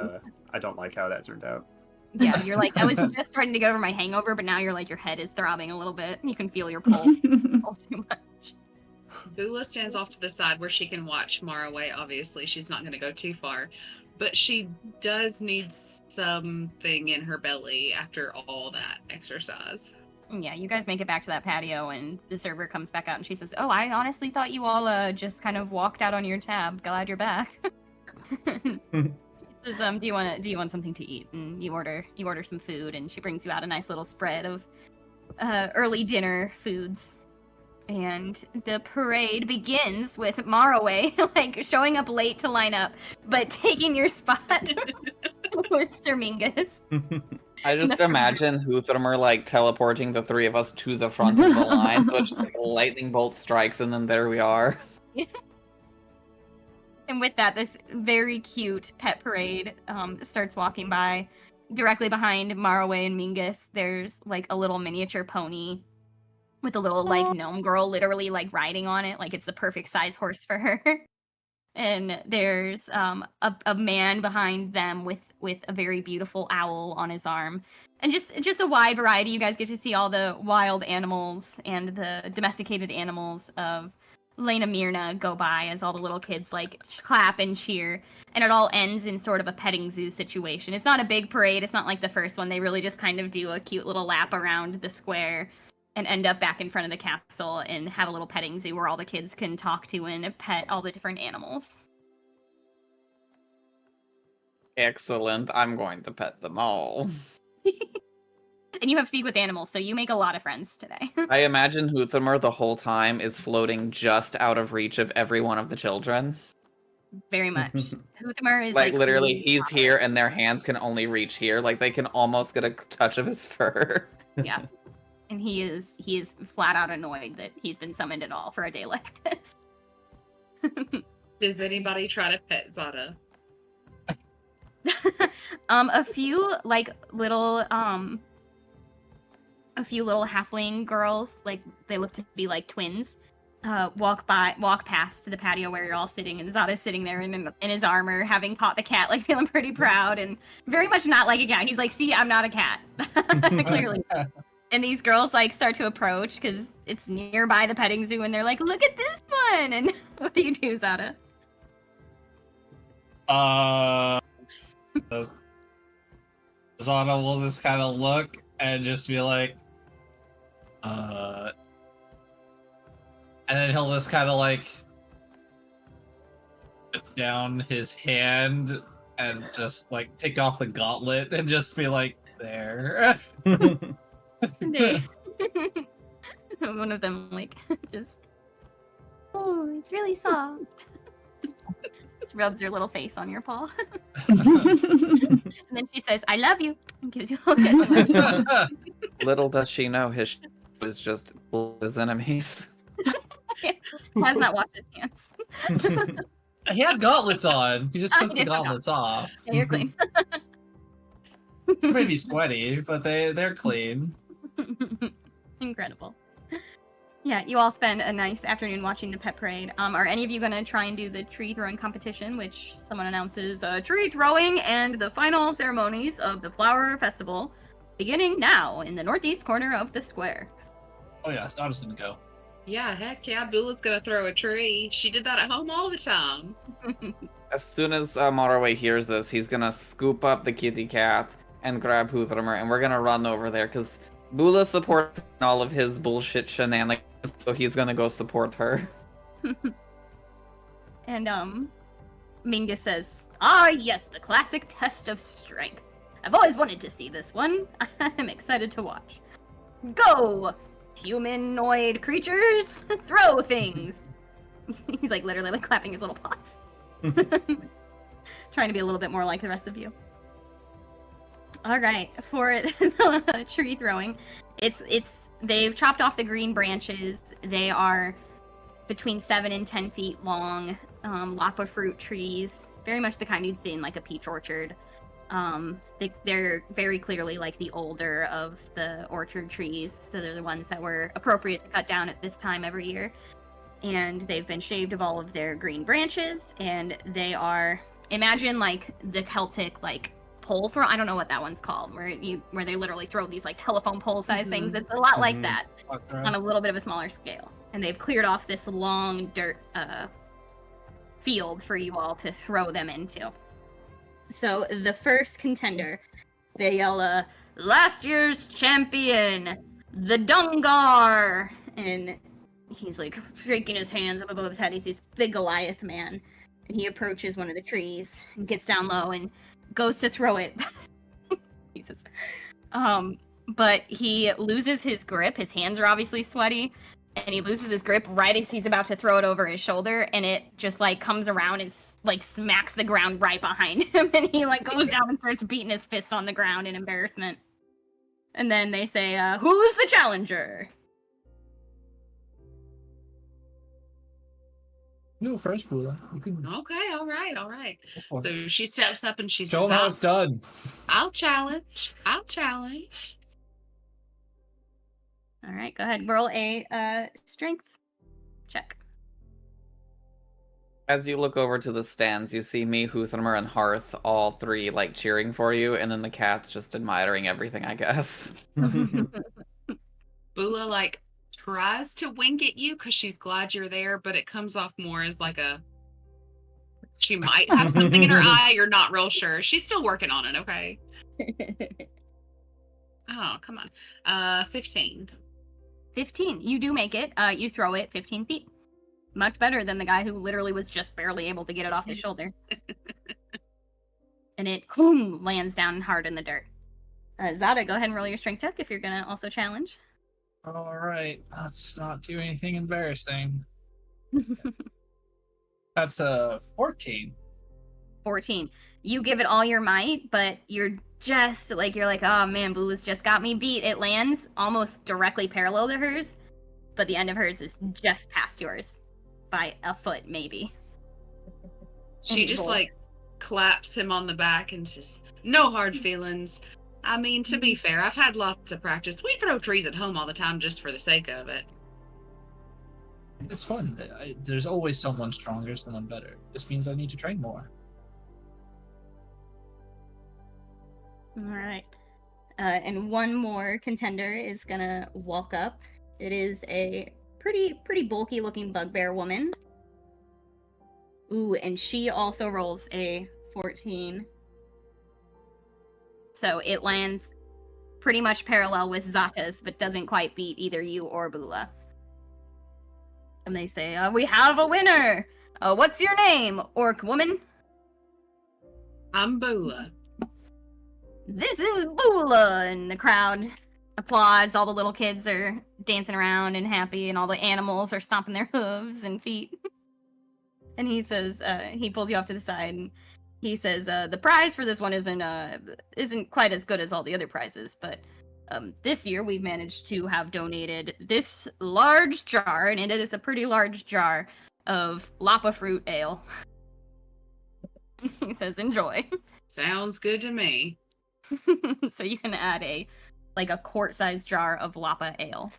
I don't like how that turned out. Yeah, you're like, I was just starting to get over my hangover, but now you're like, your head is throbbing a little bit. You can feel your pulse all too much. Bula stands off to the side where she can watch Mara away. Obviously, she's not going to go too far, but she does need something in her belly after all that exercise. Yeah, you guys make it back to that patio, and the server comes back out, and she says, "Oh, I honestly thought you all just kind of walked out on your tab. Glad you're back." She says, do you want something to eat? And you order some food, and she brings you out a nice little spread of early dinner foods. And the parade begins with Maraway like showing up late to line up, but taking your spot with Sir Mingus. I just imagine Hoothramer like teleporting the three of us to the front of the line, so it's just like a lightning bolt strikes, and then there we are. And with that, this very cute pet parade starts walking by. Directly behind Maraway and Mingus, there's like a little miniature pony with a little like gnome girl literally like riding on it, like it's the perfect size horse for her. And there's a man behind them with a very beautiful owl on his arm, and just a wide variety. You guys get to see all the wild animals and the domesticated animals of Lena Mirna go by as all the little kids like clap and cheer, and it all ends in sort of a petting zoo situation. It's not a big parade. It's not like the first one. They really just kind of do a cute little lap around the square and end up back in front of the castle and have a little petting zoo where all the kids can talk to and pet all the different animals. Excellent. I'm going to pet them all. And you have Speak with Animals, so you make a lot of friends today. I imagine Hoothramer the whole time is floating just out of reach of every one of the children. Very much. Hoothramer is Like literally, really he's popular. here and their hands can only reach here. Like they can almost get a touch of his fur. Yeah. And he is flat out annoyed that he's been summoned at all for a day like this. Does anybody try to pet Zada? A few like little halfling girls, like they look to be like twins, walk past the patio where you're all sitting, and Zada's sitting there in his armor, having caught the cat, like feeling pretty proud and very much not like a cat. He's like, "See, I'm not a cat." Clearly. And these girls like start to approach because it's nearby the petting zoo, and they're like, "Look at this one!" And what do you do, Zada? Zana will just kind of look and just be like, and then he'll just kind of like put down his hand and just like take off the gauntlet and just be like, there. One of them like just, "Oh, it's really soft." She rubs her little face on your paw. And then she says, "I love you," and gives you a kiss. Little does she know his is just his enemies. Has not washed his hands. He had gauntlets on. He just took He the did gauntlets off. Yeah, you're clean. Maybe sweaty, but they're clean. Incredible. Yeah, you all spend a nice afternoon watching the pet parade. Are any of you going to try and do the tree throwing competition, which someone announces tree throwing and the final ceremonies of the flower festival beginning now in the northeast corner of the square? Oh yeah, Stardust gonna go. Yeah, heck yeah, Bula's gonna throw a tree. She did that at home all the time. As soon as Maraway hears this, he's gonna scoop up the kitty cat and grab Hoothramer, and we're gonna run over there because Bula supports all of his bullshit shenanigans, so he's gonna go support her. And Mingus says, "Ah, yes, the classic test of strength. I've always wanted to see this one. I'm excited to watch. Go, humanoid creatures, throw things." He's like literally like clapping his little paws. Trying to be a little bit more like the rest of you. All right, for the tree throwing, they've chopped off the green branches. They are between 7 and 10 feet long, lapa fruit trees, very much the kind you'd see in like a peach orchard. They're very clearly like the older of the orchard trees, so they're the ones that were appropriate to cut down at this time every year. And they've been shaved of all of their green branches, and they are imagine like the Celtic like pole throw. I don't know what that one's called, where they literally throw these like telephone pole size things. It's a lot like that on a little bit of a smaller scale. And they've cleared off this long dirt field for you all to throw them into. So the first contender, they yell, "Last year's champion, the Dungar!" And he's like shaking his hands up above his head. He's this big Goliath man. And he approaches one of the trees and gets down low and goes to throw it. Jesus. But he loses his grip. His hands are obviously sweaty. And he loses his grip right as he's about to throw it over his shoulder. And it just like comes around and like smacks the ground right behind him. And he like goes down and starts beating his fists on the ground in embarrassment. And then they say, "Who's the challenger?" You go first, Bula. You can Okay, all right. for it. So she steps up and she Show says, them how it's done. I'll challenge. All right, go ahead. Roll a strength check. As you look over to the stands, you see me, Huthermer, and Hearth, all three like cheering for you, and then the cat's just admiring everything, I guess. Bula like tries to wink at you because she's glad you're there, but it comes off more as like she might have something in her eye. You're not real sure. She's still working on it. Okay. Oh, come on. 15. 15. You do make it. You throw it 15 feet. Much better than the guy who literally was just barely able to get it off his shoulder. And it lands down hard in the dirt. Zada, go ahead and roll your strength check if you're going to also challenge. All right, let's not do anything embarrassing. That's a 14. 14. You give it all your might, but you're like, oh man, Bula's just got me beat. It lands almost directly parallel to hers, but the end of hers is just past yours by a foot, maybe. She just like claps him on the back and says, "No hard feelings. I mean, to be fair, I've had lots of practice. We throw trees at home all the time just for the sake of it." It's fun. There's always someone stronger, someone better. This means I need to train more. All right. And one more contender is gonna walk up. It is a pretty bulky looking bugbear woman. Ooh, and she also rolls a 14. So it lands pretty much parallel with Zata's, but doesn't quite beat either you or Bula. And they say, "We have a winner! What's your name, orc woman?" I'm Bula. "This is Bula!" And the crowd applauds. All the little kids are dancing around and happy, and all the animals are stomping their hooves and feet. And he says, he pulls you off to the side, and he says, "The prize for this one isn't quite as good as all the other prizes, but this year we've managed to have donated this large jar, and it is a pretty large jar of Lapa fruit ale." He says, "Enjoy." Sounds good to me. So you can add a quart-sized jar of Lapa ale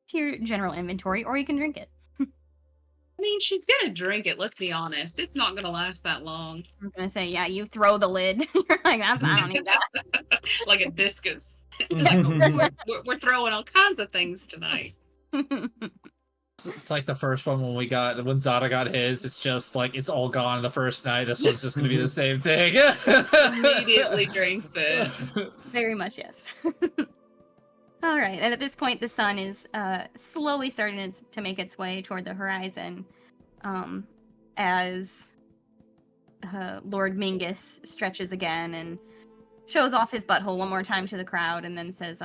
to your general inventory, or you can drink it. I mean, she's gonna drink it, let's be honest. It's not gonna last that long. I'm gonna say, yeah, you throw the lid. You're like, I don't need that. Like a discus. we're throwing all kinds of things tonight. It's like the first one when Zada got his, it's just like it's all gone the first night. This one's just gonna be the same thing. Immediately drinks it. Very much, yes. All right, and at this point, the sun is slowly starting to make its way toward the horizon, as Lord Mingus stretches again and shows off his butthole one more time to the crowd, and then says,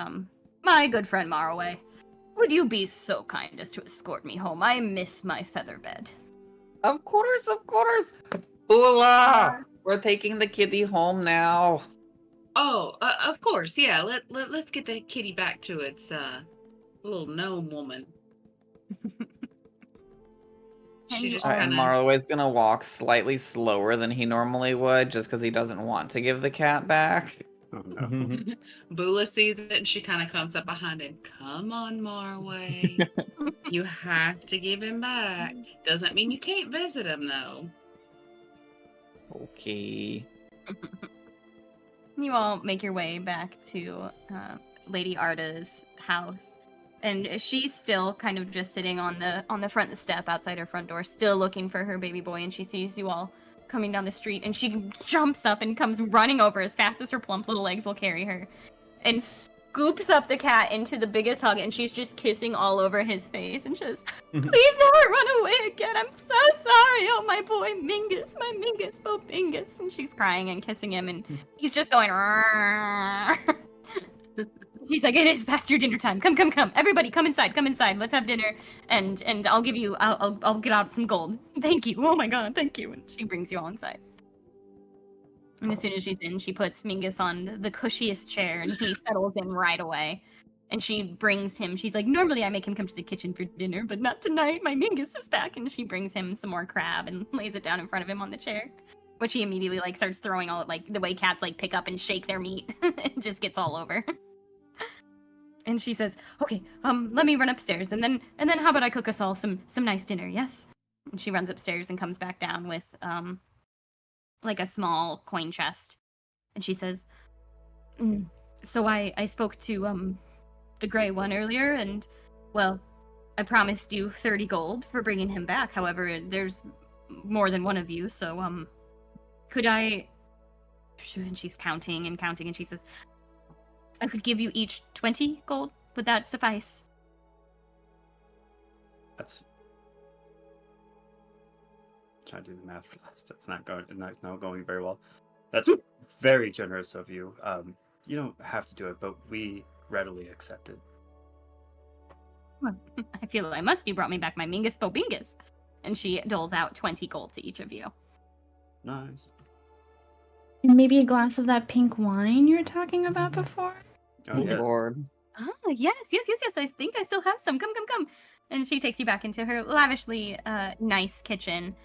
"My good friend Marway, would you be so kind as to escort me home? I miss my feather bed." Of course. Bula! We're taking the kitty home now. Oh, of course, yeah. Let's get the kitty back to its little gnome woman. She just And kind of. Marloway's gonna walk slightly slower than he normally would, just because he doesn't want to give the cat back. Oh, no. Bula sees it and she kind of comes up behind him. "Come on, Marway. You have to give him back. Doesn't mean you can't visit him, though." Okay. You all make your way back to Lady Arda's house, and she's still kind of just sitting on the front step outside her front door, still looking for her baby boy. And she sees you all coming down the street, and she jumps up and comes running over as fast as her plump little legs will carry her, and scoops up the cat into the biggest hug, and she's just kissing all over his face, and says, "Please never run away again. I'm so sorry. Oh, my boy Mingus, my Mingus, oh Mingus." And she's crying and kissing him, and he's just going. She's like, "It is past your dinner time. Come, come, come. Everybody, come inside. Come inside. Let's have dinner, and I'll give you. I'll get out some gold. Thank you. Oh my God, thank you." And she brings you all inside. And as soon as she's in, she puts Mingus on the cushiest chair, and he settles in right away. And she brings him, she's like, "Normally I make him come to the kitchen for dinner, but not tonight. My Mingus is back." And she brings him some more crab and lays it down in front of him on the chair, which he immediately like starts throwing all like the way cats like pick up and shake their meat. It just gets all over. And she says, "Okay, let me run upstairs, and then how about I cook us all some nice dinner, yes?" And she runs upstairs and comes back down with like a small coin chest, and she says, "So I spoke to the gray one earlier, and well, I promised you 30 gold for bringing him back. However, there's more than one of you, so could I?" And she's counting and counting, and she says, "I could give you each 20 gold. Would that suffice?" That's trying to do the math fast. It's not going very well. That's very generous of you. You don't have to do it, but we readily accept it. Well, I feel I must. You brought me back my Mingus Bobingus. And she doles out 20 gold to each of you. Nice. And maybe a glass of that pink wine you were talking about before? Oh, yes. Lord. Ah, yes. I think I still have some. Come. And she takes you back into her lavishly nice kitchen.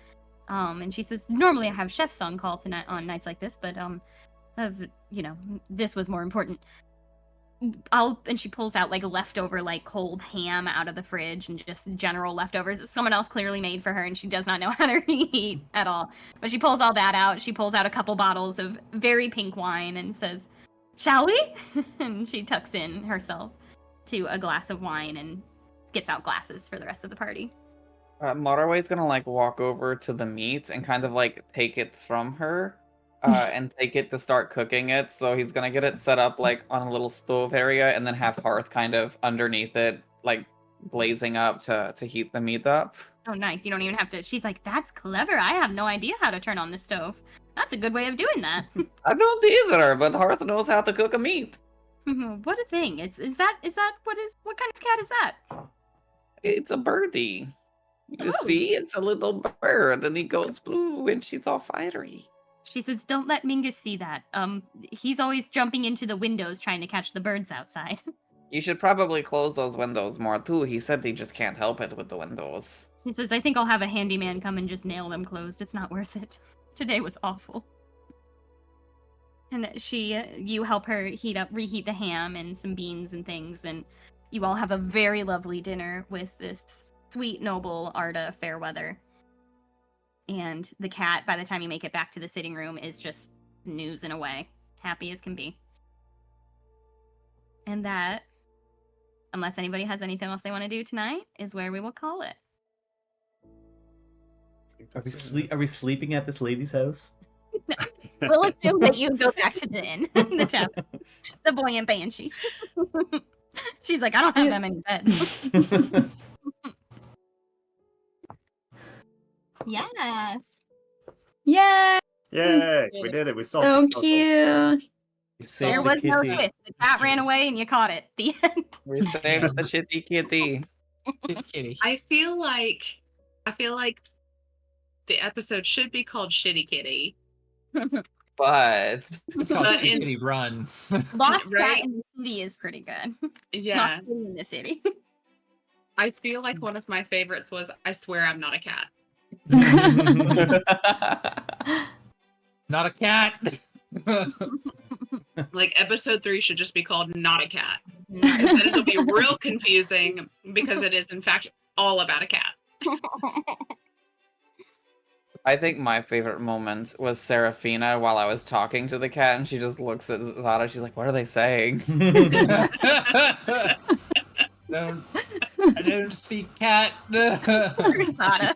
And she says, "Normally I have chefs on call tonight on nights like this, but this was more important. And she pulls out like leftover like cold ham out of the fridge and just general leftovers that someone else clearly made for her, and she does not know how to reheat at all. But she pulls all that out. She pulls out a couple bottles of very pink wine and says, "Shall we?" And she tucks in herself to a glass of wine and gets out glasses for the rest of the party. Motorway's gonna like walk over to the meat and kind of like take it from her and take it to start cooking it. So he's gonna get it set up like on a little stove area and then have hearth kind of underneath it, like blazing up to heat the meat up. Oh, nice. You don't even have to. She's like, "That's clever. I have no idea how to turn on the stove. That's a good way of doing that." I don't either, but Hearth knows how to cook a meat. What a thing. Is that what kind of cat is that? It's a birdie. You Oh. see, it's a little bird, and he goes blue, and she's all fiery. She says, "Don't let Mingus see that. He's always jumping into the windows trying to catch the birds outside." You should probably close those windows more, too. He said he just can't help it with the windows. He says, "I think I'll have a handyman come and just nail them closed. It's not worth it. Today was awful." And you help her reheat the ham and some beans and things, and you all have a very lovely dinner with this sweet, noble Arda Fairweather. And the cat, by the time you make it back to the sitting room, is just snoozing away, happy as can be. And that, unless anybody has anything else they want to do tonight, is where we will call it. Are we sleeping at this lady's house? We'll assume that you go back to the inn, the tavern, the buoyant banshee. She's like, "I don't have that many beds." Yes. Yay! Yay! We did it. We solved So the puzzle. cute. There was no twist. The cat ran away and you caught it. The end. We saved the shitty kitty. Kitty. I feel like the episode should be called Shitty Kitty. But Call But Shitty in- Kitty Run. Lost Right? cat in the city is pretty good. Yeah. Not Kitty in the city. I feel like one of my favorites was "I swear I'm not a cat." Not a cat. Like episode 3 should just be called "Not a Cat." And then it'll be real confusing because it is in fact all about a cat. I think my favorite moment was Serafina while I was talking to the cat, and she just looks at Zara. She's like, "What are they saying?" I don't speak cat. Zada.